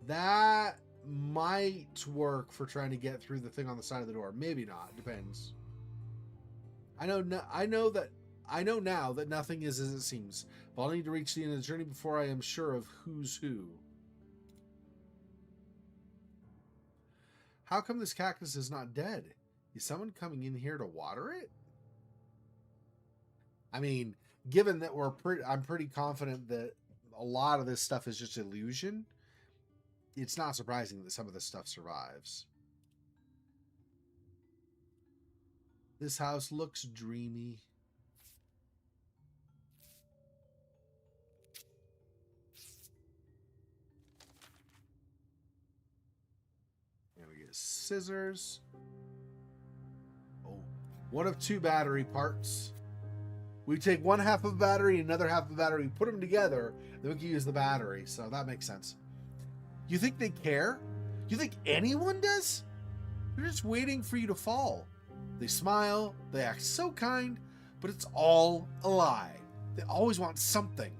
that might work for trying to get through the thing on the side of the door. Maybe not. Depends. I know now that nothing is as it seems, but I'll need to reach the end of the journey before I am sure of who's who. How come this cactus is not dead? Is someone coming in here to water it? I mean, given that I'm pretty confident that a lot of this stuff is just illusion, it's not surprising that some of this stuff survives. This house looks dreamy. And we get scissors. Oh, one of two battery parts. We take one half of a battery, another half of a battery, put them together, then we can use the battery. So that makes sense. You think they care? You think anyone does? They're just waiting for you to fall. They smile, they act so kind, but it's all a lie. They always want something.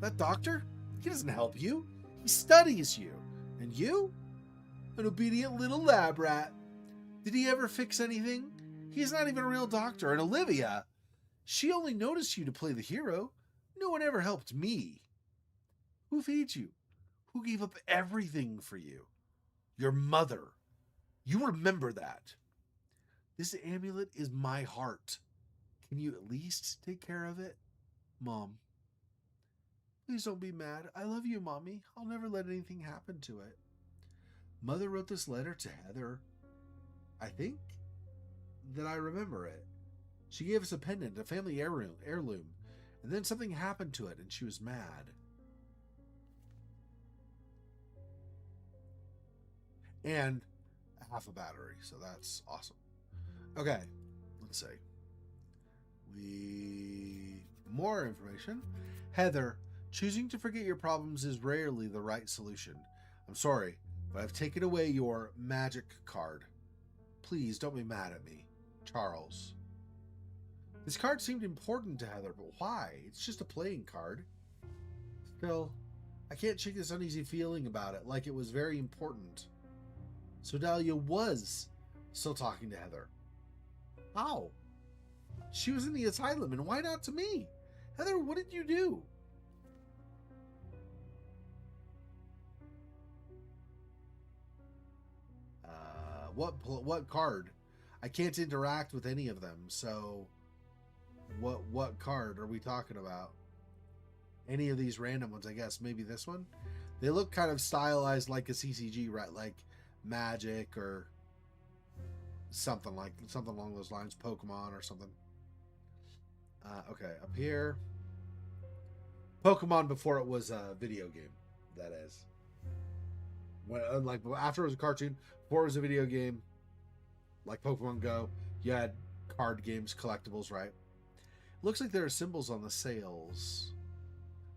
That doctor, he doesn't help you. He studies you. And you? An obedient little lab rat. Did he ever fix anything? He's not even a real doctor. And Olivia, she only noticed you to play the hero. No one ever helped me. Who feeds you? Who gave up everything for you? Your mother. You remember that. This amulet is my heart. Can you at least take care of it? Mom. Please don't be mad. I love you, Mommy. I'll never let anything happen to it. Mother wrote this letter to Heather. I think that I remember it. She gave us a pendant, a family heirloom, and then something happened to it, and she was mad. And half a battery, so that's awesome. Okay, let's see. More information. Heather, choosing to forget your problems is rarely the right solution. I'm sorry, but I've taken away your magic card. Please don't be mad at me. Charles. This card seemed important to Heather, but why? It's just a playing card. Still, I can't shake this uneasy feeling about it, like it was very important. So Dahlia was still talking to Heather. How? She was in the asylum, and why not to me? Heather, what did you do? What card? I can't interact with any of them, so what card are we talking about? Any of these random ones, I guess. Maybe this one? They look kind of stylized like a CCG, right? Like Magic or something along those lines. Pokemon or something. Okay, up here. Pokemon before it was a video game, that is. Like after it was a cartoon, before it was a video game, like Pokemon Go, you had card games, collectibles, right? Looks like there are symbols on the sails,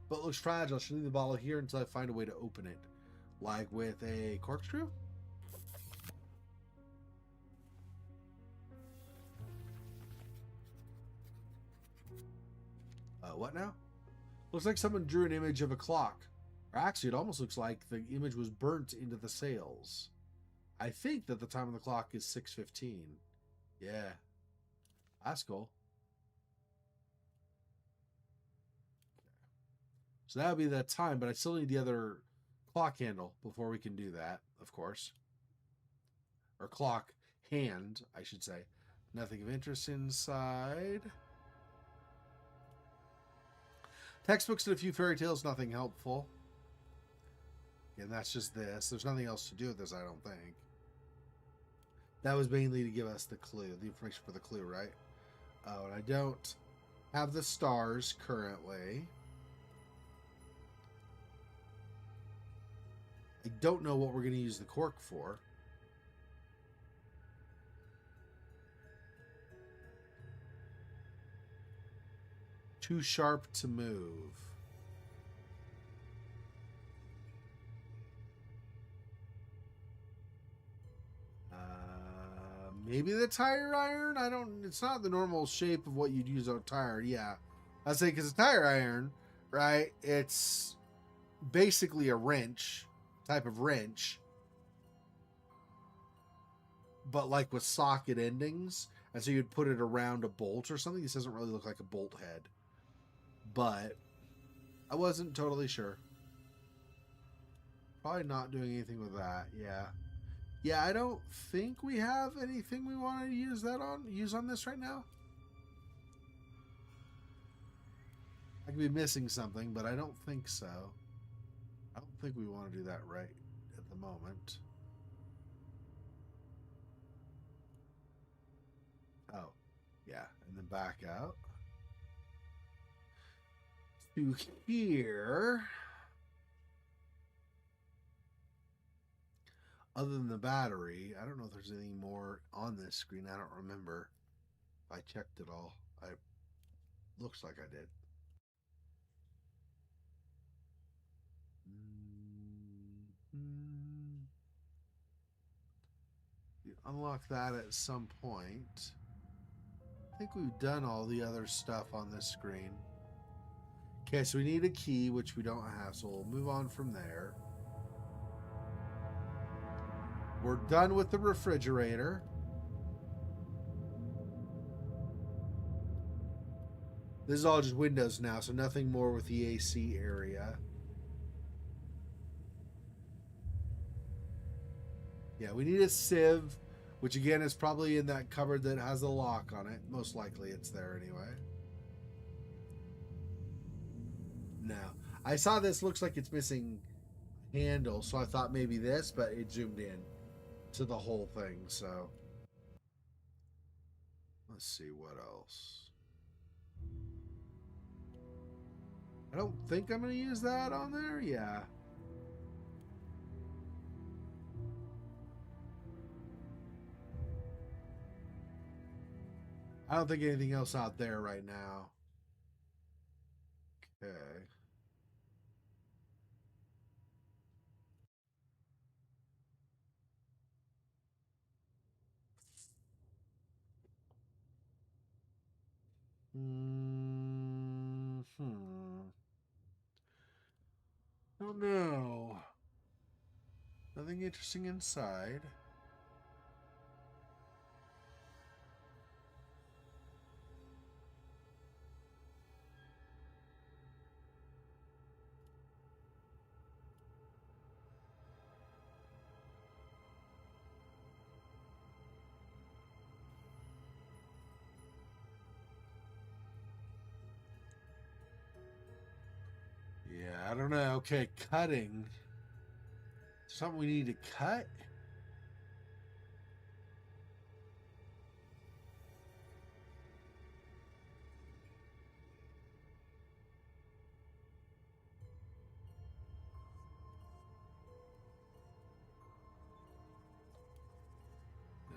but it looks fragile. I should leave the bottle here until I find a way to open it, like with a corkscrew. What now? Looks like someone drew an image of a clock. Or actually, it almost looks like the image was burnt into the sails. I think that the time of the clock is 6:15. Yeah. That's cool. So that would be that time, but I still need the other clock handle before we can do that, of course. Or clock hand, I should say. Nothing of interest inside. Textbooks and a few fairy tales, nothing helpful. And that's just this. There's nothing else to do with this, I don't think. That was mainly to give us the clue, the information for the clue, right? Oh, and I don't have the stars currently. I don't know what we're going to use the cork for. Too sharp to move. Maybe the tire iron? It's not the normal shape of what you'd use on a tire. Yeah. I say, because a tire iron, right? It's basically a wrench, type of wrench, but like with socket endings. And so you'd put it around a bolt or something. This doesn't really look like a bolt head, but I wasn't totally sure. Probably not doing anything with that. Yeah. Yeah, I don't think we have anything we want to use on this right now. I could be missing something, but I don't think so. I don't think we want to do that right at the moment. Oh, yeah, and then back out to here. Other than the battery, I don't know if there's anything more on this screen. I don't remember. I checked it all. Looks like I did. You unlock that at some point. I think we've done all the other stuff on this screen. Okay, so we need a key, which we don't have, so we'll move on from there. We're done with the refrigerator. This is all just windows now, so nothing more with the AC area. Yeah, we need a sieve, which again is probably in that cupboard that has a lock on it. Most likely it's there anyway. No. I saw this looks like it's missing handle, so I thought maybe this, but it zoomed in to the whole thing, so let's see what else. I don't think I'm going to use that on there. Yeah. I don't think anything else out there right now. Okay. Oh no. Nothing interesting inside. Yeah, I don't know. Okay, cutting. Something we need to cut? No.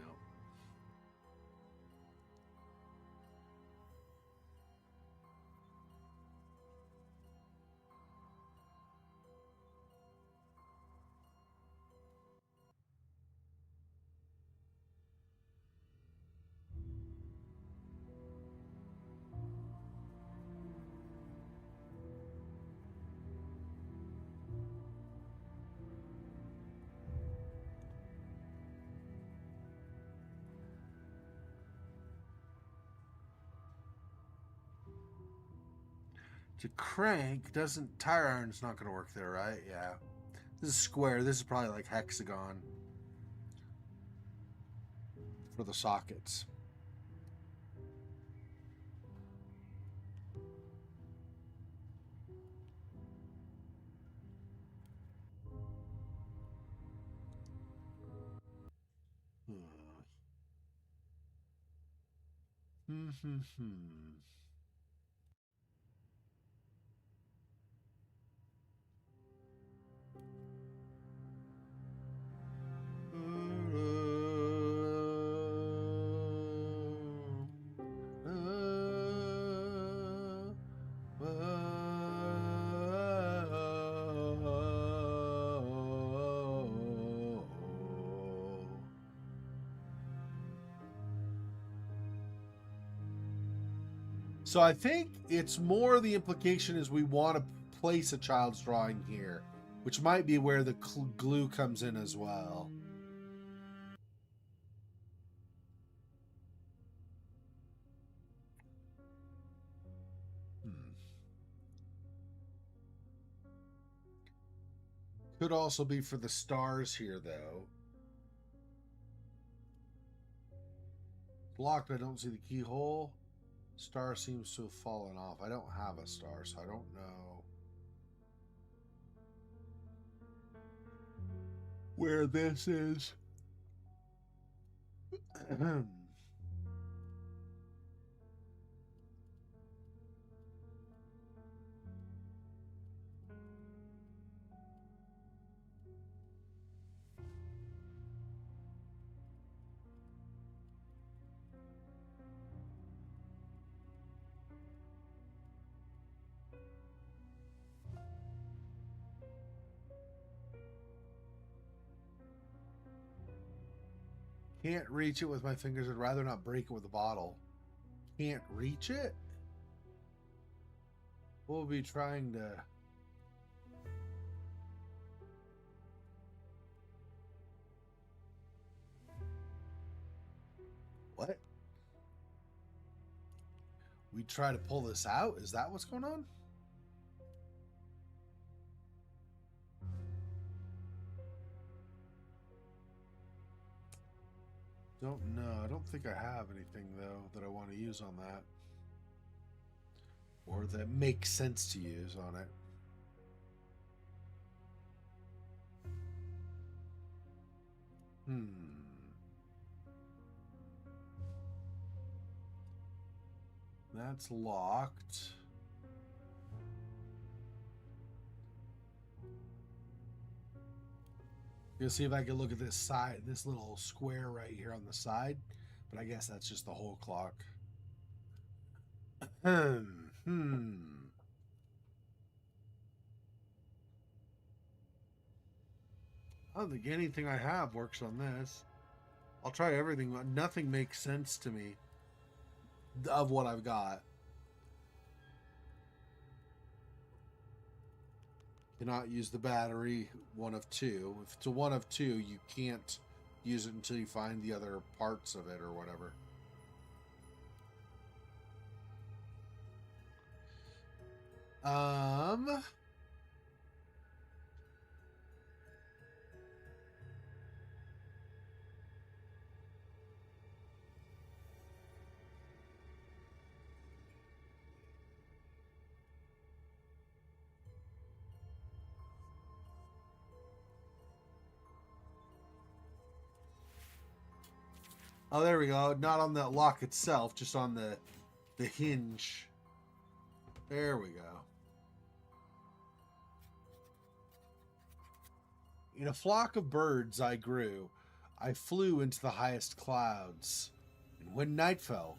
To crank, doesn't tire iron's not going to work there, right? Yeah. This is square. This is probably like hexagon for the sockets. So I think it's more the implication is we want to place a child's drawing here, which might be where the glue comes in as well. Could also be for the stars here, though. Blocked, I don't see the keyhole. Star seems to have fallen off. I don't have a star, so I don't know where this is. Can't reach it with my fingers. I'd rather not break it with a bottle. Can't reach it? We'll be trying to... What? We try to pull this out? Is that what's going on? Don't know. I don't think I have anything, though, that I want to use on that. Or that makes sense to use on it. That's locked. You'll see if I can look at this side, this little square right here on the side. But I guess that's just the whole clock. I don't think anything I have works on this. I'll try everything, but nothing makes sense to me of what I've got. Cannot use the battery, one of two. If it's a one of two, you can't use it until you find the other parts of it or whatever. Oh, there we go. Not on the lock itself, just on the hinge. There we go. In a flock of birds I grew. I flew into the highest clouds. And when night fell,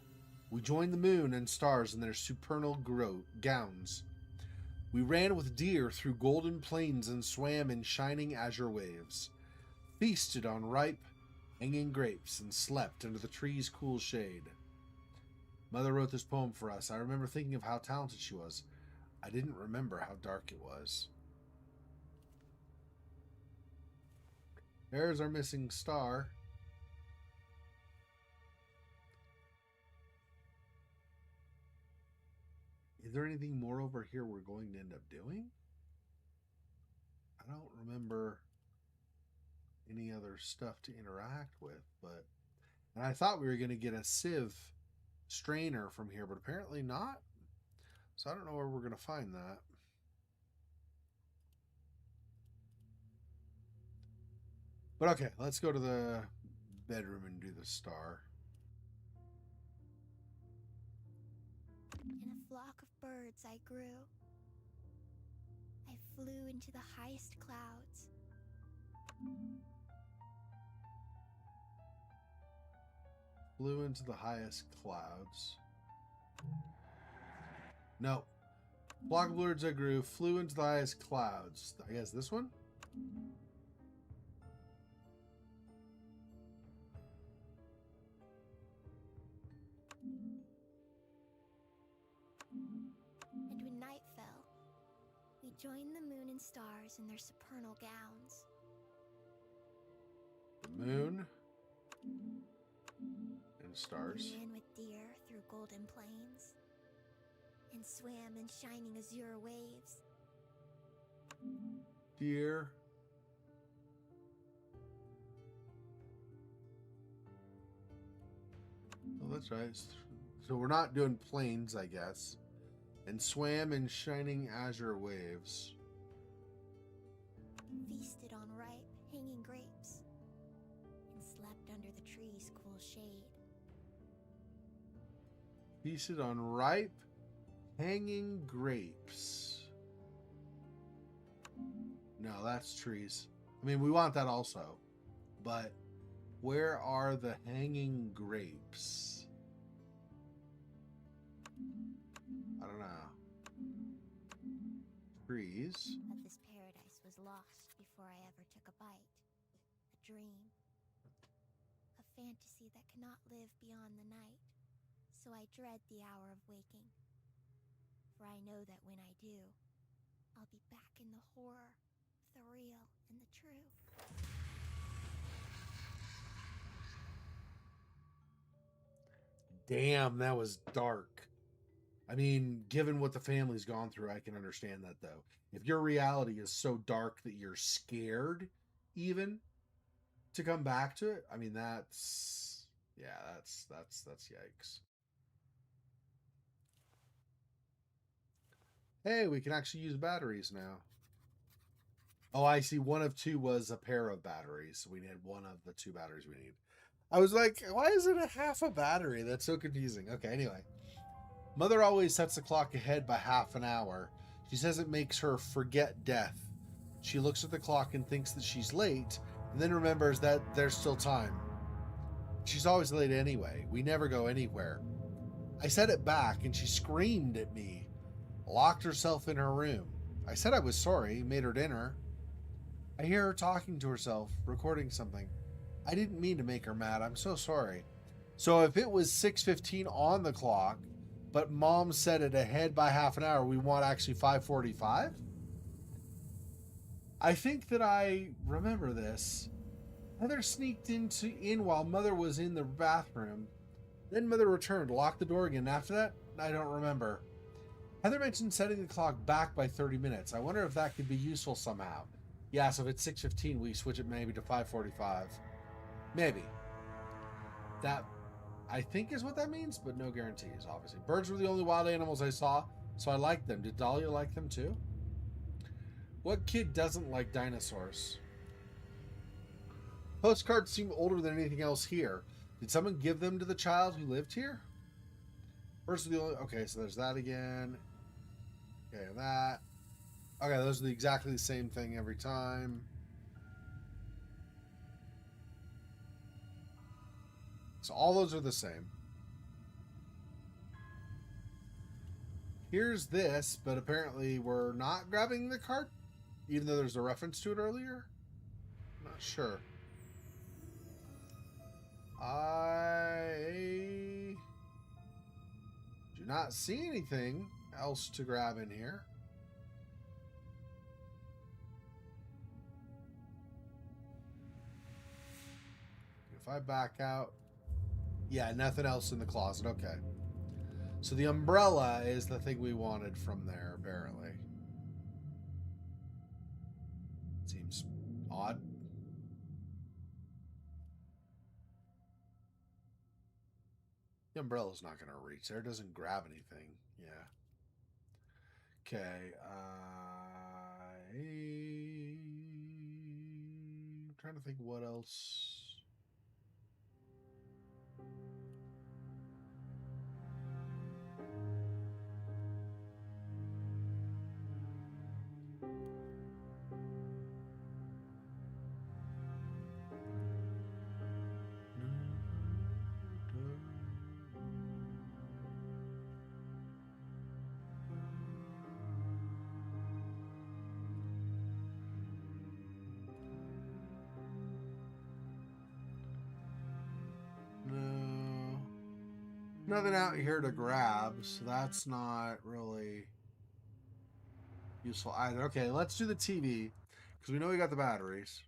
we joined the moon and stars in their supernal gowns. We ran with deer through golden plains and swam in shining azure waves. Feasted on ripe, hanging grapes and slept under the tree's cool shade. Mother wrote this poem for us. I remember thinking of how talented she was. I didn't remember how dark it was. There's our missing star. Is there anything more over here we're going to end up doing? I don't remember any other stuff to interact with, but... And I thought we were going to get a sieve strainer from here, but apparently not. So I don't know where we're going to find that. But okay, let's go to the bedroom and do the star. In a flock of birds I grew. I flew into the highest clouds. Flew into the highest clouds. No. Flock of birds I grew, flew into the highest clouds. I guess this one? And when night fell, we joined the moon and stars in their supernal gowns. The moon and stars. We ran with deer through golden plains and swam in shining azure waves. Deer. Oh, that's right. So we're not doing plains, I guess. And swam in shining azure waves. Feasted on ripe, hanging grapes and slept under the tree's cool shade. Feasted on ripe, hanging grapes. No, that's trees. I mean, we want that also. But where are the hanging grapes? I don't know. Trees. But this paradise was lost before I ever took a bite. A dream. A fantasy that cannot live beyond the night. So I dread the hour of waking. For I know that when I do, I'll be back in the horror, the real and the true. Damn, that was dark. I mean, given what the family's gone through, I can understand that, though. If your reality is so dark that you're scared, even, to come back to it, I mean, that's Yeah, that's yikes. Hey, we can actually use batteries now. Oh, I see. One of two was a pair of batteries. So we need one of the two batteries we need. I was like, why is it a half a battery? That's so confusing. Okay, anyway. Mother always sets the clock ahead by half an hour. She says it makes her forget death. She looks at the clock and thinks that she's late, and then remembers that there's still time. She's always late anyway. We never go anywhere. I set it back, and she screamed at me, locked herself in her room. I said I was sorry, made her dinner. I hear her talking to herself, recording something. I didn't mean to make her mad. I'm so sorry. So if it was 6:15 on the clock, but Mom set it ahead by half an hour, we want actually 5:45? I think that I remember this. Heather sneaked in while Mother was in the bathroom. Then Mother returned, locked the door again. After that, I don't remember. Heather mentioned setting the clock back by 30 minutes. I wonder if that could be useful somehow. Yeah, so if it's 6:15, we switch it maybe to 5:45. Maybe. That, I think, is what that means, but no guarantees, obviously. Birds were the only wild animals I saw, so I liked them. Did Dahlia like them too? What kid doesn't like dinosaurs? Postcards seem older than anything else here. Did someone give them to the child who lived here? Birds were the only... Okay, so there's that again. Okay, that. Okay, those are exactly the same thing every time. So all those are the same. Here's this, but apparently we're not grabbing the cart, even though there's a reference to it earlier. I'm not sure. I do not see anything else to grab in here. If I back out, yeah, nothing else in the closet. Okay. So the umbrella is the thing we wanted from there, apparently. Seems odd. The umbrella's not going to reach there. It doesn't grab anything. Yeah. Okay. I'm trying to think what else. No. Nothing out here to grab, so that's not really useful either. Okay, let's do the TV, because we know we got the batteries.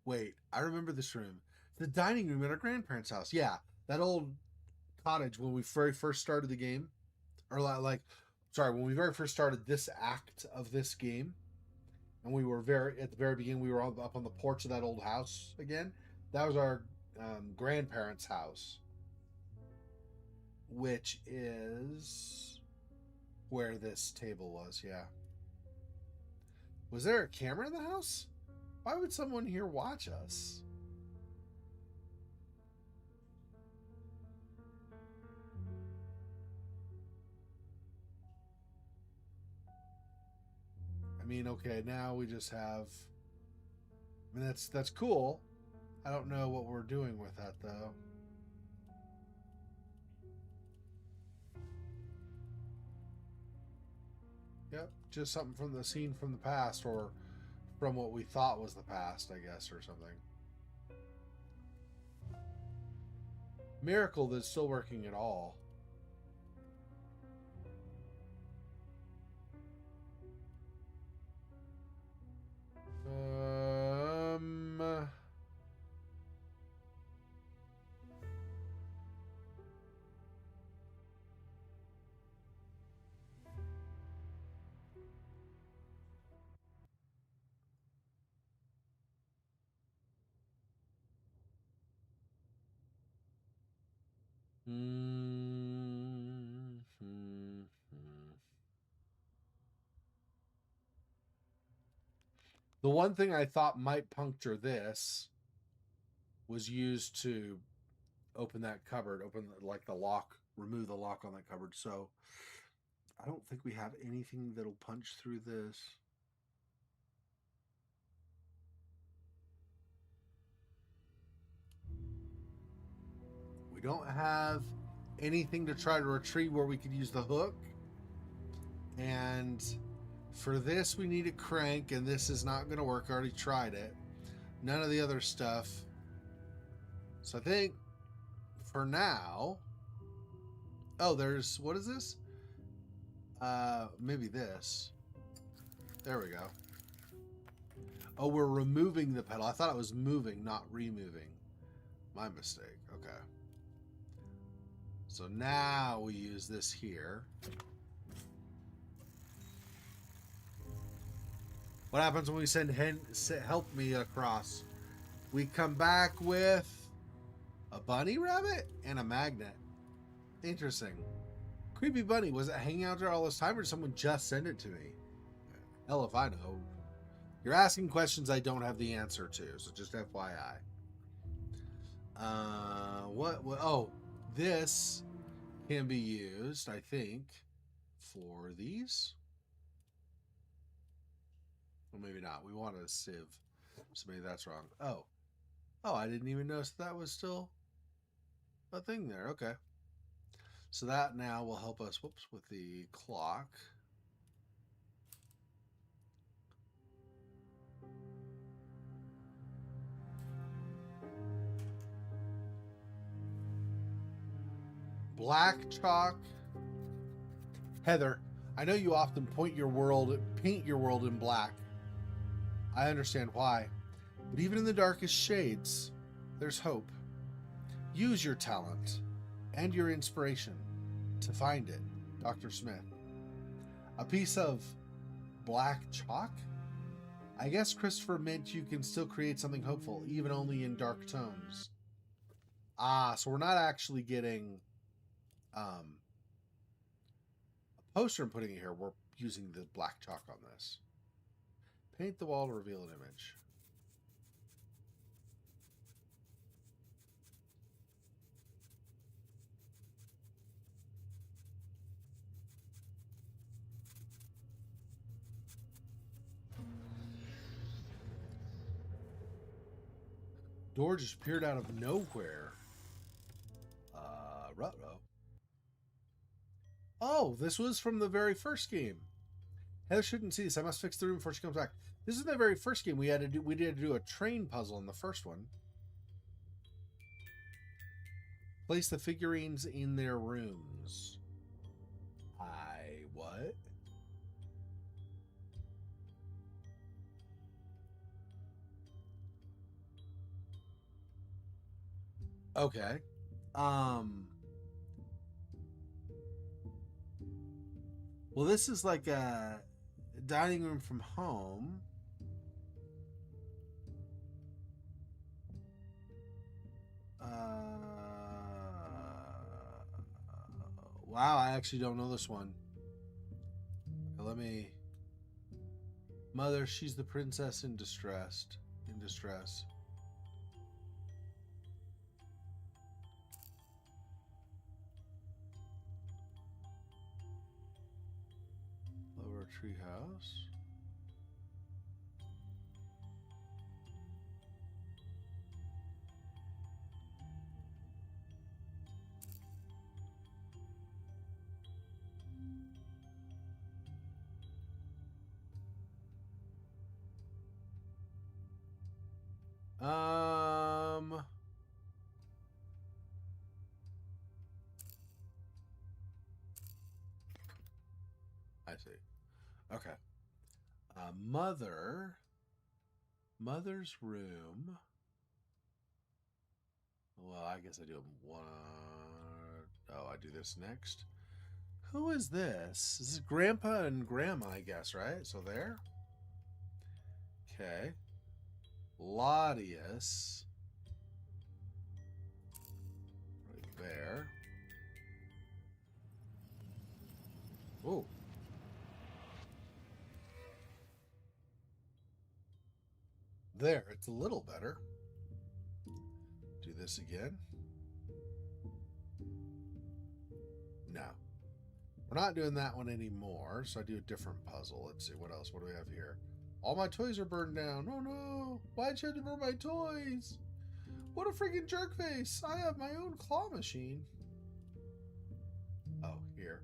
Wait, I remember this room. The dining room at our grandparents' house. Yeah, that old cottage when we very first started the game. Or sorry, when we very first started this act of this game. And we were at the very beginning, we were up on the porch of that old house again. That was our grandparents' house. Which is where this table was, yeah. Was there a camera in the house? Why would someone here watch us? I mean, okay, now we just have... I mean, that's cool. I don't know what we're doing with that, though. Yep, just something from the scene from the past, or from what we thought was the past, I guess, or something. Miracle that it's still working at all. Mm-hmm. The one thing I thought might puncture this was used to open that cupboard, open like the lock, remove the lock on that cupboard. So I don't think we have anything that'll punch through this. We don't have anything to try to retrieve where we could use the hook. And for this, we need a crank, and this is not going to work. I already tried it. None of the other stuff. So I think for now... Oh, there's... What is this? Maybe this. There we go. Oh, we're removing the pedal. I thought it was moving, not removing. My mistake. Okay. So now we use this here. What happens when we send help me across? We come back with a bunny rabbit and a magnet. Interesting. Creepy bunny. Was it hanging out there all this time, or did someone just send it to me? Hell if I know. You're asking questions I don't have the answer to, so just FYI. What? Oh, this can be used, I think, for these. Well, maybe not. We want a sieve, so maybe that's wrong. Oh, I didn't even notice that was still a thing there. Okay. So that now will help us, whoops, with the clock. Black chalk. Heather, I know you often paint your world in black. I understand why. But even in the darkest shades, there's hope. Use your talent and your inspiration to find it, Dr. Smith. A piece of black chalk? I guess Christopher meant you can still create something hopeful, even only in dark tones. Ah, so we're not actually getting a poster and putting it here. We're using the black chalk on this. Paint the wall to reveal an image. Door just appeared out of nowhere. Ruh-roh. Oh, this was from the very first game. Heather shouldn't see this. I must fix the room before she comes back. This is the very first game. We had to do a train puzzle in the first one. Place the figurines in their rooms. What? Okay. Well, this is like a dining room from home. Wow, I actually don't know this one. Let me... Mother, she's the princess in distress. Lower treehouse. I see. Okay. Mother's room. Well, I guess I do one. Oh, I do this next. Who is this? This is Grandpa and Grandma, I guess, right? So there. Okay. Ladius. Right there. Oh. There, it's a little better. Do this again. No. We're not doing that one anymore, so I do a different puzzle. Let's see, what else? What do we have here? All my toys are burned down. Oh no! Why'd you have to burn my toys? What a freaking jerk face! I have my own claw machine. Oh, here.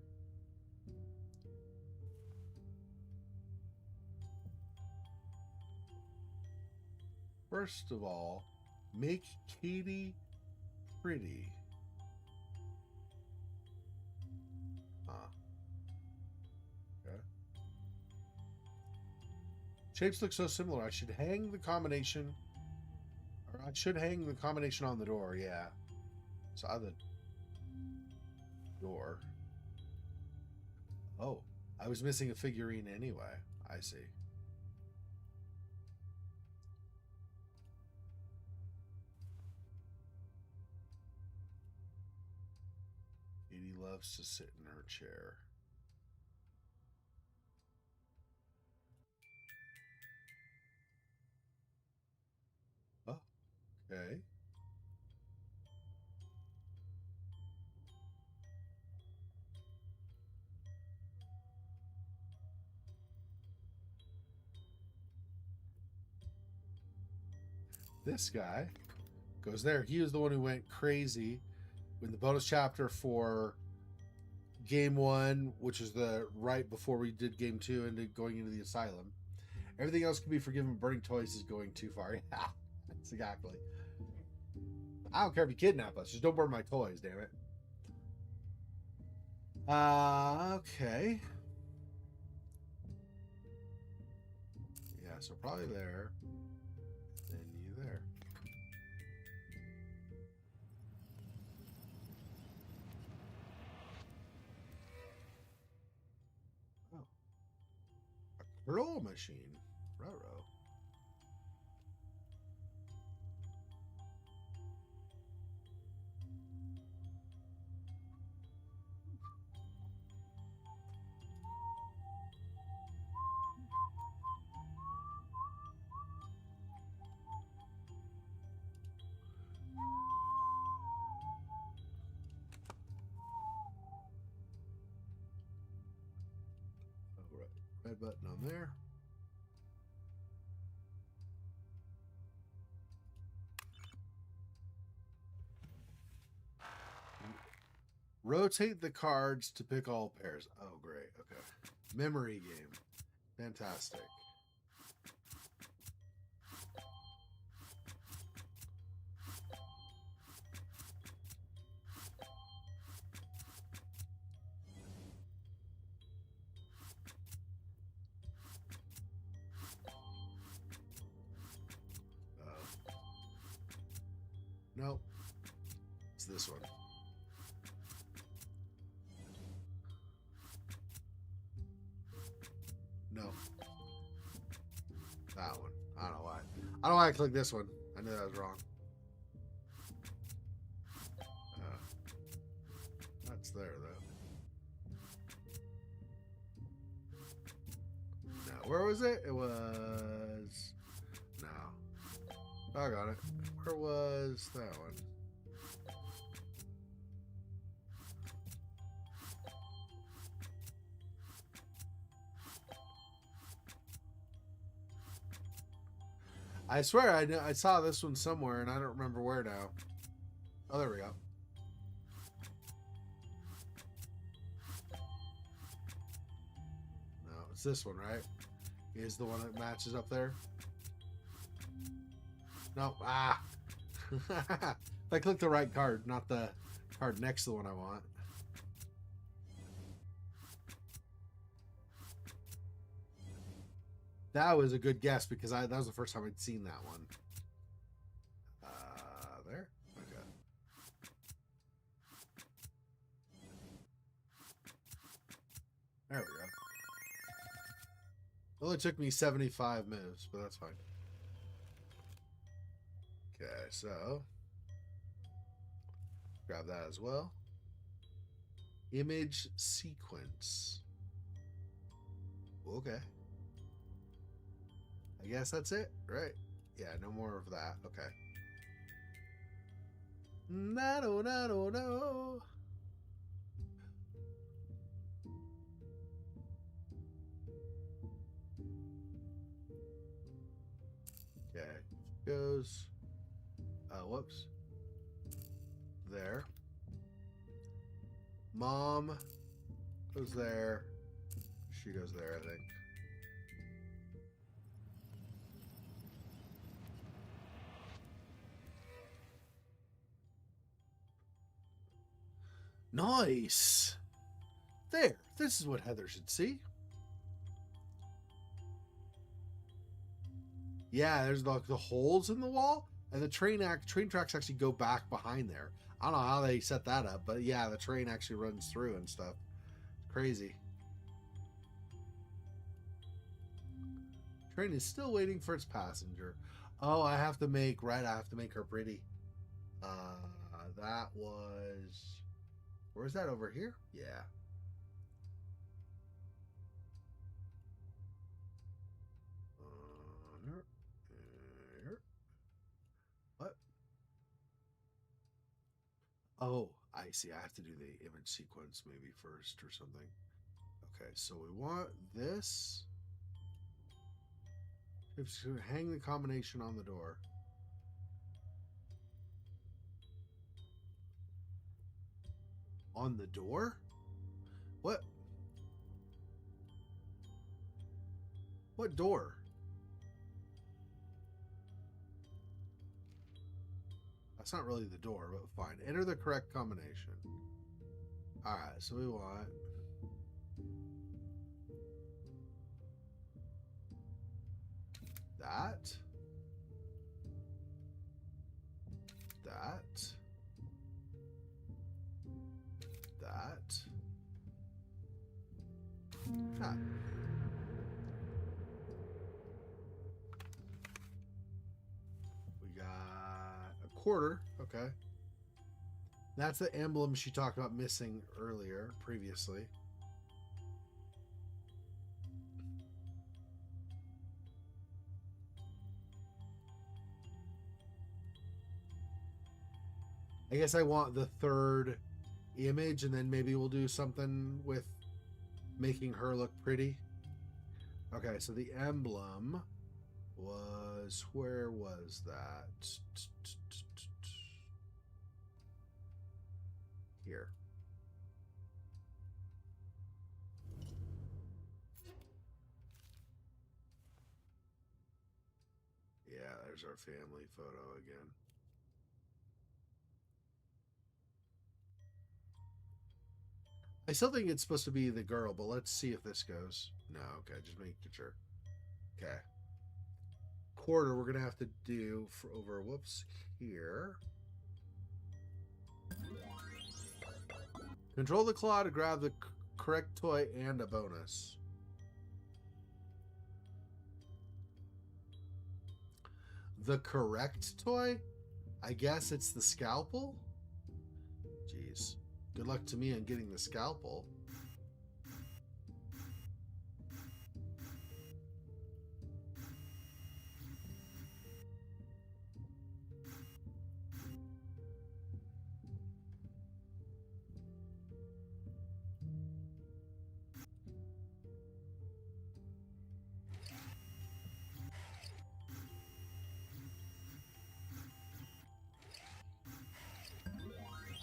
First of all, make Katie pretty. Okay. Shapes look so similar. I should hang the combination, or I should hang the combination on the door. Yeah. So on the door. Oh, I was missing a figurine anyway. I see. Katie loves to sit in her chair. Oh, okay. This guy goes there. He was the one who went crazy in the bonus chapter for game 1, which is the right before we did game 2 and going into the asylum. Everything else can be forgiven. Burning toys is going too far. Yeah, that's exactly. I don't care if you kidnap us. Just don't burn my toys, damn it. Okay. Yeah, so probably there. Then you there. Oh. A curl machine. Ruh-roh. All right. Red button on there. Rotate the cards to pick all pairs. Oh, great. Okay. Memory game. Fantastic. Nope. It's this one. No. That one. I don't know why. I don't know why I clicked this one. I knew that was wrong. That's there, though. No. Where was it? It was... No. I got it. Where was that one? I swear I saw this one somewhere and I don't remember where now. Oh, there we go. No, it's this one, right? Is the one that matches up there? No. Ah! I clicked the right card, not the card next to the one I want. That was a good guess because that was the first time I'd seen that one. There? Okay. There we go. It only took me 75 moves, but that's fine. Okay, so grab that as well. Image sequence. Okay. I guess that's it, right? Yeah, no more of that. Okay. No, no, no, no. Okay. Goes. Whoops. There. Mom goes there. She goes there, I think. Nice. There. This is what Heather should see. Yeah, there's the holes in the wall, and the train tracks actually go back behind there. I don't know how they set that up, but yeah, the train actually runs through and stuff. Crazy. Train is still waiting for its passenger. Oh, I have to make her pretty. That was, where's that, over here? Yeah. Here. What? Oh, I see. I have to do the image sequence maybe first or something. Okay, so we want this. It's to hang the combination on the door. On the door? What? What door? That's not really the door, but fine. Enter the correct combination. Alright, so we want that. That. That. That. We got a quarter. Okay. That's the emblem she talked about missing earlier, previously. I guess I want the third image, and then maybe we'll do something with making her look pretty. Okay, so the emblem was, where was that? Here. Yeah, there's our family photo again. I still think it's supposed to be the girl, but let's see if this goes. No, okay, just making sure. Okay. Quarter we're going to have to do for over, whoops, here. Control the claw to grab the correct toy and a bonus. The correct toy? I guess it's the scalpel? Jeez. Good luck to me on getting the scalpel.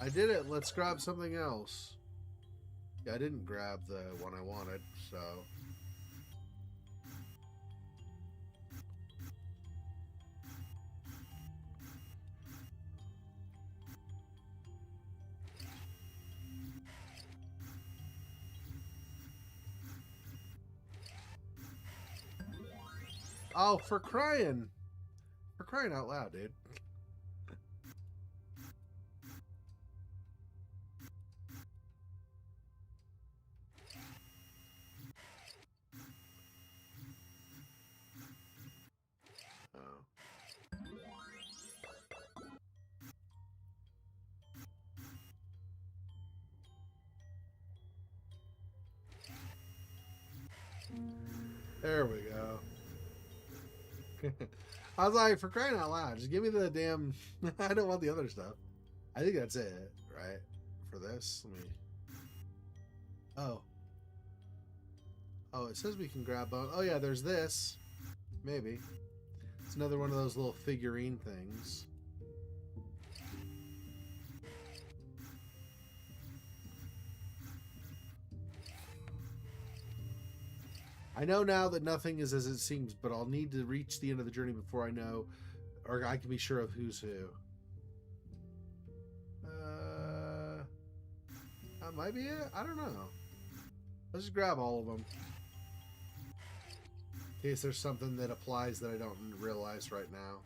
I did it. Let's grab something else. Yeah, I didn't grab the one I wanted, so... Oh, for crying out loud, dude. Oh. There we go. I was like, for crying out loud, just give me the damn. I don't want the other stuff. I think that's it, right? For this, let me. Oh. Oh, it says we can grab bone. Oh yeah, there's this. Maybe. It's another one of those little figurine things. I know now that nothing is as it seems, but I'll need to reach the end of the journey before I know, or I can be sure of who's who. That might be it? I don't know. Let's just grab all of them. In case there's something that applies that I don't realize right now.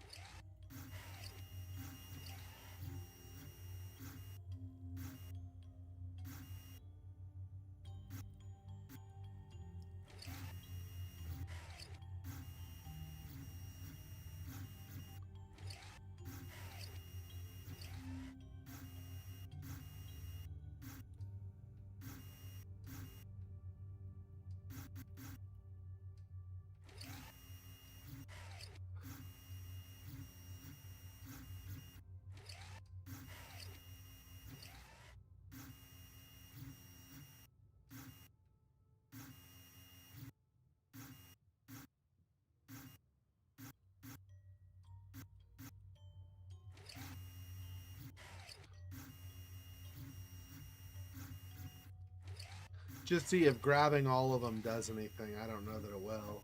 Just see if grabbing all of them does anything. I don't know that it will,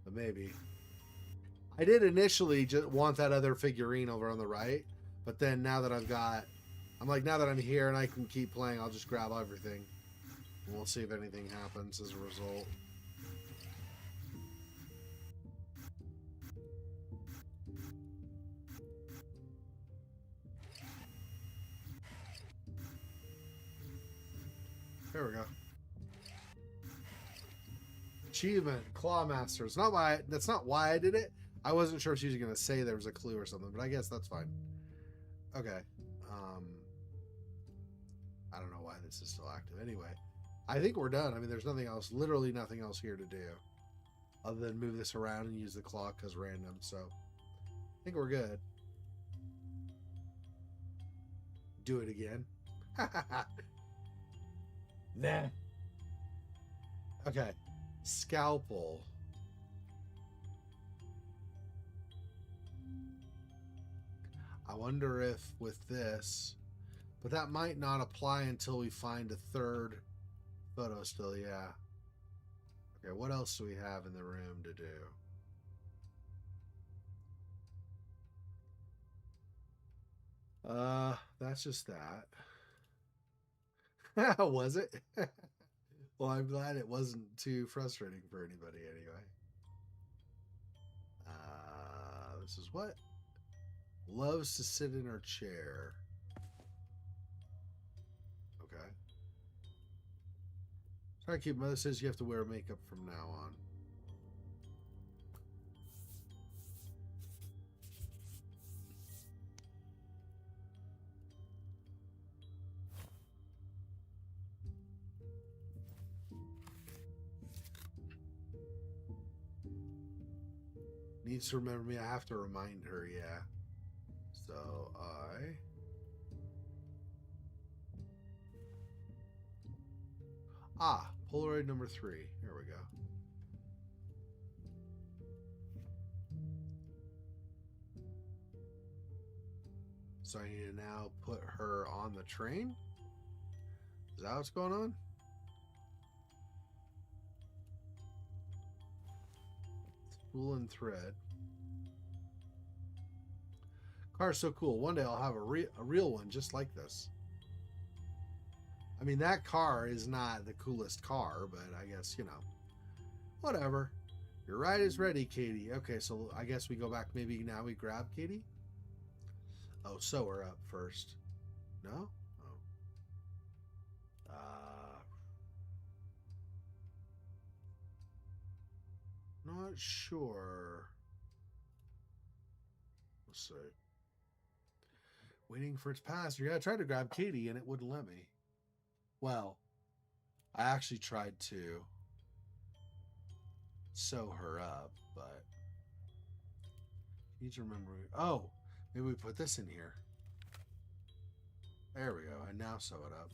but maybe. I did initially just want that other figurine over on the right, but then now that I've got, I'm like, now that I'm here and I can keep playing, I'll just grab everything. And we'll see if anything happens as a result. There we go. Achievement, Claw Masters. Not why. That's not why I did it. I wasn't sure if she was going to say there was a clue or something, but I guess that's fine. Okay. I don't know why this is still active. Anyway, I think we're done. I mean, there's nothing else, literally nothing else here to do other than move this around and use the clock because random. So I think we're good. Do it again. Nah. Okay. Scalpel. I wonder if with this, but that might not apply until we find a third photo still. Yeah. Okay, what else do we have in the room to do? That's just that. Was it? Well, I'm glad it wasn't too frustrating for anybody anyway. This is what? Loves to sit in her chair. Okay. Sorry, cute mother says you have to wear makeup from now on. Needs to remember me. I have to remind her, yeah. So Polaroid number 3. Here we go. So I need to now put her on the train? Is that what's going on? Spool and thread. Car's so cool. One day I'll have a real one just like this. I mean, that car is not the coolest car, but I guess, you know, whatever. Your ride is ready, Katie. Okay, so I guess we go back. Maybe now we grab Katie? Oh, sew her up first. No? Oh. Not sure. Let's see. Waiting for its passenger. Yeah, I tried to grab Katie and it wouldn't let me. Well, I actually tried to sew her up, but need to remember. Oh, maybe we put this in here. There we go. And now sew it up.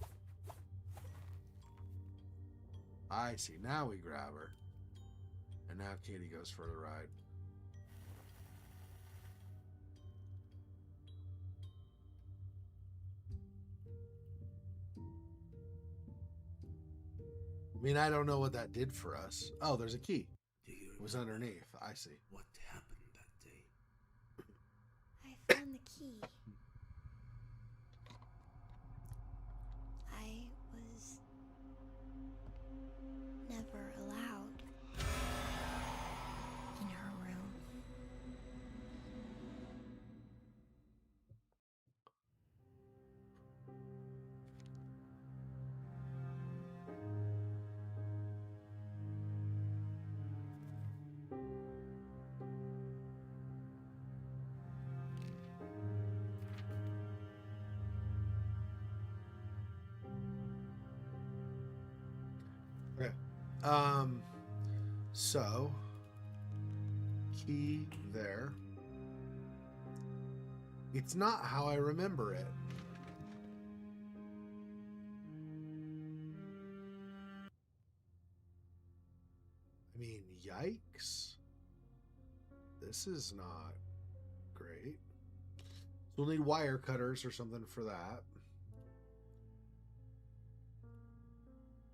I see. Now we grab her. And now Katie goes for the ride. I mean, I don't know what that did for us. Oh, there's a key. It was underneath. I see. What happened that day? I found the key. I was never allowed in her room. Okay. So key there. It's not how I remember it. I mean, yikes. This is not great. We'll need wire cutters or something for that.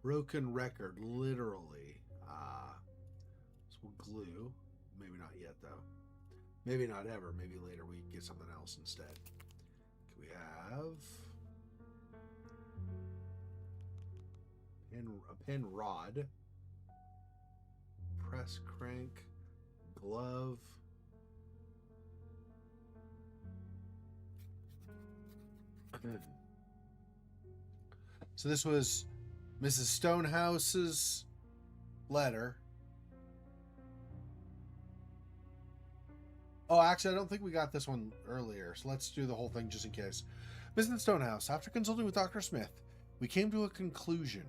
Broken record, literally. So we'll glue. Maybe not yet, though. Maybe not ever. Maybe later we get something else instead. We have a pin rod, press crank, glove. So this was Mrs. Stonehouse's letter. Oh, actually, I don't think we got this one earlier, so let's do the whole thing just in case. Mrs. Stonehouse, after consulting with Dr. Smith, we came to a conclusion.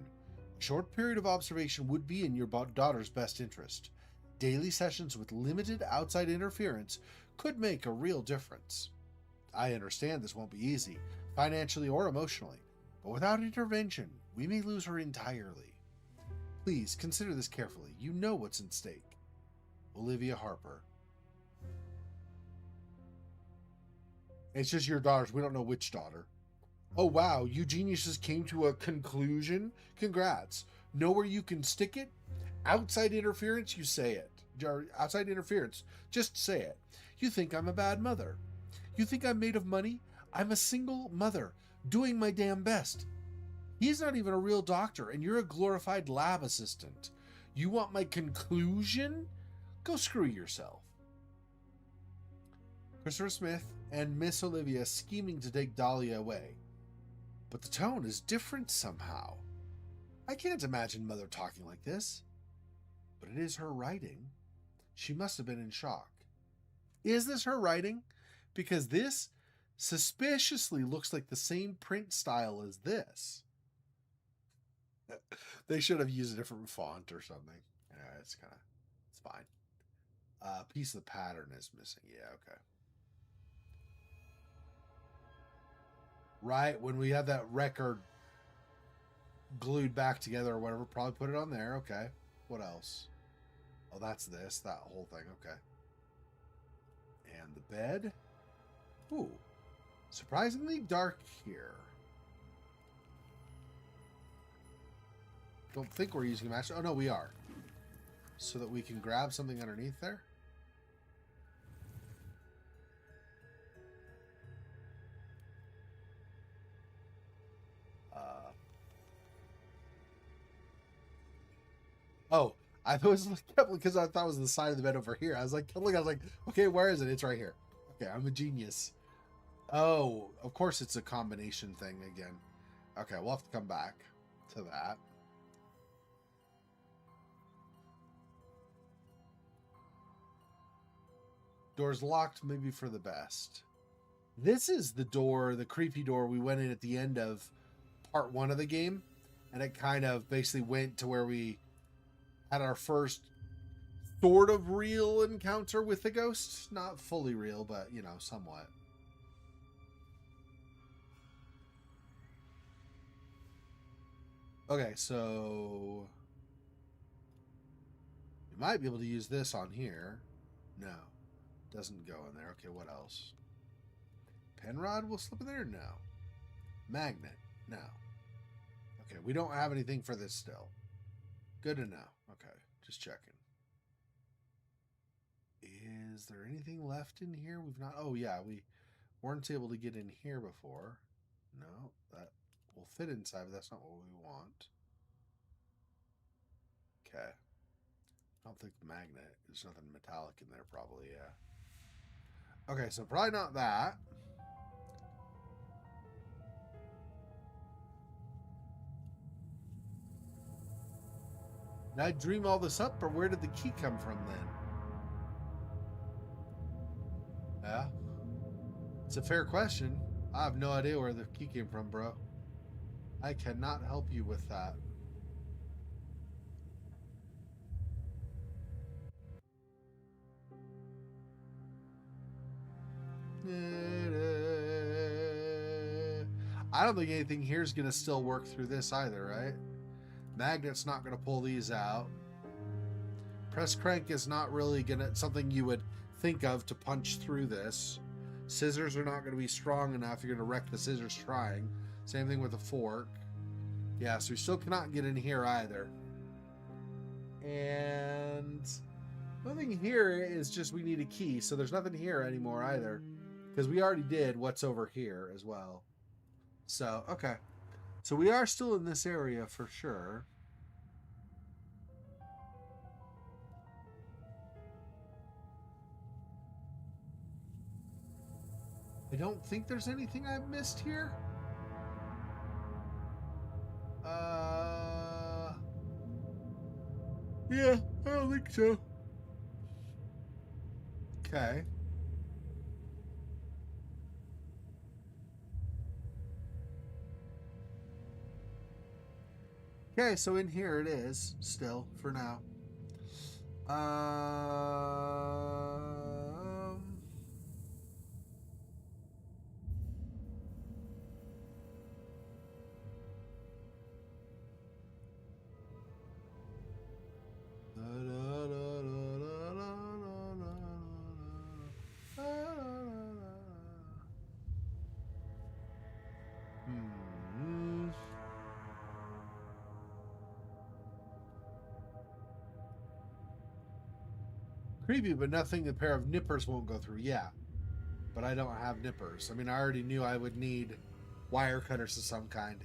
A short period of observation would be in your daughter's best interest. Daily sessions with limited outside interference could make a real difference. I understand this won't be easy, financially or emotionally, but without intervention, we may lose her entirely. Please consider this carefully. You know what's in stake. Olivia Harper. It's just your daughters. We don't know which daughter. Oh, wow. You geniuses came to a conclusion? Congrats. Know where you can stick it? Outside interference, you say it. Outside interference, just say it. You think I'm a bad mother. You think I'm made of money? I'm a single mother, doing my damn best. He's not even a real doctor, and you're a glorified lab assistant. You want my conclusion? Go screw yourself. Christopher Smith and Miss Olivia scheming to take Dahlia away. But the tone is different somehow. I can't imagine Mother talking like this. But it is her writing. She must have been in shock. Is this her writing? Because this suspiciously looks like the same print style as this. They should have used a different font or something. Yeah, it's fine. Piece of the pattern is missing. Yeah, okay. Right, when we have that record glued back together or whatever, probably put it on there. Okay. What else? Oh, that's this. That whole thing. Okay. And the bed. Ooh. Surprisingly dark here. Don't think we're using a match. Oh, no, we are. So that we can grab something underneath there. Oh, I was because I thought it was the side of the bed over here. I was like, okay, where is it? It's right here. Okay, I'm a genius. Oh, of course it's a combination thing again. Okay, we'll have to come back to that. Door's locked, maybe for the best. This is the door, the creepy door we went in at the end of part 1 of the game. And it kind of basically went to where we had our first sort of real encounter with the ghost. Not fully real, but, you know, somewhat. Okay, so we might be able to use this on here. No, doesn't go in there. Okay, what else? Penrod will slip in there? No. Magnet? No. Okay, we don't have anything for this still. Good to know. Okay, just checking. Is there anything left in here? We've not... Oh, yeah, we weren't able to get in here before. No, that will fit inside, but that's not what we want. Okay. I don't think the magnet. There's nothing metallic in there, probably, yeah. Okay, so probably not that. Did I dream all this up, or where did the key come from then? Yeah. It's a fair question. I have no idea where the key came from, bro. I cannot help you with that. I don't think anything here is going to still work through this either, right? Magnet's not going to pull these out. Press crank is not really going to something you would think of to punch through this. Scissors are not going to be strong enough. You're going to wreck the scissors trying. Same thing with a fork. Yeah, so we still cannot get in here either. And nothing here is just we need a key. So there's nothing here anymore either. Because we already did what's over here as well. So, okay. So we are still in this area for sure. I don't think there's anything I've missed here. Yeah, I don't think so. Okay. Okay, so in here it is, still, for now. Creepy, but nothing a pair of nippers won't go through. Yeah, but I don't have nippers. I mean, I already knew I would need wire cutters of some kind.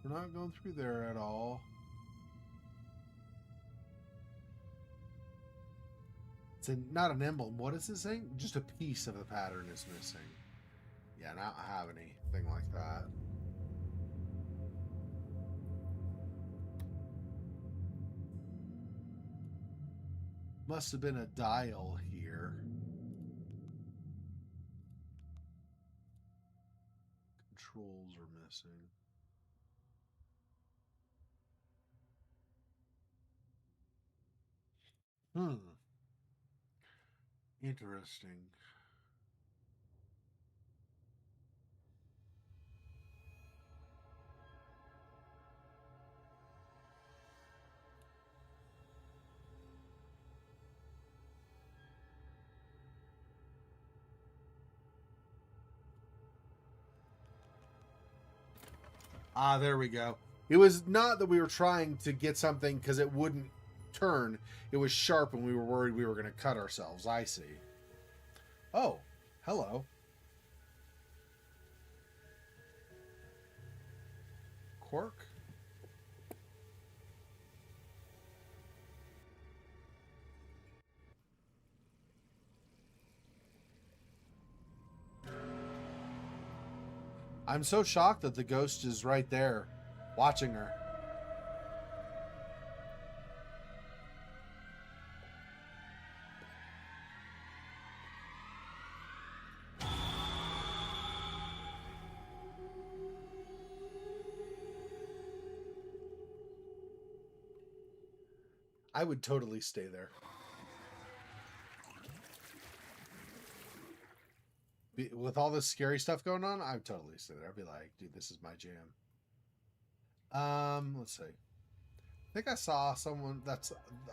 We're not going through there at all. It's not an emblem. What is this thing? Just a piece of the pattern is missing. Yeah, I don't have anything like that. Must have been a dial here. Controls are missing. Interesting. Ah, there we go. It was not that we were trying to get something because it wouldn't turn. It was sharp and we were worried we were going to cut ourselves. I see. Oh, hello. Cork? I'm so shocked that the ghost is right there watching her. I would totally stay there. With all this scary stuff going on, I would totally stay there. I'd be like, dude, this is my jam. Let's see. I think I saw someone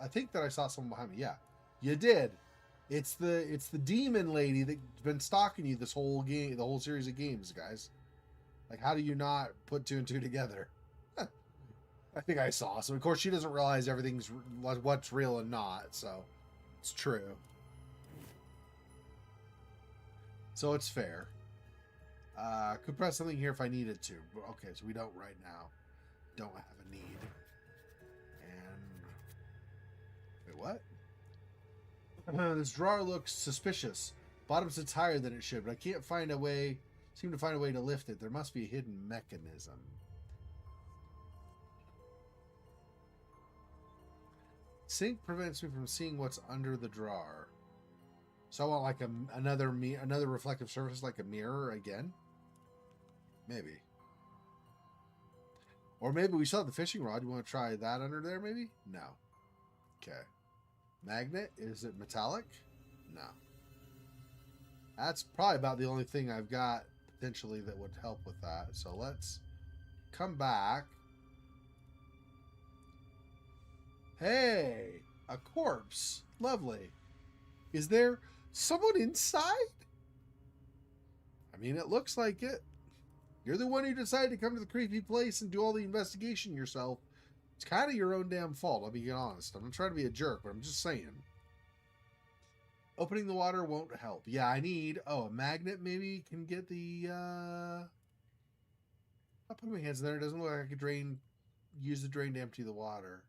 I think that I saw someone behind me. Yeah. You did. It's the demon lady that's been stalking you this whole game, the whole series of games, guys. Like, how do you not put two and two together? I think I saw. So of course she doesn't realize everything's what's real and not. So it's true. So it's fair. Could press something here if I needed to. Okay, so we don't right now. Don't have a need. And wait, what? This drawer looks suspicious. Bottom sits higher than it should, but I can't find a way. Seem to find a way to lift it. There must be a hidden mechanism. Sink prevents me from seeing what's under the drawer. So I want like another reflective surface, like a mirror again. Maybe. Or maybe we still have the fishing rod. You want to try that under there, maybe? No. Okay. Magnet, is it metallic? No. That's probably about the only thing I've got potentially that would help with that. So let's come back. Hey, a corpse. Lovely. Is there someone inside? I mean, it looks like it. You're the one who decided to come to the creepy place and do all the investigation yourself. It's kind of your own damn fault, I'll be honest. I'm not trying to be a jerk, but I'm just saying. Opening the water won't help. Yeah, I need... Oh, a magnet maybe can get the... I'll put my hands in there. It doesn't look like I could use the drain to empty the water.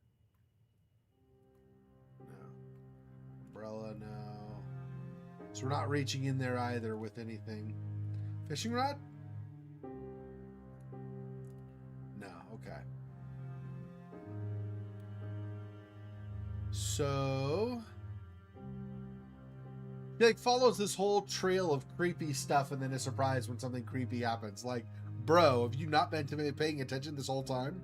No. Umbrella, no. So we're not reaching in there either with anything. Fishing rod? No, okay. So... He like follows this whole trail of creepy stuff and then is surprised when something creepy happens. Like, bro, have you not been paying attention this whole time?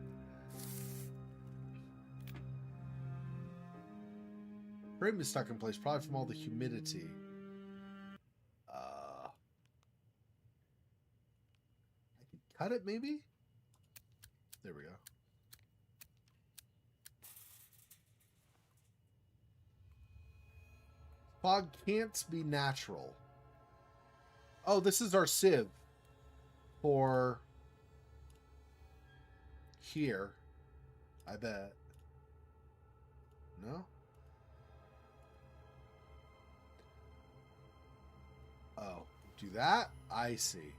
Frame is stuck in place, probably from all the humidity. I can cut it, maybe? There we go. Fog can't be natural. Oh, this is our sieve for here. I bet. No? Oh, do that? I see.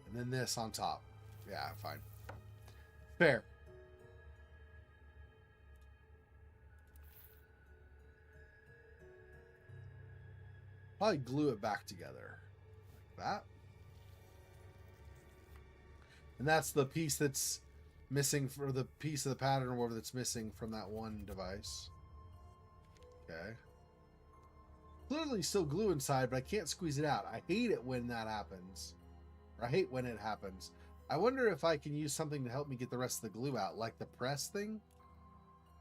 And then this on top. Yeah, fine. Fair. Probably glue it back together. Like that. And that's the piece that's missing, for the piece of the pattern or whatever that's missing from that one device. Okay. Clearly still glue inside, but I can't squeeze it out. I hate it when that happens. Or I hate when it happens. I wonder if I can use something to help me get the rest of the glue out, like the press thing?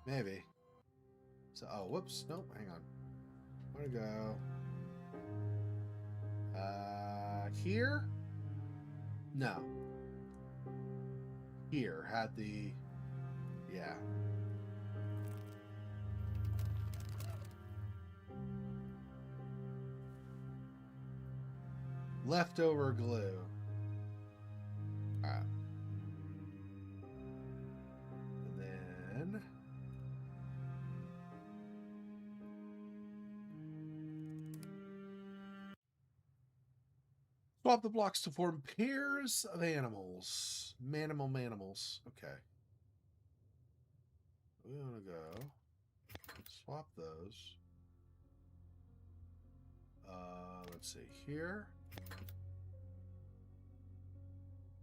Maybe. So, oh, whoops. Nope, hang on. Where'd it go? Here? No. Here had the... Yeah. Leftover glue. Alright. And then... Swap the blocks to form pairs of animals. Manimals. Okay. We want to go swap those. Let's see here.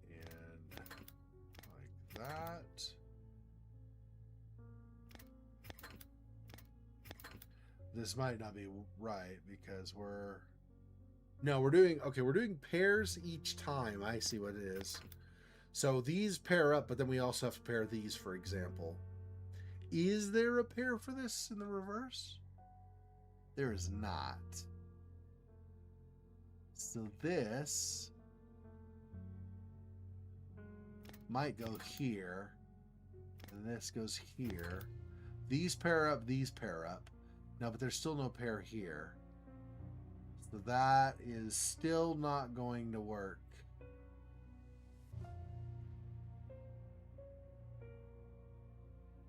And This might not be right because we're... No, we're doing... Okay, we're doing pairs each time. I see what it is. So these pair up, but then we also have to pair these, for example. Is there a pair for this in the reverse? There is not. So this might go here, and this goes here. These pair up, these pair up. No, but there's still no pair here. So that is still not going to work.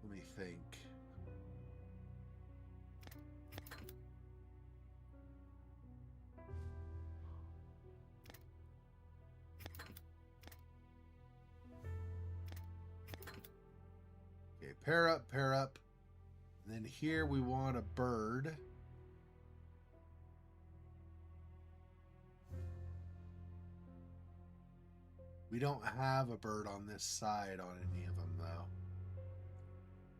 Let me think. Okay, pair up, pair up. And then here we want a bird. We don't have a bird on this side on any of them, though.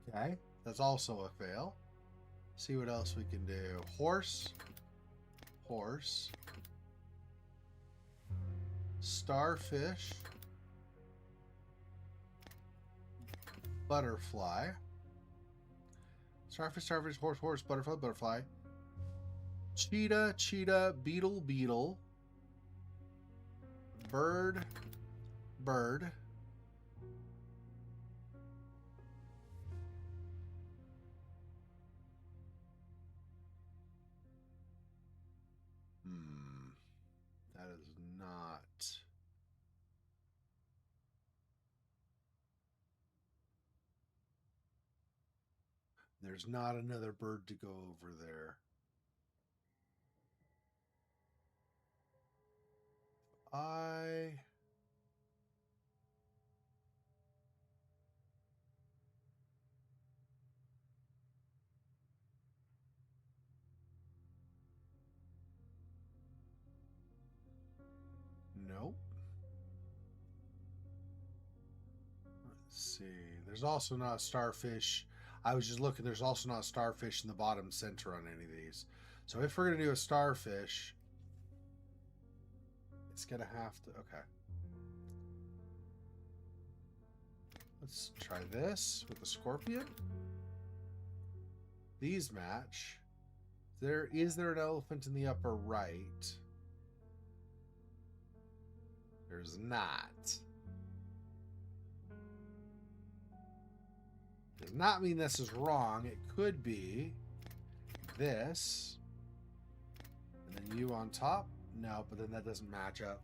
Okay, that's also a fail. See what else we can do. Horse. Horse. Starfish. Butterfly. Starfish, starfish, horse, horse, butterfly, butterfly. Cheetah, cheetah, beetle, beetle. Bird, bird. That is not... There's not another bird to go over there. Nope. Let's see. There's also not starfish. I was just looking. There's also not starfish in the bottom center on any of these. So if we're going to do a starfish, it's going to have to... Okay. Let's try this with the scorpion. These match. Is there an elephant in the upper right? There's not. Does not mean this is wrong. It could be this. And then you on top. No, but then that doesn't match up.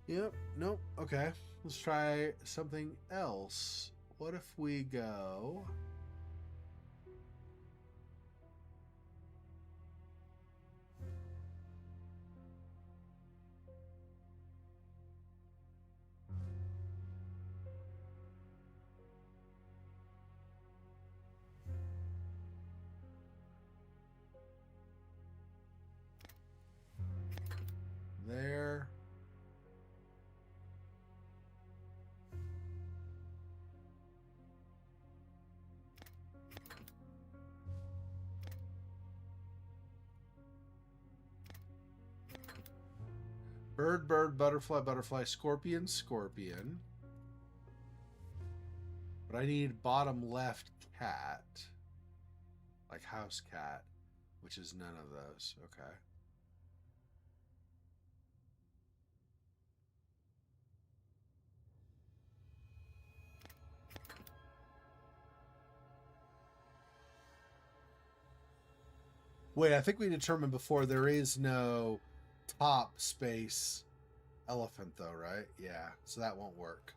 Yep, nope, okay. Let's try something else. What if we go... there. Bird, bird, butterfly, butterfly, scorpion, scorpion. But I need bottom left cat. Like house cat, which is none of those. Okay. Wait, I think we determined before there is no top space elephant though, right? Yeah, so that won't work.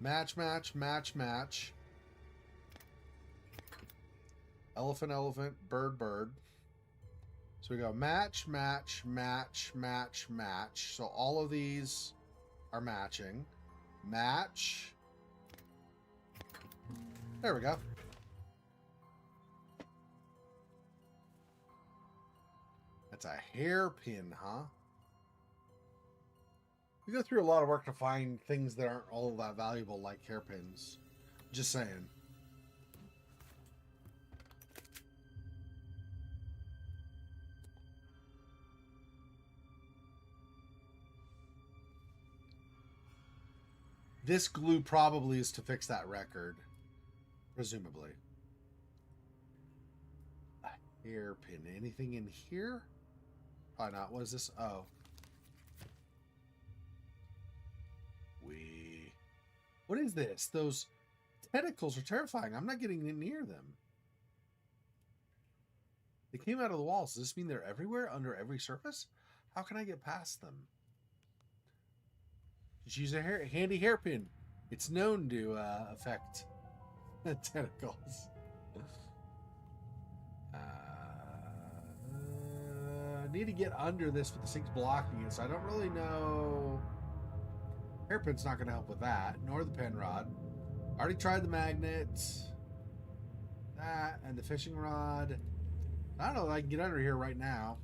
Match, match, match, match. Elephant, elephant, bird, bird. So we go match, match, match, match, match. So all of these are matching. Match. There we go. That's a hairpin, huh? We go through a lot of work to find things that aren't all that valuable, like hairpins. Just saying. This glue probably is to fix that record. Presumably. A hairpin. Anything in here? Probably not. What is this? Oh. What is this? Those tentacles are terrifying. I'm not getting near them. They came out of the walls. Does this mean they're everywhere, under every surface? How can I get past them? Just use a handy hairpin. It's known to affect tentacles. Need to get under this, but the sink's blocking it, so I don't really know. Hairpin's not going to help with that, nor the pen rod. Already tried the magnet. That, and the fishing rod. I don't know if I can get under here right now.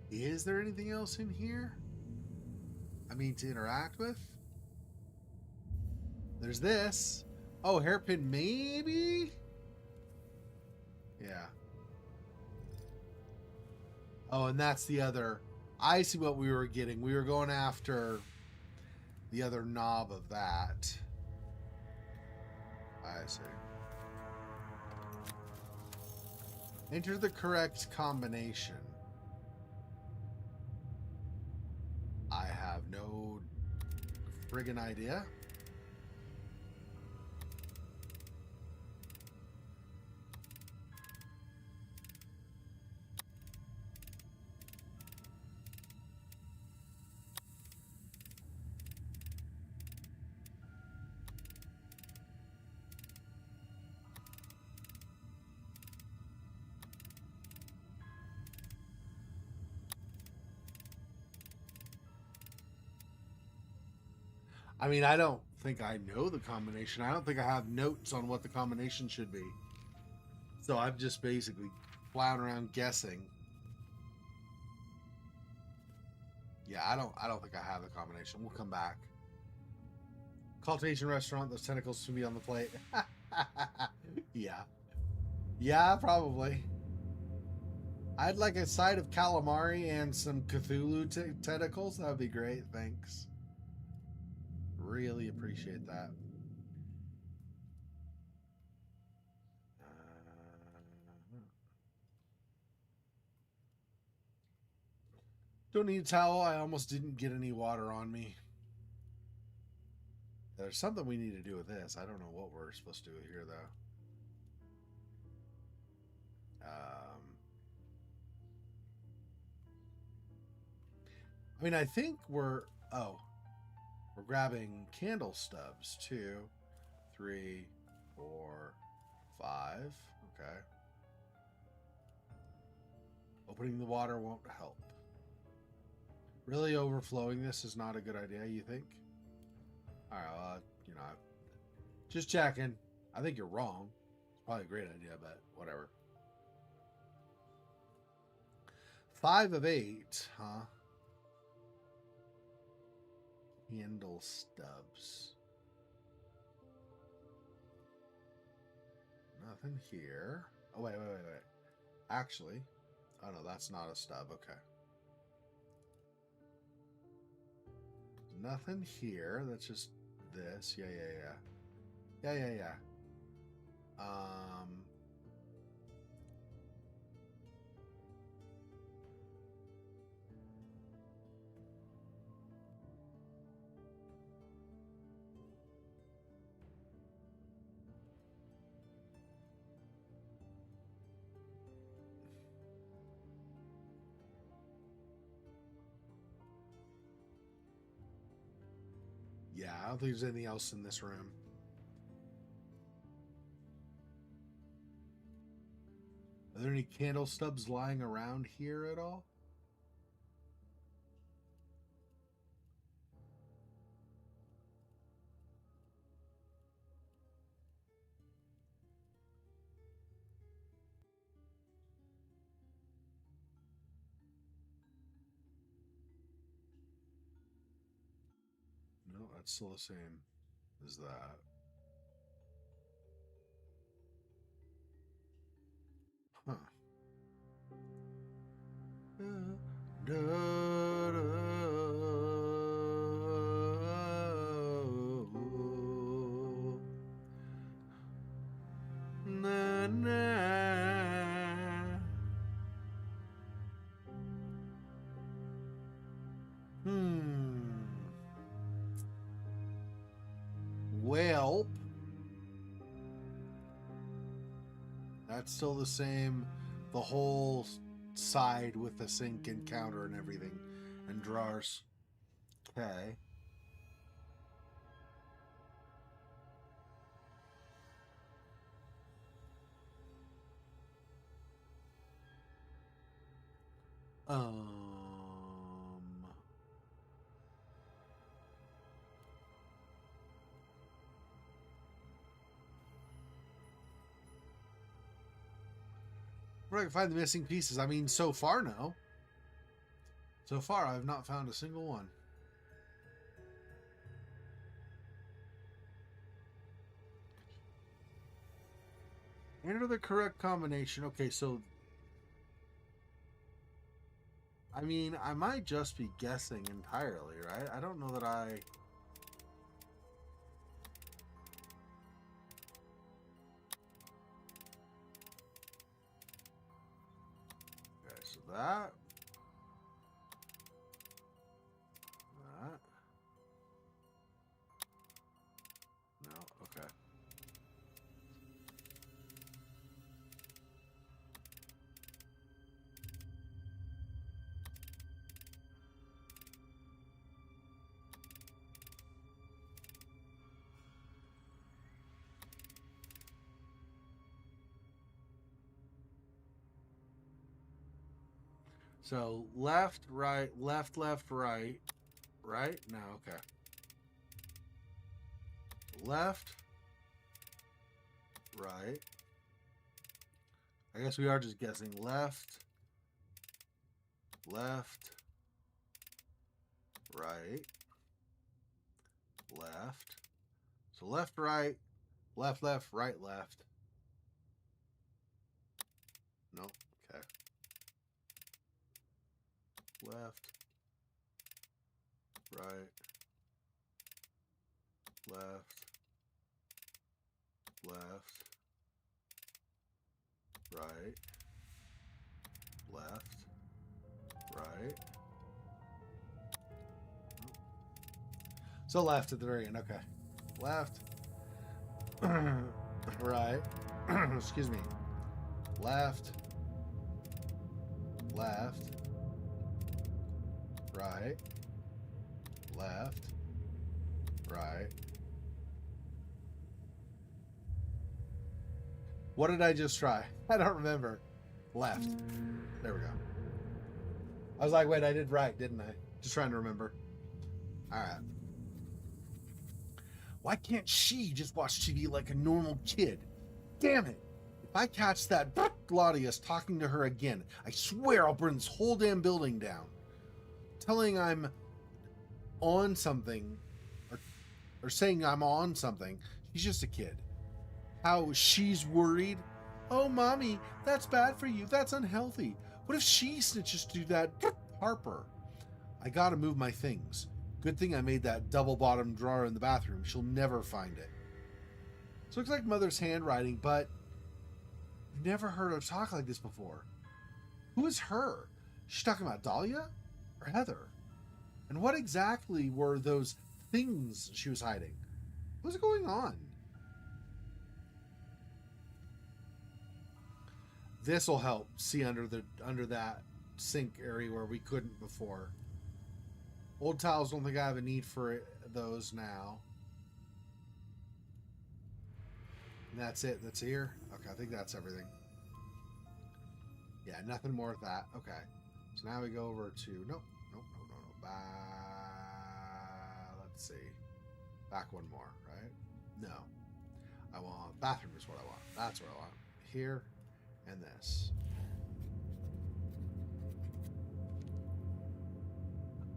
Is there anything else in here? I mean, to interact with? There's this. Oh, hairpin maybe? Yeah. Oh, and that's the other. I see what we were getting. We were going after the other knob of that. I see. Enter the correct combination. I have no friggin' idea. I mean, I don't think I know the combination. I don't think I have notes on what the combination should be. So I'm just basically floundering around guessing. Yeah, I don't think I have the combination. We'll come back. Cultivation restaurant, those tentacles should be on the plate. Yeah. Yeah, probably. I'd like a side of calamari and some Cthulhu tentacles. That would be great. Thanks. Really appreciate that. Don't need a towel. I almost didn't get any water on me. There's something we need to do with this. I don't know what we're supposed to do here, though. I mean, I think we're grabbing candle stubs. 2, 3, 4, 5. Okay. Opening the water won't help. Really overflowing this is not a good idea, you think? All right, you know, just checking. I think you're wrong. It's probably a great idea, but whatever. 5 of 8, huh? Handle stubs. Nothing here. Oh, wait. Actually, oh no, that's not a stub. Okay. Nothing here. That's just this. Yeah. Yeah, I don't think there's anything else in this room. Are there any candle stubs lying around here at all? No, that's still the same as that. Huh. Da, na, na. Well, that's still the same. The whole side with the sink and counter and everything, and drawers. Okay. Where I can find the missing pieces. I mean, so far, no. So far, I've not found a single one. Enter the correct combination. Okay, so I mean, I might just be guessing entirely, right? I don't know that I... Okay, so that... That... No, okay. So left, right, left, left, right, right? No, okay. Left, right. I guess we are just guessing. Left, left, right, left. So left, right, left, left, right, left. Nope. Okay. Left, right, left, left, right, left, right. So left at the very end. Okay. Left, right. Excuse me. Left, left, right, left, right. What did I just try? I don't remember. Left. There we go. I was like, wait, I did right, didn't I? Just trying to remember. All right. Why can't she just watch TV like a normal kid? Damn it. If I catch that Claudius talking to her again, I swear I'll burn this whole damn building down. Telling I'm on something, or saying I'm on something. She's just a kid. How she's worried. Oh, mommy, that's bad for you. That's unhealthy. What if she snitches to that Harper? I gotta move my things. Good thing I made that double-bottom drawer in the bathroom. She'll never find it. So it looks like Mother's handwriting, but I've never heard her talk like this before. Who is her? She's talking about Dahlia or Heather? And what exactly were those things she was hiding? What's going on? This will help see under that sink area where we couldn't before. Old tiles don't think I have a need for those now. And that's it. That's here. Okay, I think that's everything. Yeah, nothing more with that. Okay. So now we go over to... Nope. Nope. No. Let's see. Back one more, right? No. I want... Bathroom is what I want. That's what I want. Here and this.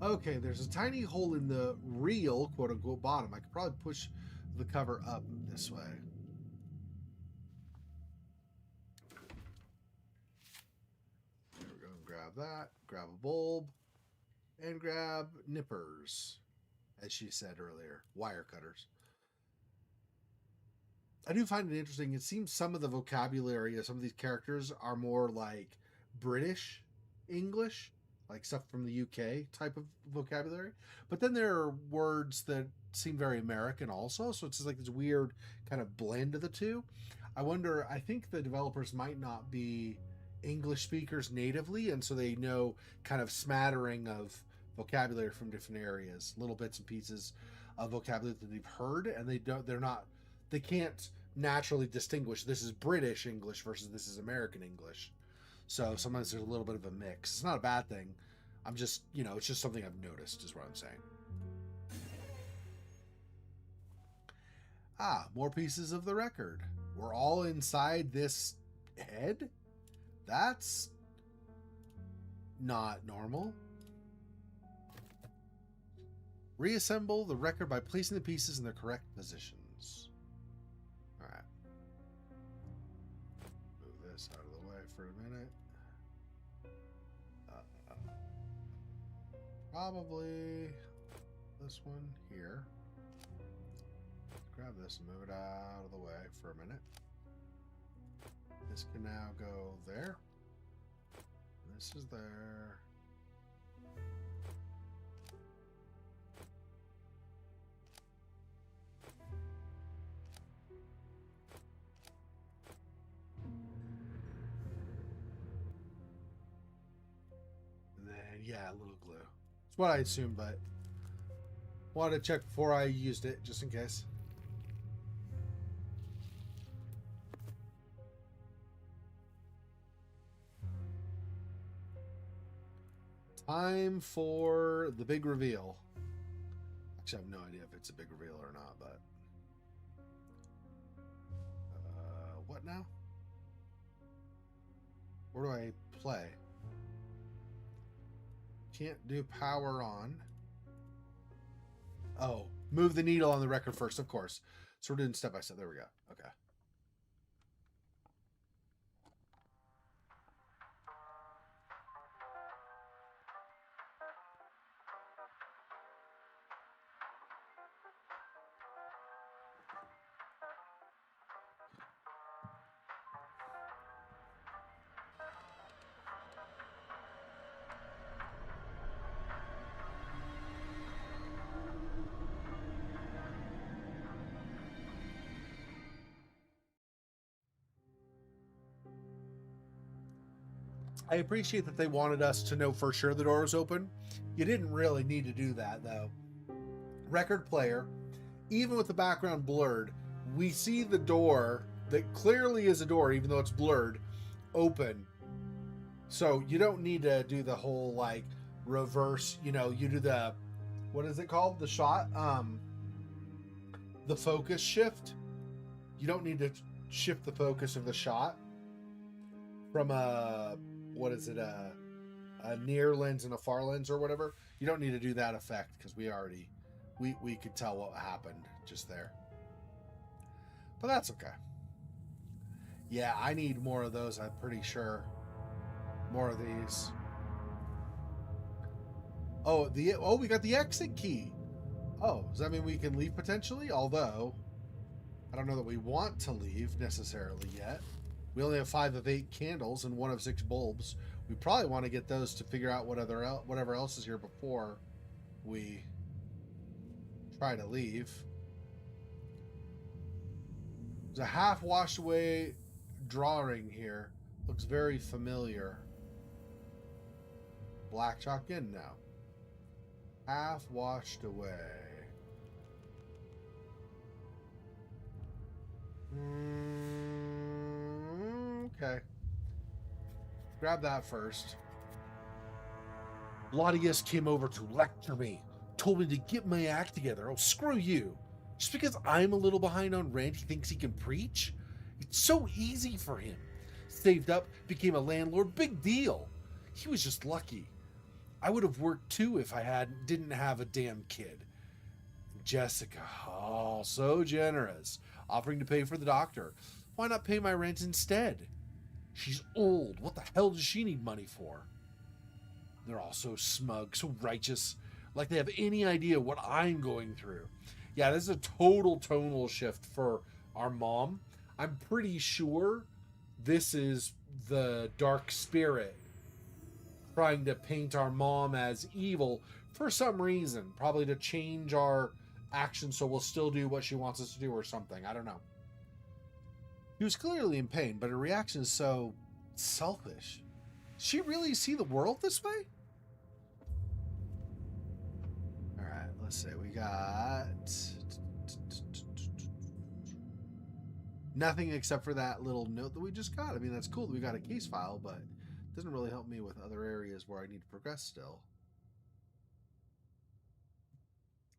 Okay, there's a tiny hole in the real, quote-unquote, bottom. I could probably push the cover up this way. There we go. Grab that. Grab a bulb. And grab nippers, as she said earlier. Wire cutters. I do find it interesting. It seems some of the vocabulary of some of these characters are more like British English, like stuff from the UK type of vocabulary. But then there are words that seem very American also. So it's just like this weird kind of blend of the two. I think the developers might not be English speakers natively, and so they know kind of smattering of vocabulary from different areas, little bits and pieces of vocabulary that they've heard, and they can't naturally distinguish this is British English versus this is American English. So sometimes there's a little bit of a mix. It's not a bad thing. I'm just, it's just something I've noticed is what I'm saying. More pieces of the record. We're all inside this head? That's not normal. Reassemble the record by placing the pieces in their correct positions. Alright. Move this out of the way for a minute. Probably this one here. Grab this and move it out of the way for a minute. This can now go there. This is there. And then, yeah, a little glue. It's what I assumed, but wanted to check before I used it, just in case. Time for the big reveal. Actually, I have no idea if it's a big reveal or not, but... what now? Where do I play? Can't do power on. Oh, move the needle on the record first, of course. So we're doing step by step. There we go. Okay. I appreciate that they wanted us to know for sure the door was open. You didn't really need to do that, though. Record player, even with the background blurred, we see the door that clearly is a door, even though it's blurred, open. So you don't need to do the whole, like, reverse, you do the, what is it called? The shot? The focus shift. You don't need to shift the focus of the shot from a... what is it, a near lens and a far lens or whatever. You don't need to do that effect because we could tell what happened just there. But that's okay. Yeah, I need more of those, I'm pretty sure. More of these. Oh, we got the exit key. Oh, does that mean we can leave potentially? Although, I don't know that we want to leave necessarily yet. We only have 5 of 8 candles and 1 of 6 bulbs. We probably want to get those to figure out whatever else is here before we try to leave. There's a half washed away drawing here. Looks very familiar. Black chalk in now. Half washed away. Okay. Grab that first. Claudius came over to lecture me. Told me to get my act together. Oh, screw you. Just because I'm a little behind on rent, he thinks he can preach? It's so easy for him. Saved up, became a landlord, big deal. He was just lucky. I would have worked too if I didn't have a damn kid. Jessica, oh, so generous, offering to pay for the doctor. Why not pay my rent instead? She's old. What the hell does she need money for? They're all so smug, so righteous, like they have any idea what I'm going through. Yeah, this is a total tonal shift for our mom. I'm pretty sure this is the dark spirit trying to paint our mom as evil for some reason, probably to change our actions so we'll still do what she wants us to do or something. I don't know. He was clearly in pain, but her reaction is so selfish. Does she really see the world this way? All right, let's see. We got nothing except for that little note that we just got. I mean, that's cool that we got a case file, but it doesn't really help me with other areas where I need to progress still.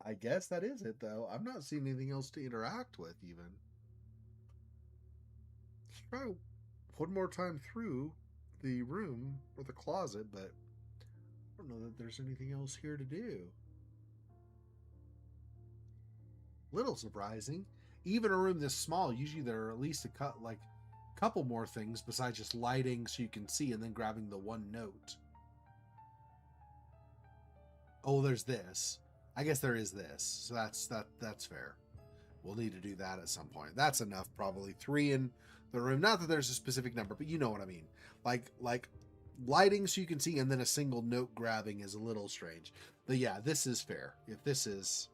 I guess that is it, though. I'm not seeing anything else to interact with, even. Let's try one more time through the room or the closet, but I don't know that there's anything else here to do. Little surprising. Even a room this small, usually there are at least a couple more things besides just lighting so you can see and then grabbing the one note. Oh, there's this. I guess there is this. So that's fair. We'll need to do that at some point. That's enough, probably. 3 in the room. Not that there's a specific number, but you know what I mean. Like lighting so you can see and then a single note grabbing is a little strange. But yeah, this is fair. If this is...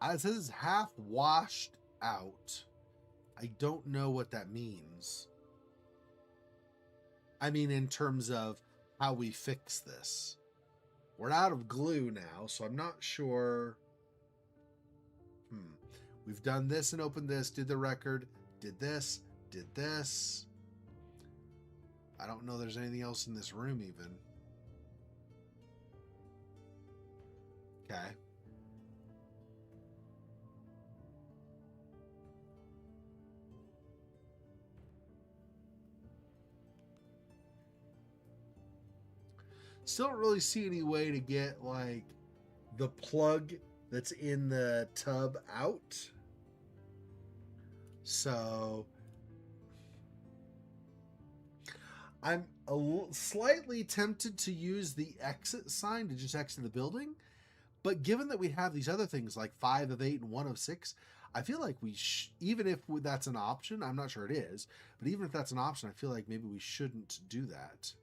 It says half washed out. I don't know what that means. I mean, in terms of how we fix this. We're out of glue now, so I'm not sure. We've done this and opened this, did the record, did this, did this. I don't know there's anything else in this room even. Okay. Still don't really see any way to get like the plug that's in the tub out. So I'm slightly tempted to use the exit sign to just exit the building. But given that we have these other things like 5 of 8 and 1 of 6, I feel like we even if that's an option, I'm not sure it is, but even if that's an option, I feel like maybe we shouldn't do that.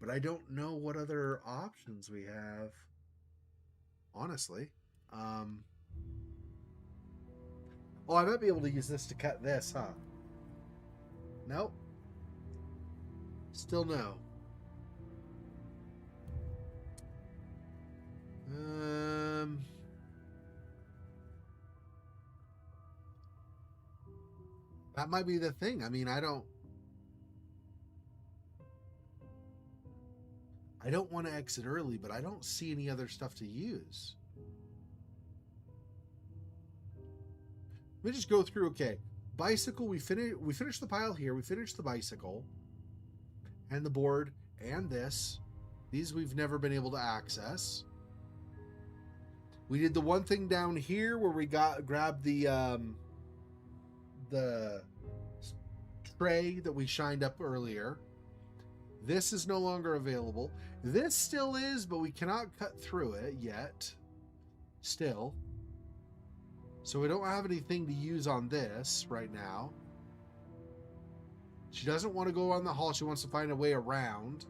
But I don't know what other options we have, honestly. Oh, I might be able to use this to cut this, huh? Nope. Still no. That might be the thing. I mean, I don't want to exit early, but I don't see any other stuff to use. Let me just go through. Okay, bicycle. We finished the pile here. We finished the bicycle and the board and this. These we've never been able to access. We did the one thing down here where we grabbed the tray that we shined up earlier. This is no longer available. This still is, but we cannot cut through it yet. Still. So we don't have anything to use on this right now. She doesn't want to go on the hall. She wants to find a way around.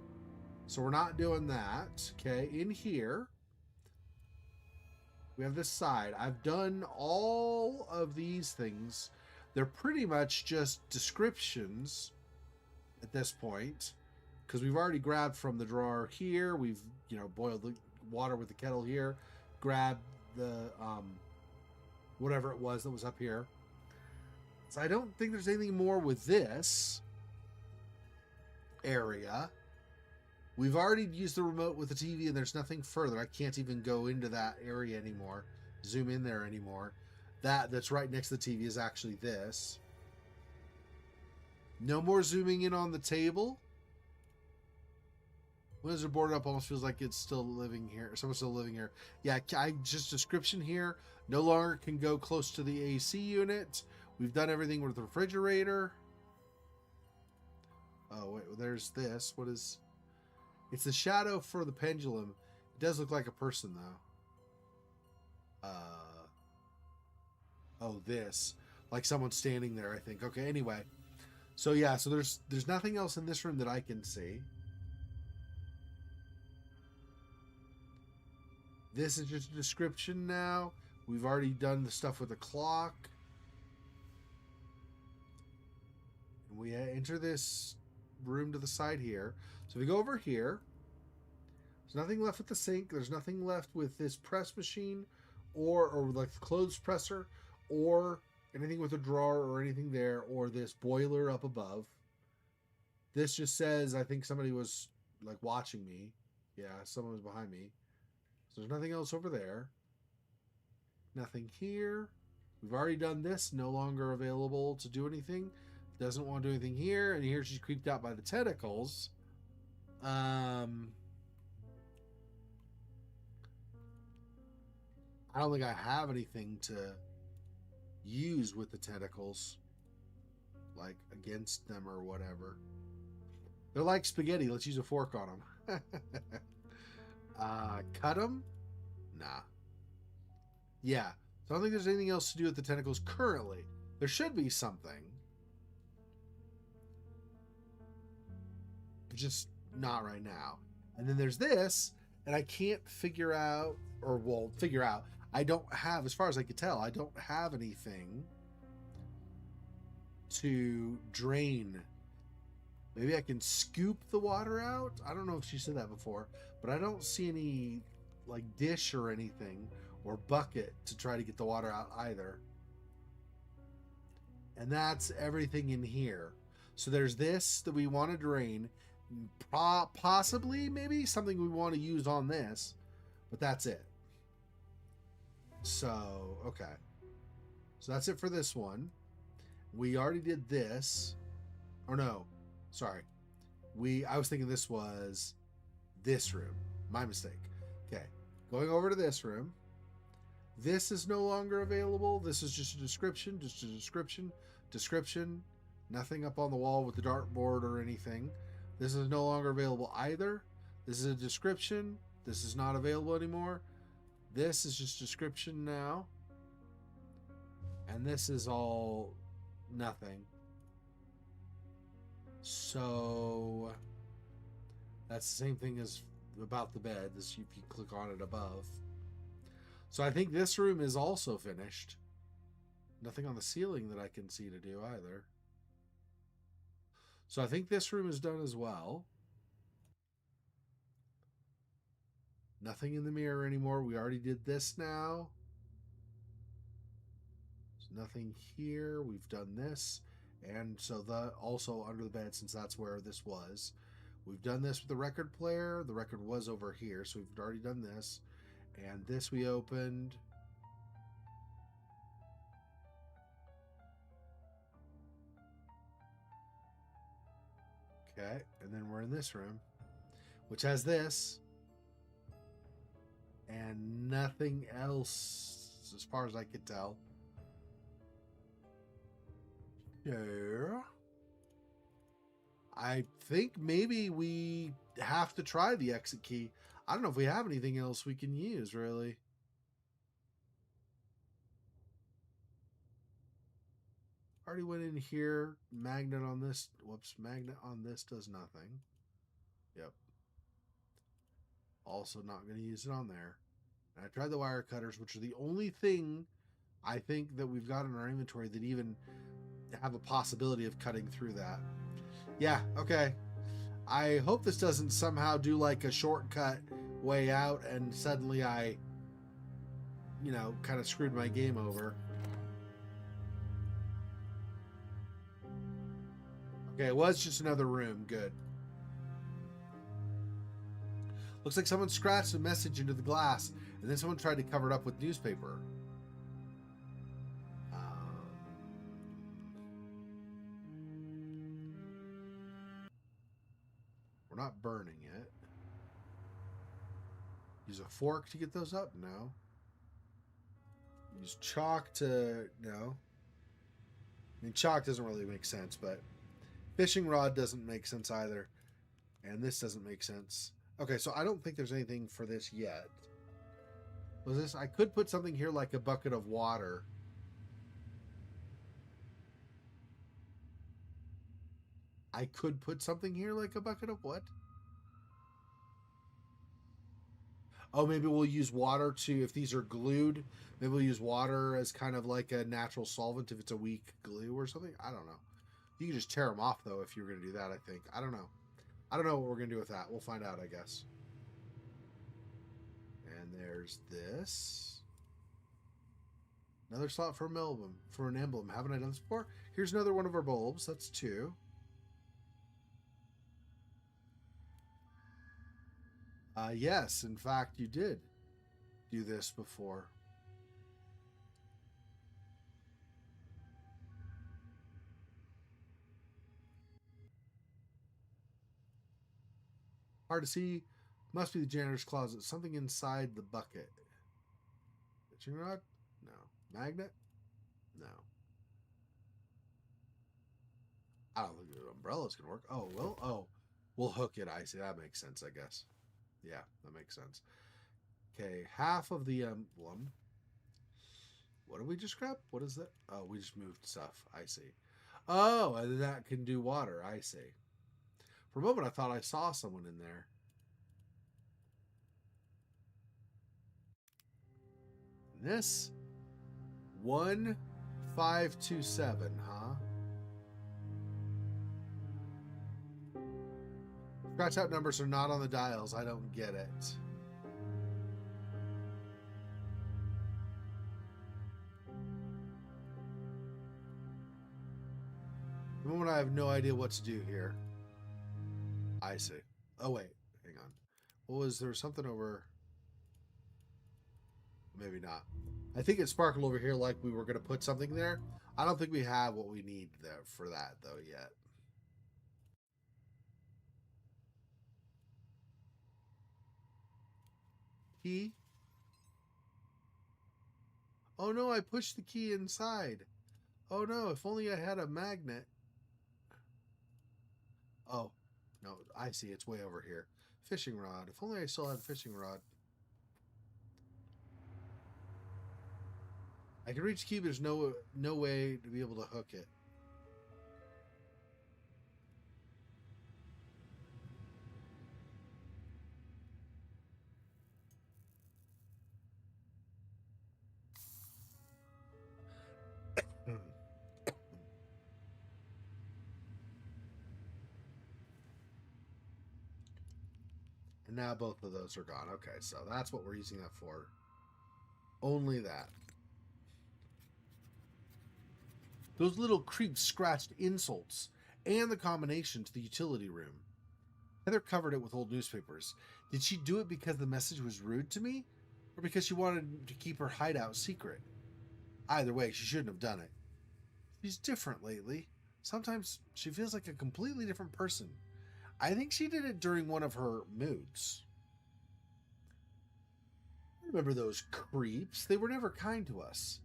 So we're not doing that. Okay, in here, we have this side. I've done all of these things. They're pretty much just descriptions at this point. because we've already grabbed from the drawer here. We've, boiled the water with the kettle here, grabbed the whatever it was that was up here. So I don't think there's anything more with this area. We've already used the remote with the TV, and there's nothing further. I can't even go into that area anymore, zoom in there anymore. That's right next to the TV is actually this. No more zooming in on the table. When is it boarded up? Almost feels like it's still living here. Someone's still living here. Yeah, just description here. No longer can go close to the AC unit. We've done everything with the refrigerator. Oh, wait, there's this. What is... It's the shadow for the pendulum. It does look like a person, though. Oh, this. Like someone standing there, I think. Okay, anyway. So, yeah, so there's nothing else in this room that I can see. This is just a description now. We've already done the stuff with the clock. And we enter this room to the side here. So if we go over here, there's nothing left with the sink. There's nothing left with this press machine or like the clothes presser or anything with a drawer or anything there or this boiler up above. This just says, I think somebody was like watching me. Yeah, someone was behind me. So there's nothing else over there. Nothing here. We've already done this. No longer available to do anything. Doesn't want to do anything here. And here she's creeped out by the tentacles. I don't think I have anything to use with the tentacles. Like against them or whatever. They're like spaghetti. Let's use a fork on them. Cut them? Nah. Yeah. So I don't think there's anything else to do with the tentacles currently. There should be something. Just not right now. And then there's this, and I can't figure out, I don't have, as far as I could tell, I don't have anything to drain. Maybe I can scoop the water out? I don't know if she said that before, but I don't see any like dish or anything or bucket to try to get the water out either. And that's everything in here. So there's this that we want to drain. Possibly, maybe something we want to use on this, but that's it. So, okay. So that's it for this one. We already did this. Or no, sorry. I was thinking this was this room. My mistake. Okay. Going over to this room. This is no longer available. This is just a description. Description. Nothing up on the wall with the dartboard or anything. This is no longer available either. This is a description. This is not available anymore. This is just description now. And this is all nothing. So that's the same thing as about the bed. This, if you click on it above. So I think this room is also finished. Nothing on the ceiling that I can see to do either. So I think this room is done as well. Nothing in the mirror anymore. We already did this now. There's nothing here. We've done this. And so also under the bed, since that's where this was. We've done this with the record player. The record was over here, so we've already done this. And this we opened. Okay, and then we're in this room, which has this, and nothing else as far as I could tell. Yeah. I think maybe we have to try the exit key. I don't know if we have anything else we can use, really. Already went in here. Magnet on this. Whoops. Magnet on this does nothing. Yep. Also not going to use it on there. And I tried the wire cutters, which are the only thing I think that we've got in our inventory that even have a possibility of cutting through that. Yeah, okay. I hope this doesn't somehow do like a shortcut way out and suddenly I, you know, kind of screwed my game over. Okay, it was just another room. Good. Looks like someone scratched a message into the glass, and then someone tried to cover it up with newspaper. We're not burning it. Use a fork to get those up? No. Use chalk to... No. I mean, chalk doesn't really make sense, but fishing rod doesn't make sense either. And this doesn't make sense. Okay, so I don't think there's anything for this yet. Was this? I could put something here like a bucket of water. I could put something here like a bucket of what? Oh, maybe we'll use water to, if these are glued, maybe we'll use water as kind of like a natural solvent if it's a weak glue or something. I don't know. You can just tear them off, though, if you're going to do that, I think. I don't know. I don't know what we're going to do with that. We'll find out, I guess. And there's this. Another slot for an emblem. Haven't I done this before? Here's another one of our bulbs. That's 2. Yes, in fact, you did do this before. Hard to see. Must be the janitor's closet. Something inside the bucket. Fishing rod? No. Magnet? No. I don't think the umbrella's gonna work. Oh, well, oh. We'll hook it. I see. That makes sense, I guess. Yeah, that makes sense. Okay, half of the emblem. What did we just grab? What is that? Oh, we just moved stuff. I see. Oh, and that can do water. I see. For a moment, I thought I saw someone in there. And this 1527, huh? Scratch out numbers are not on the dials. I don't get it. The moment I have no idea what to do here. I see. Oh, wait. Hang on. What was there? Something over... Maybe not. I think it sparkled over here like we were going to put something there. I don't think we have what we need there for that, though, yet. Key? Oh, no, I pushed the key inside. Oh, no, if only I had a magnet. Oh, no, I see. It's way over here. Fishing rod. If only I still had a fishing rod. I can reach the key, but there's no way to be able to hook it. And now both of those are gone. Okay, so that's what we're using that for. Only that. Those little creeps scratched insults and the combination to the utility room. Heather covered it with old newspapers. Did she do it because the message was rude to me? Or because she wanted to keep her hideout secret? Either way, she shouldn't have done it. She's different lately. Sometimes she feels like a completely different person. I think she did it during one of her moods. I remember those creeps. They were never kind to us.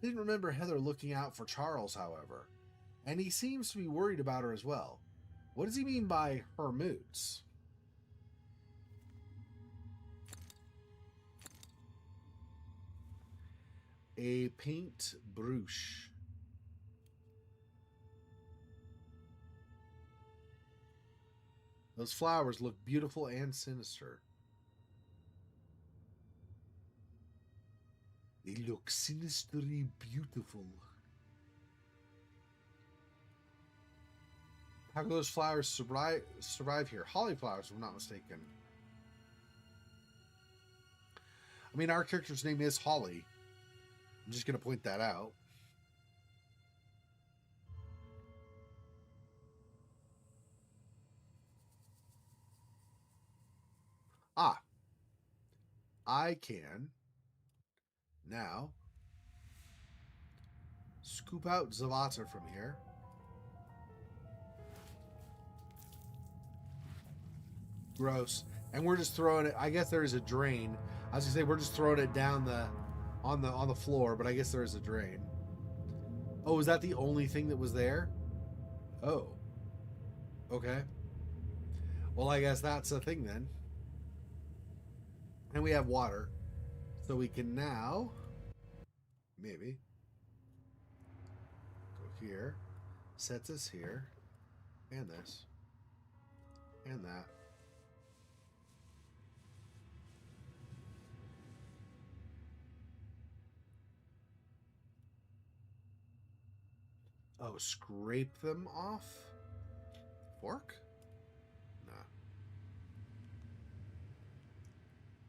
I didn't remember Heather looking out for Charles, however. And he seems to be worried about her as well. What does he mean by her moods? A paint brush. Those flowers look beautiful and sinister. They look sinisterly beautiful. How can those flowers survive here? Holly flowers, if I'm not mistaken. I mean, our character's name is Holly. I'm just going to point that out. Ah. I can now scoop out Zavata from here. Gross. And we're just throwing it. I guess there is a drain. I was gonna say we're just throwing it down on the floor, but I guess there is a drain. Oh, is that the only thing that was there? Oh. Okay. Well, I guess that's a thing then. And we have water. So we can now maybe go here. Set this here. And this. And that. Oh, scrape them off? Fork? Nah.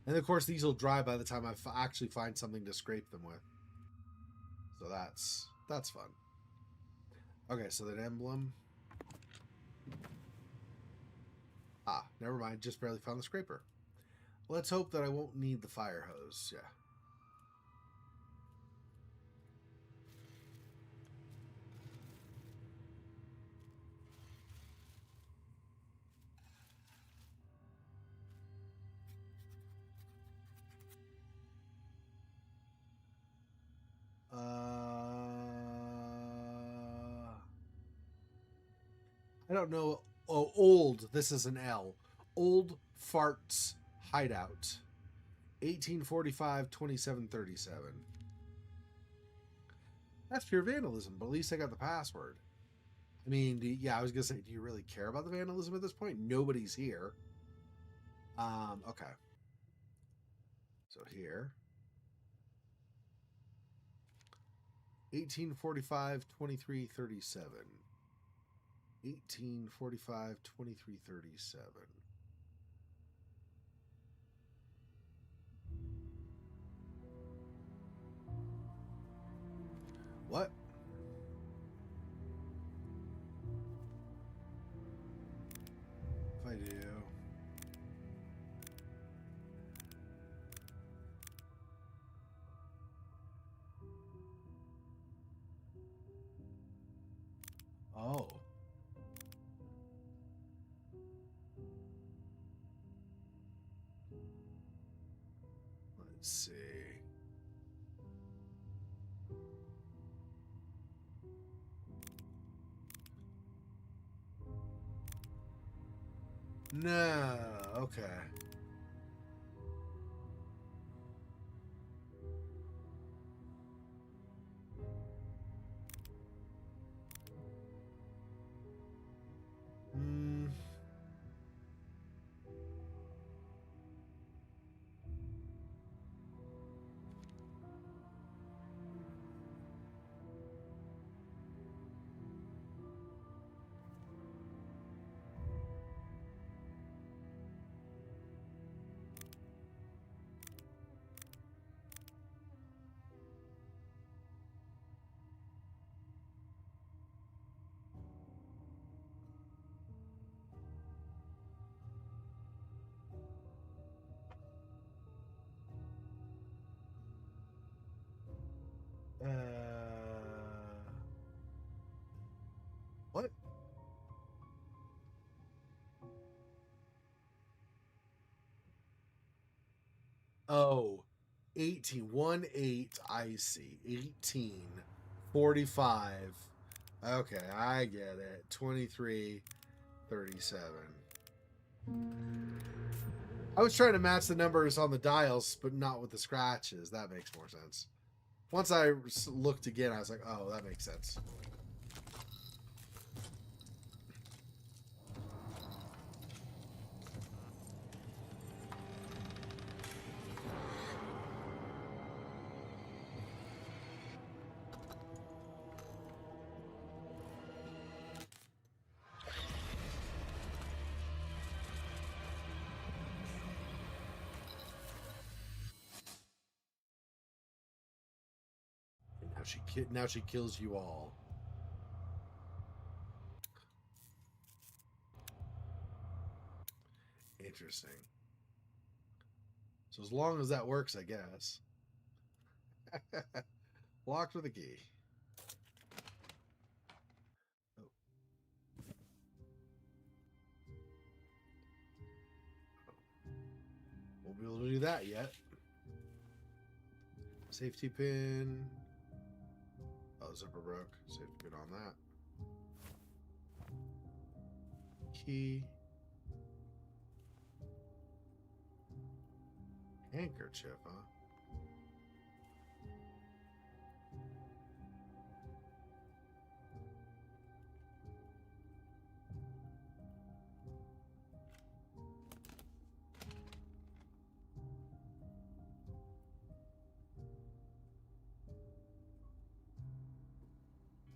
And of course, these will dry by the time I actually find something to scrape them with. So that's fun. Okay, so that emblem. Ah, never mind. Just barely found the scraper. Let's hope that I won't need the fire hose. Yeah. I don't know. Oh, old. This is an L. Old Farts Hideout. 1845, 2737. That's pure vandalism, but at least I got the password. I mean, yeah, I was going to say, do you really care about the vandalism at this point? Nobody's here. Okay. So here. 1845, 2337. 1845, 2337. What? If I do. Oh. Let's see. No. Okay. Hmm. What? Oh, 18, 1 8, I see. 1845. Okay, I get it. 2337. I was trying to match the numbers on the dials, but not with the scratches. That makes more sense. Once I looked again, I was like, oh, that makes sense. now she kills you all. Interesting. So as long as that works, I guess. Locked with a key. Oh. Won't be able to do that yet. Safety pin. Oh, zipper broke. Safety pin on that. Key. Handkerchief, huh?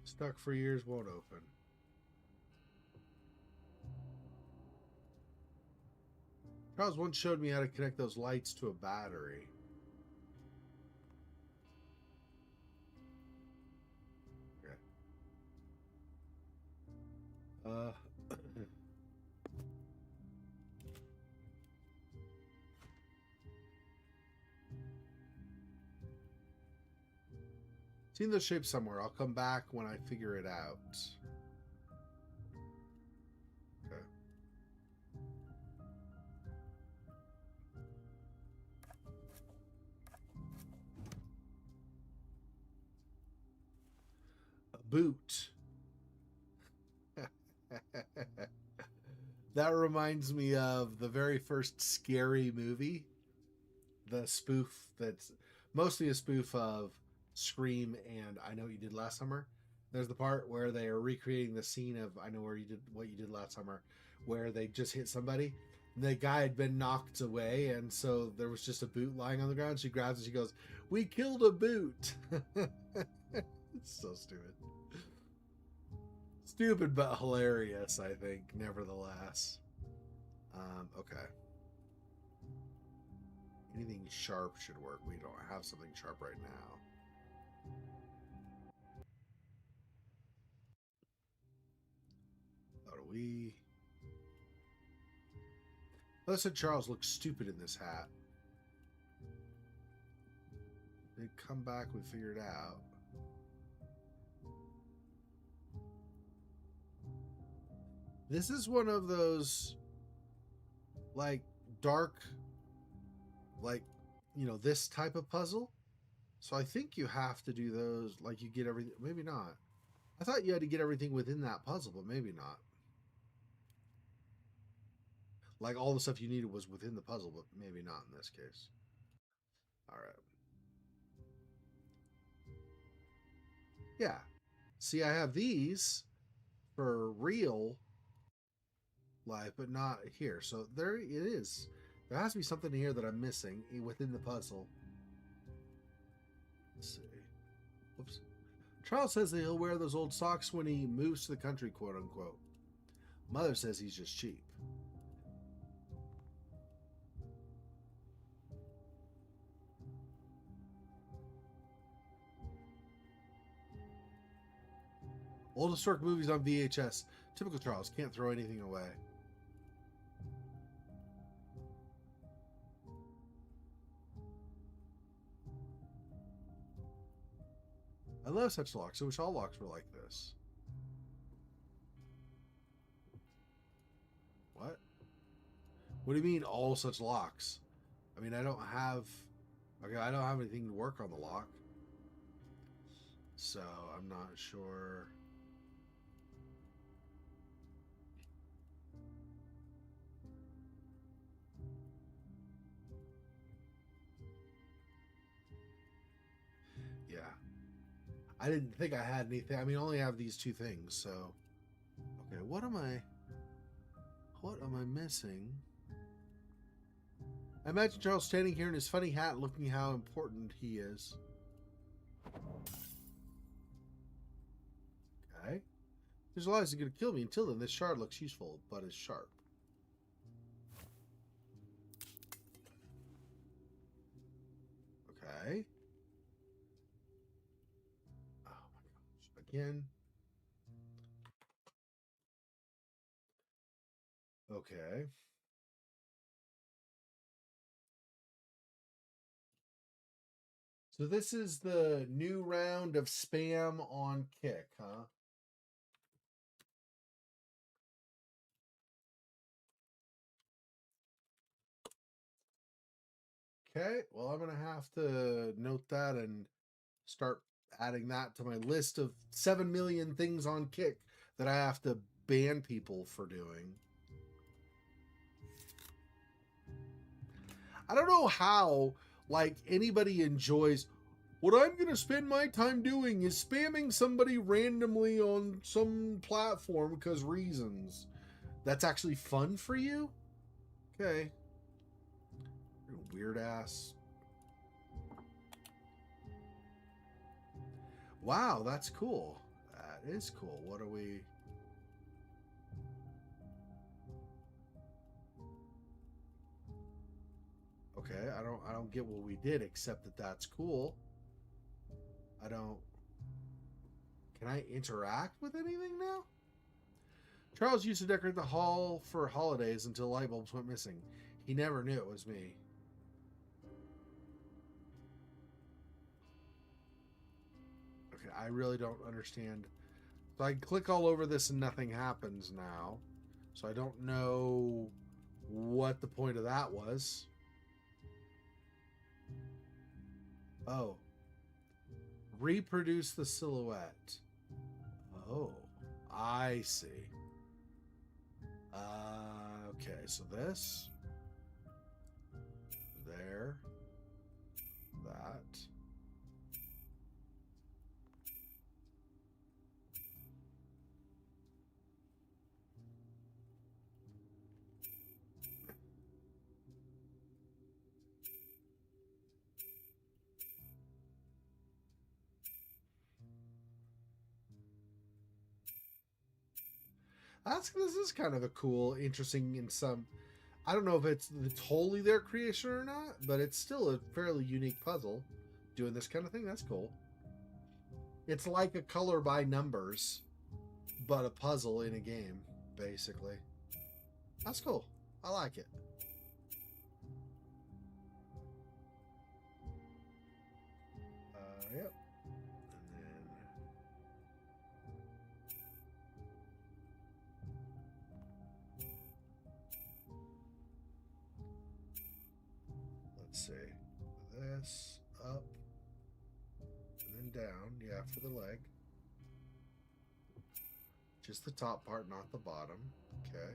Stuck for years, won't open. Charles once showed me how to connect those lights to a battery. Okay. Seen those shapes somewhere. I'll come back when I figure it out. Okay. A boot. That reminds me of the very first Scary Movie. The spoof that's mostly a spoof of Scream and I Know What You Did Last Summer. There's the part where they are recreating the scene of I Know What You Did Last Summer, where they just hit somebody. The guy had been knocked away, and so there was just a boot lying on the ground. She grabs it. She goes, "We killed a boot." It's so stupid. Stupid but hilarious, I think, nevertheless. Okay. Anything sharp should work. We don't have something sharp right now. How do we... Listen, Charles looks stupid in this hat. They come back, we figure it out. This is one of those, like, dark, like, you know, this type of puzzle. So I think you have to do those, like, you get everything. Maybe not. I thought you had to get everything within that puzzle, but maybe not. Like, all the stuff you needed was within the puzzle, but maybe not in this case. All right. Yeah. See, I have these for real life, but not here. So there it is. There has to be something here that I'm missing within the puzzle. Let's see. Whoops. Charles says that he'll wear those old socks when he moves to the country, quote unquote. Mother says he's just cheap. Old historic movies on VHS. Typical Charles. Can't throw anything away. I love such locks. I wish all locks were like this. What? What do you mean all such locks? I mean, I don't have... Okay, I don't have anything to work on the lock. So, I'm not sure... Yeah. I didn't think I had anything. I mean, I only have these two things, so... Okay, what am I missing? I imagine Charles standing here in his funny hat looking how important he is. Okay. There's lies that are going to kill me. Until then, this shard looks useful, but is sharp. Okay. again. Okay. So this is the new round of spam on Kick, huh? Okay, well, I'm going to have to note that and start adding that to my list of 7 million things on Kick that I have to ban people for doing. I don't know how, like, anybody enjoys. What I'm going to spend my time doing is spamming somebody randomly on some platform because reasons. That's actually fun for you? Okay. Weird ass. Wow, that's cool. That is cool. What are we... Okay, I don't get what we did except that that's cool. I don't... Can I interact with anything now? Charles used to decorate the hall for holidays until light bulbs went missing. He never knew it was me. Okay, I really don't understand. So I click all over this and nothing happens now. So I don't know what the point of that was. Oh. Reproduce the silhouette. Oh, I see. Okay, so this, there, that. This is kind of a cool, interesting in some. I don't know if it's totally their creation or not, but it's still a fairly unique puzzle. Doing this kind of thing, that's cool. It's like a color by numbers, but a puzzle in a game, basically. That's cool. I like it. Yep. And then let's see. This up and then down. Yeah, for the leg. Just the top part, not the bottom. Okay.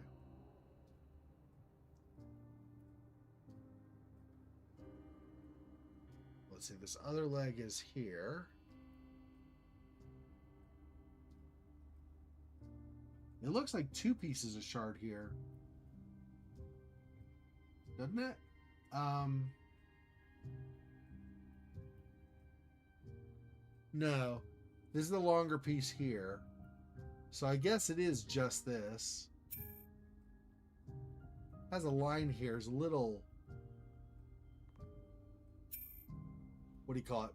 Let's see. This other leg is here. It looks like 2 pieces of shard here. Doesn't it? No. This is the longer piece here. So I guess it is just this. Has a line here. It's a little... What do you call it?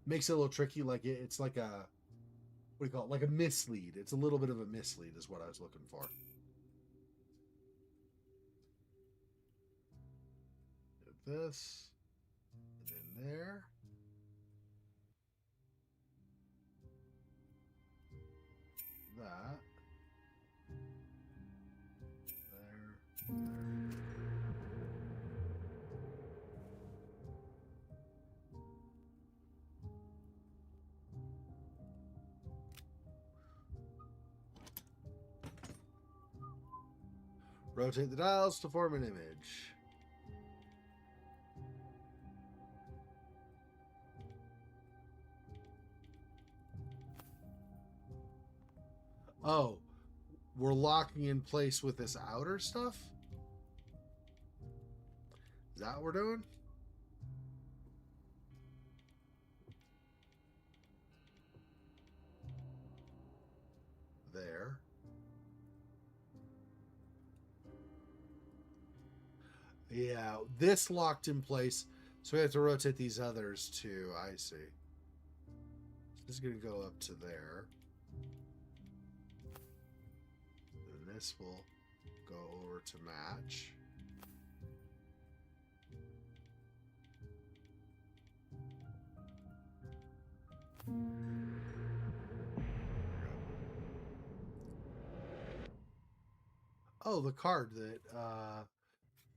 Makes it a little tricky. Like it's like a... What do you call it? Like a mislead. It's a little bit of a mislead is what I was looking for. This. And then there. That. There. There. Rotate the dials to form an image. Oh, we're locking in place with this outer stuff? Is that what we're doing? There. Yeah, this locked in place. So we have to rotate these others too. I see. So this is going to go up to there. And this will go over to match. Oh, the card that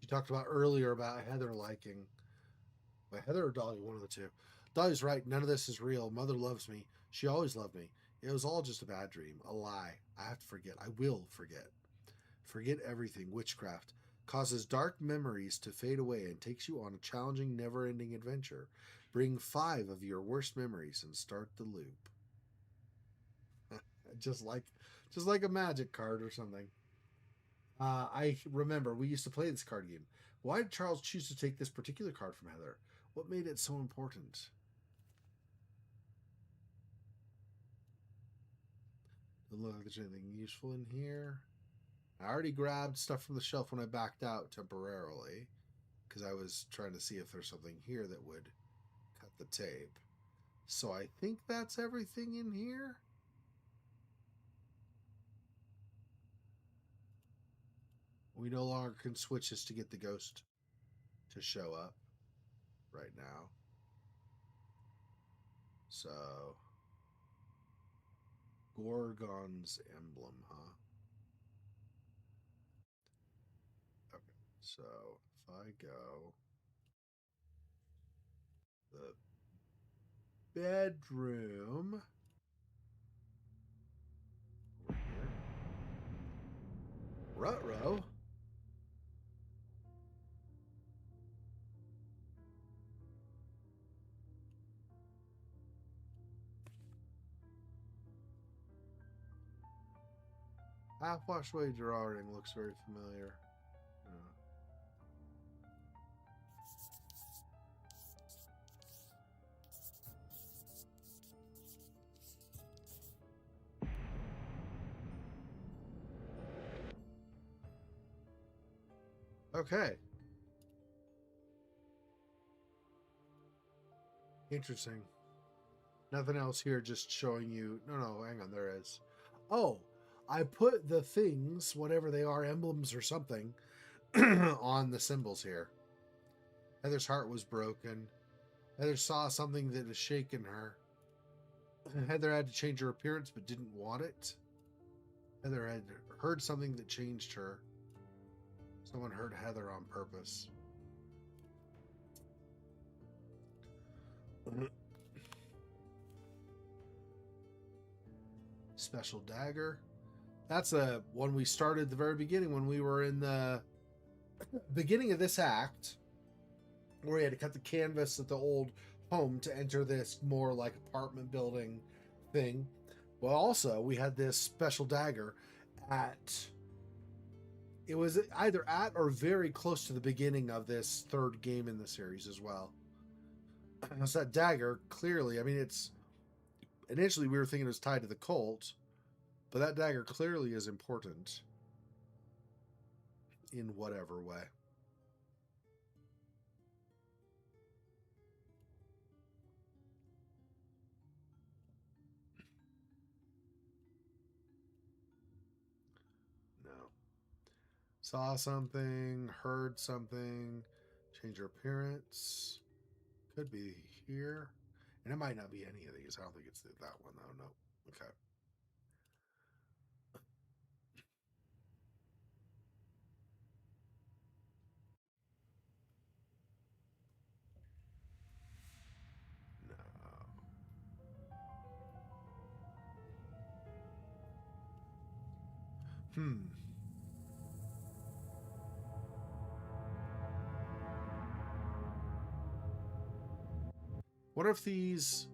you talked about earlier about Heather liking. Wait, Heather or Dahlia, one of the two. Dahlia's right. None of this is real. Mother loves me. She always loved me. It was all just a bad dream, a lie. I have to forget. I will forget. Forget everything. Witchcraft causes dark memories to fade away and takes you on a challenging, never-ending adventure. Bring 5 of your worst memories and start the loop. just like a magic card or something. I remember we used to play this card game. Why did Charles choose to take this particular card from Heather? What made it so important? Doesn't look like there's anything useful in here. I already grabbed stuff from the shelf when I backed out temporarily because I was trying to see if there's something here that would cut the tape. So I think that's everything in here. We no longer can switch this to get the ghost to show up right now. So, Gorgon's emblem, huh? Okay, so if I go the bedroom over here, Ruh-roh. Half-washed away drawing looks very familiar. Okay. Interesting. Nothing else here, just showing you. No, hang on, there is. Oh, I put the things, whatever they are, emblems or something, on the symbols here. Heather's heart was broken. Heather saw something that has shaken her. Heather had to change her appearance but didn't want it. Heather had heard something that changed her. Someone hurt Heather on purpose. Special dagger. That's a one we started at the very beginning when we were in the beginning of this act, where we had to cut the canvas at the old home to enter this more like apartment building thing. Well, also we had this special dagger it was either at or very close to the beginning of this third game in the series as well. So that dagger, clearly, I mean, it's initially we were thinking it was tied to the cult, but that dagger clearly is important in whatever way. No. Saw something, heard something, change your appearance. Could be here. And it might not be any of these. I don't think it's that one, though. No. Okay. No. What if these...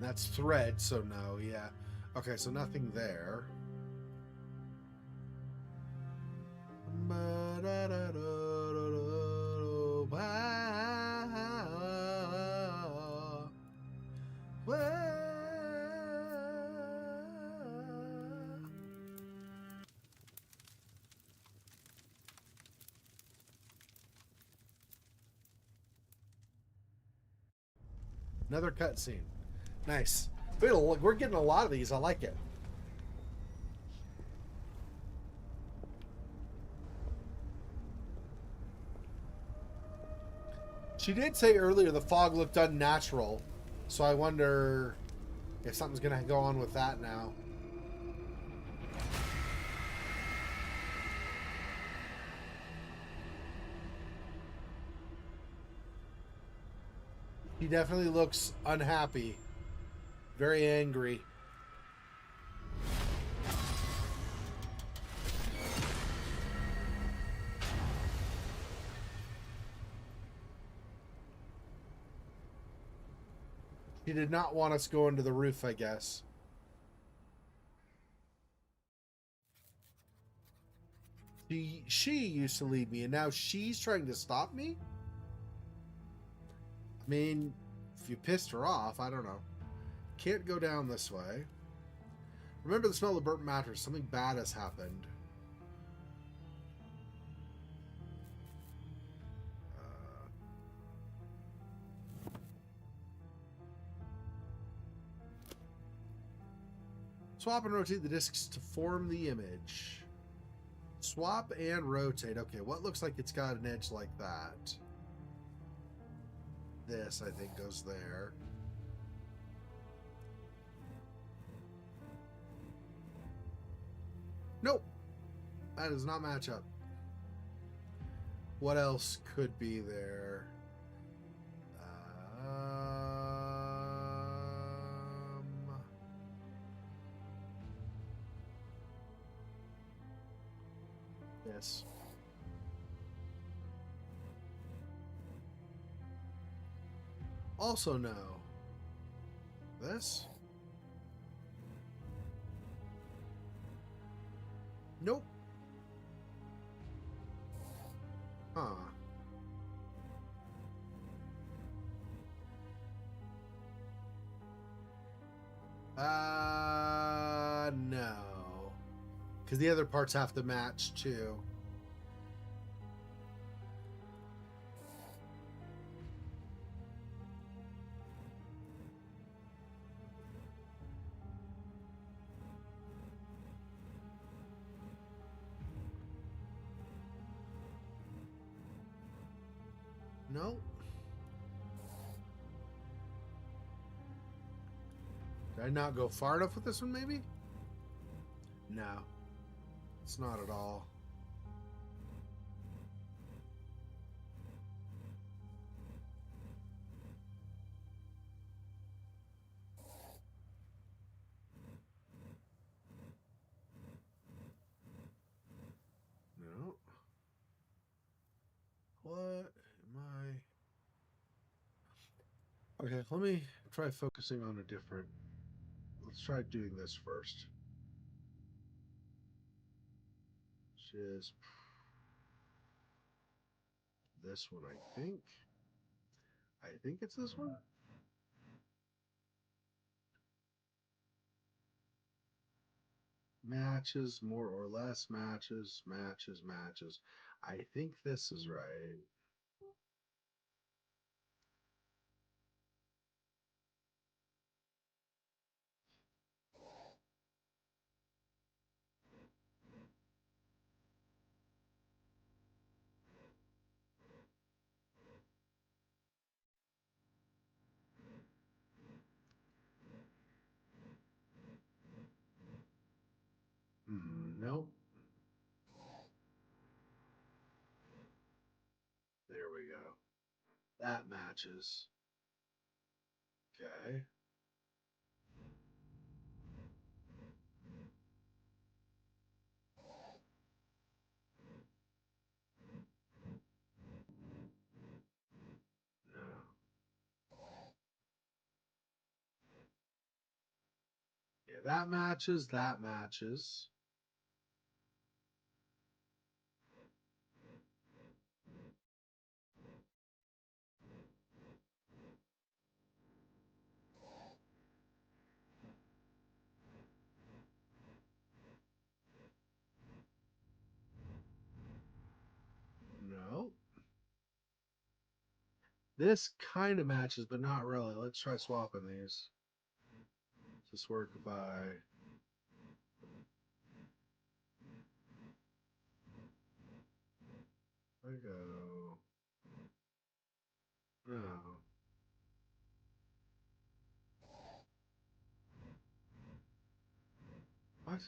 That's thread, so no, yeah. Okay, so nothing there. Another cutscene. Nice. We're getting a lot of these. I like it. She did say earlier the fog looked unnatural, so I wonder if something's going to go on with that now. He definitely looks unhappy. Very angry. He did not want us going to the roof, I guess. She used to lead me, and now she's trying to stop me? I mean, if you pissed her off, I don't know. Can't go down this way. Remember the smell of burnt mattress. Something bad has happened. Swap and rotate the discs to form the image. Swap and rotate. Okay, what looks like it's got an edge like that? This, I think, goes there. Nope. That does not match up. What else could be there? This. Also no. This? Nope. Huh. No. Because the other parts have to match too. No. Did I not go far enough with this one, maybe? No. It's not at all. No. What am I? Okay, let me try focusing on a different. Let's try doing this first. Just this one, I think. I think it's this one. Matches, more or less matches, matches, matches. I think this is right. Nope. There we go. That matches. Okay. No. Yeah, that matches. That matches. No. This kind of matches, but not really. Let's try swapping these. Does this work by... I go... No. What?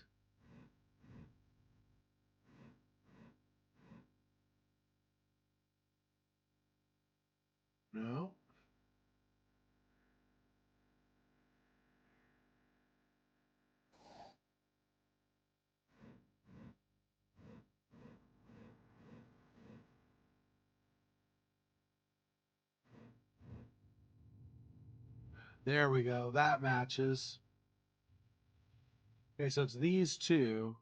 No? There we go. That matches. Okay, so it's these two.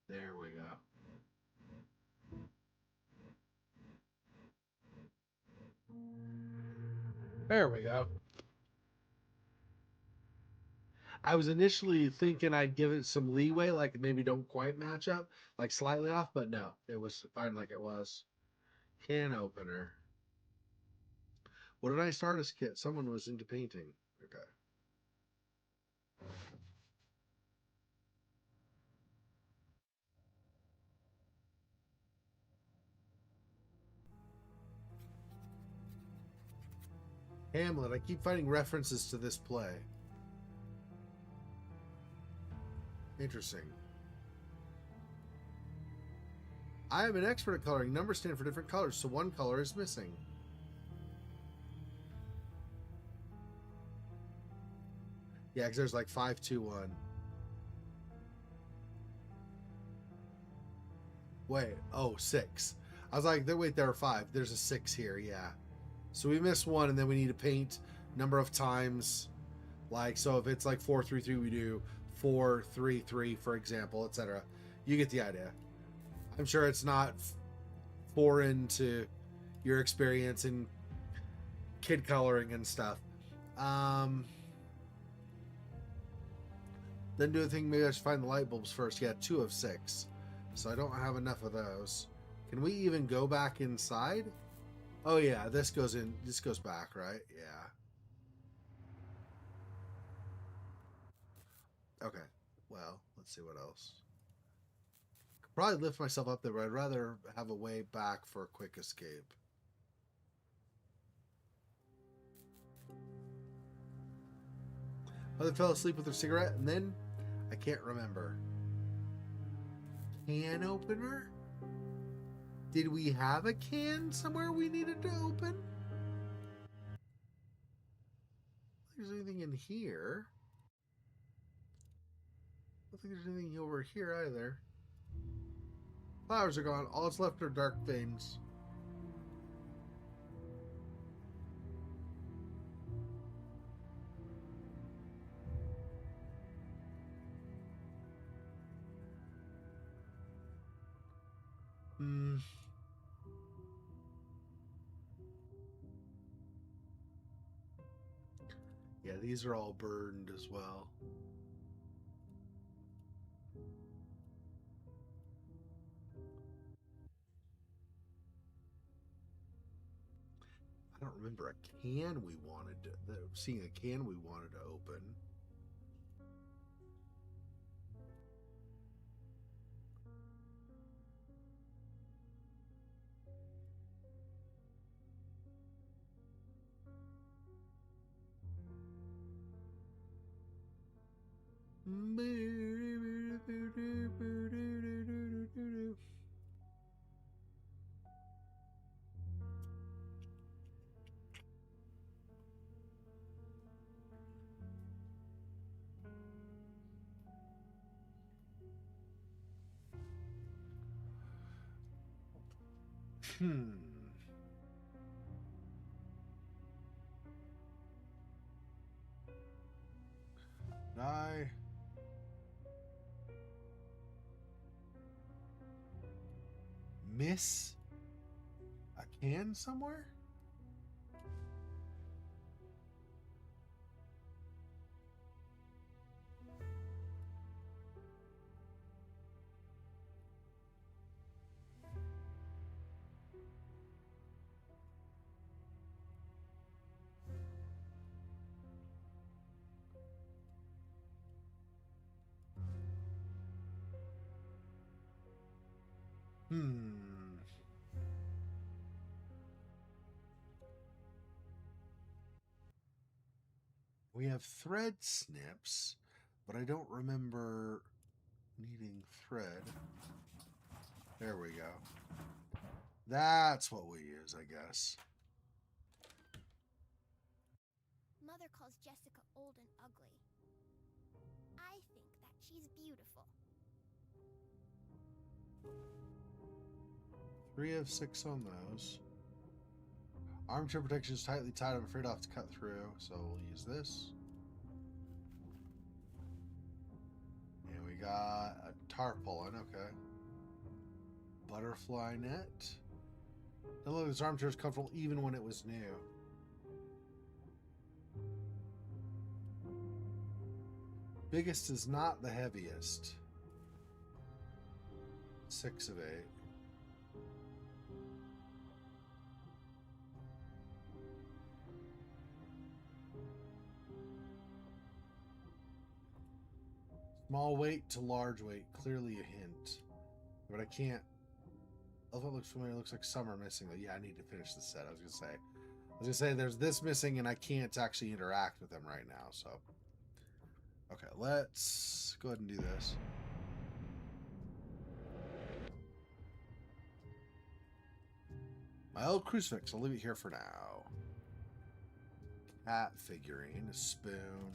There we go. There we go. I was initially thinking I'd give it some leeway, like maybe don't quite match up, like slightly off, but no, it was fine like it was. Can opener. What did I start as kit? Someone was into painting. Okay. Hamlet. I keep finding references to this play. Interesting. I am an expert at coloring. Numbers stand for different colors, so one color is missing. Yeah, because there's like 5, 2, 1. Wait, oh, 6. I was like, wait, there are 5. There's a 6 here, yeah. So we missed 1, and then we need to paint number of times. Like, so if it's like 4, 3, 3, we do 4, 3, 3, for example, etc. You get the idea. I'm sure it's not foreign to your experience in kid coloring and stuff. Then do the thing, maybe I should find the light bulbs first. Yeah, 2 of 6. So I don't have enough of those. Can we even go back inside? Oh yeah, this goes in, this goes back, right? Yeah. Okay. Well, let's see what else. Could probably lift myself up there, but I'd rather have a way back for a quick escape. Mother fell asleep with her cigarette, and then I can't remember. Can opener? Did we have a can somewhere we needed to open? There's anything in here. I don't think there's anything over here either. Flowers are gone. All that's left are dark veins. Hmm. Yeah, these are all burned as well. I don't remember a can we wanted to, seeing a can we wanted to open. Hmm. I miss a can somewhere? Hmm. We have thread snips, but I don't remember needing thread. There we go. That's what we use, I guess. Mother calls Jessica old and ugly. I think that she's beautiful. 3 of 6 on those. Armchair protection is tightly tied. I'm afraid I'll have to cut through, so we'll use this. And we got a tarpaulin, okay. Butterfly net. Now look, this armchair is comfortable even when it was new. Biggest is not the heaviest. 6 of 8. Small weight to large weight, clearly a hint. But I can't. Although it looks familiar, it looks like some are missing. Yeah, I need to finish the set. I was gonna say there's this missing, and I can't actually interact with them right now. So, okay, let's go ahead and do this. My old crucifix. I'll leave it here for now. Cat figurine, a spoon.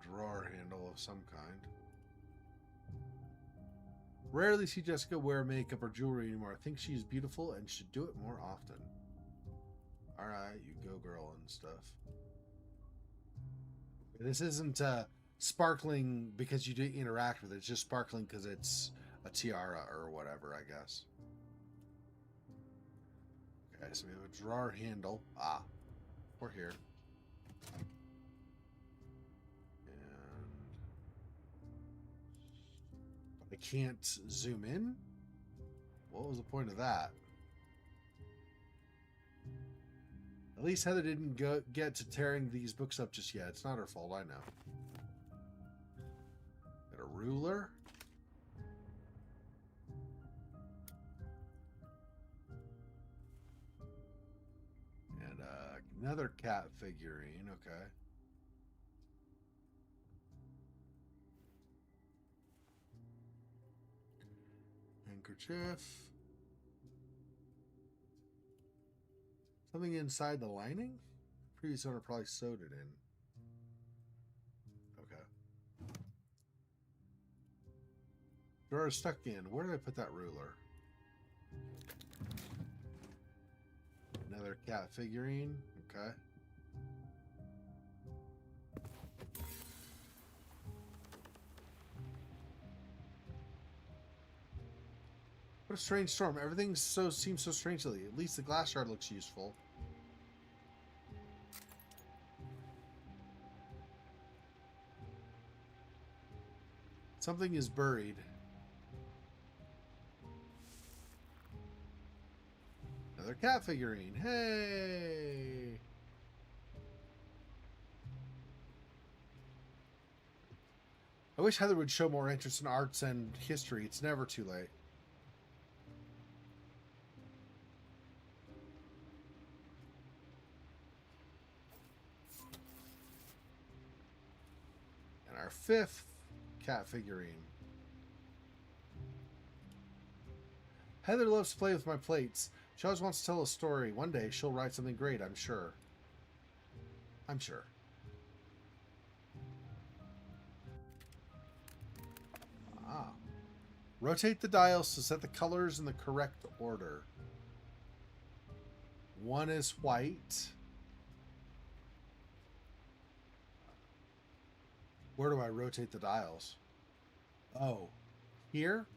Drawer handle of some kind. Rarely see Jessica wear makeup or jewelry anymore. I think she's beautiful and should do it more often. Alright, you go girl and stuff. This isn't sparkling because you didn't interact with it. It's just sparkling because it's a tiara or whatever, I guess. Okay, so we have a drawer handle. Ah, we're here. I can't zoom in? What was the point of that? At least Heather didn't get to tearing these books up just yet. It's not her fault, I know. Got a ruler. And another cat figurine, okay. Handkerchief. Something inside the lining? Previous owner probably sewed it in. Okay. Drawer is stuck in. Where did I put that ruler? Another cat figurine. Okay. What a strange storm. Everything seems so strange lately. At least the glass shard looks useful. Something is buried. Another cat figurine. Hey! I wish Heather would show more interest in arts and history. It's never too late. And our 5th cat figurine. Heather loves to play with my plates. She always wants to tell a story. One day she'll write something great, I'm sure. I'm sure. Ah. Rotate the dials to set the colors in the correct order. One is white. Where do I rotate the dials? Oh, here?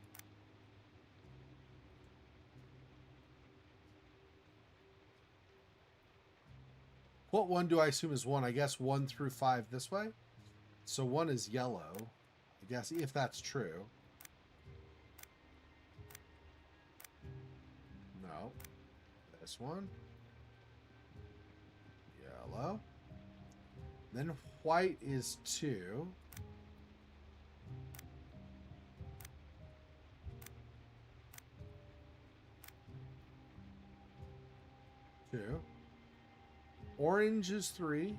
What one do I assume is 1? I guess 1 through 5 this way. So 1 is yellow. I guess if that's true. This one. Yellow. Then white is 2. Two. Orange is 3.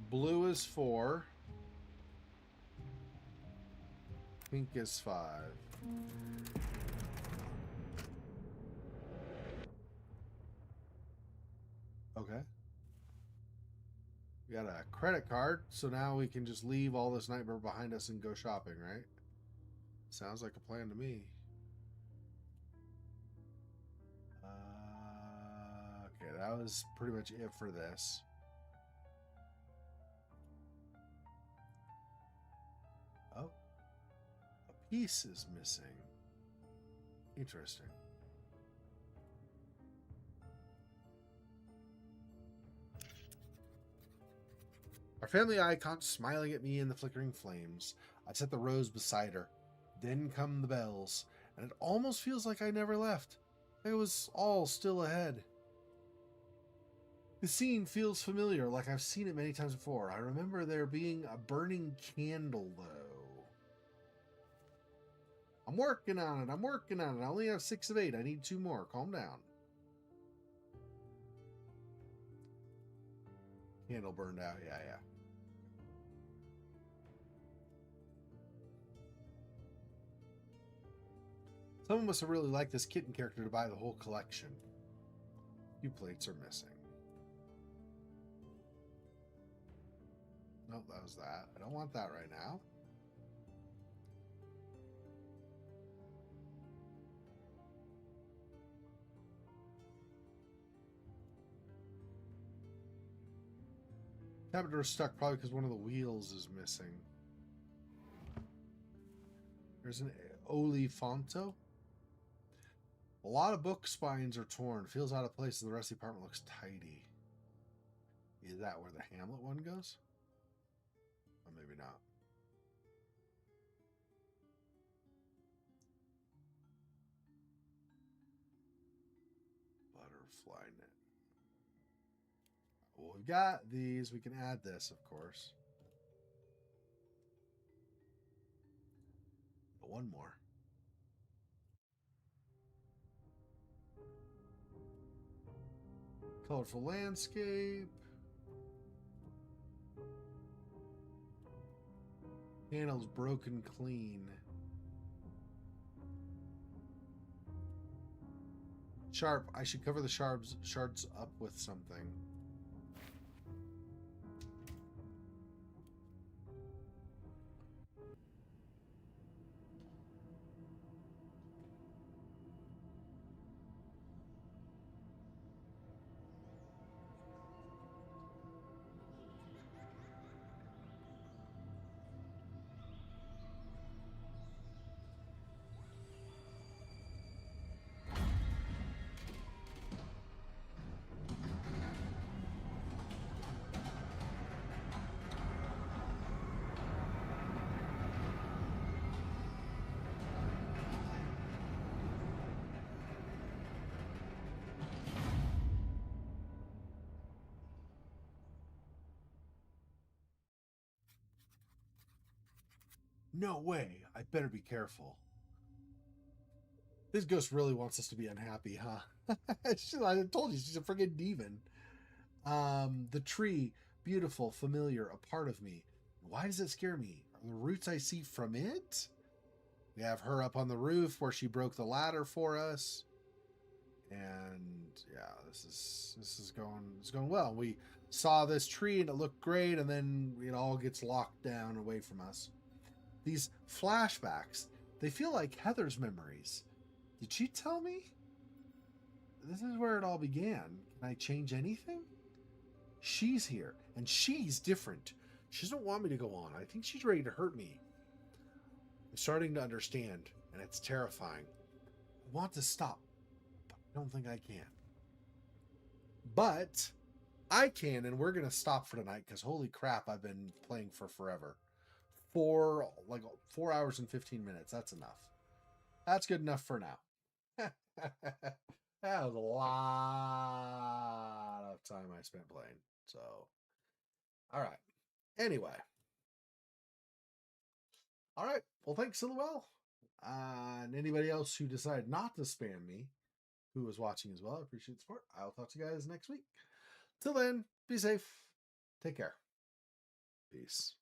Blue is 4. Pink is 5. Okay. We got a credit card, so now we can just leave all this nightmare behind us and go shopping, right? Sounds like a plan to me. Okay, that was pretty much it for this. Oh. A piece is missing. Interesting. Our family icon smiling at me in the flickering flames. I set the rose beside her. Then come the bells, and it almost feels like I never left. It was all still ahead. The scene feels familiar, like I've seen it many times before. I remember there being a burning candle, though. I'm working on it. I only have 6 of 8. I need 2 more. Calm down. Candle burned out. Yeah. Someone must have really liked this kitten character to buy the whole collection. A few plates are missing. Nope, that was that. I don't want that right now. Cabinet door is stuck probably because one of the wheels is missing. There's an Olifanto. A lot of book spines are torn. Feels out of place and the rest of the apartment looks tidy. Is that where the Hamlet one goes? Or maybe not. Butterfly net. Well, we've got these. We can add this, of course. But one more. Colorful landscape. Panels broken clean. Sharp. I should cover the shards up with something. No way. I better be careful. This ghost really wants us to be unhappy, huh? I told you, she's a friggin' demon. The tree, beautiful, familiar, a part of me. Why does it scare me? Are the roots I see from it? We have her up on the roof where she broke the ladder for us. And yeah, this is going well. We saw this tree and it looked great, and then it all gets locked down away from us. These flashbacks, they feel like Heather's memories. Did she tell me? This is where it all began. Can I change anything? She's here, and she's different. She doesn't want me to go on. I think she's ready to hurt me. I'm starting to understand, and it's terrifying. I want to stop, but I don't think I can. But I can, and we're going to stop for tonight, because holy crap, I've been playing for forever. 4 hours and 15 minutes. That's enough. That's good enough for now. That was a lot of time I spent playing. So, all right. Anyway. All right. Well, thanks, Silwell. And anybody else who decided not to spam me, who was watching as well, I appreciate the support. I'll talk to you guys next week. Till then, be safe. Take care. Peace.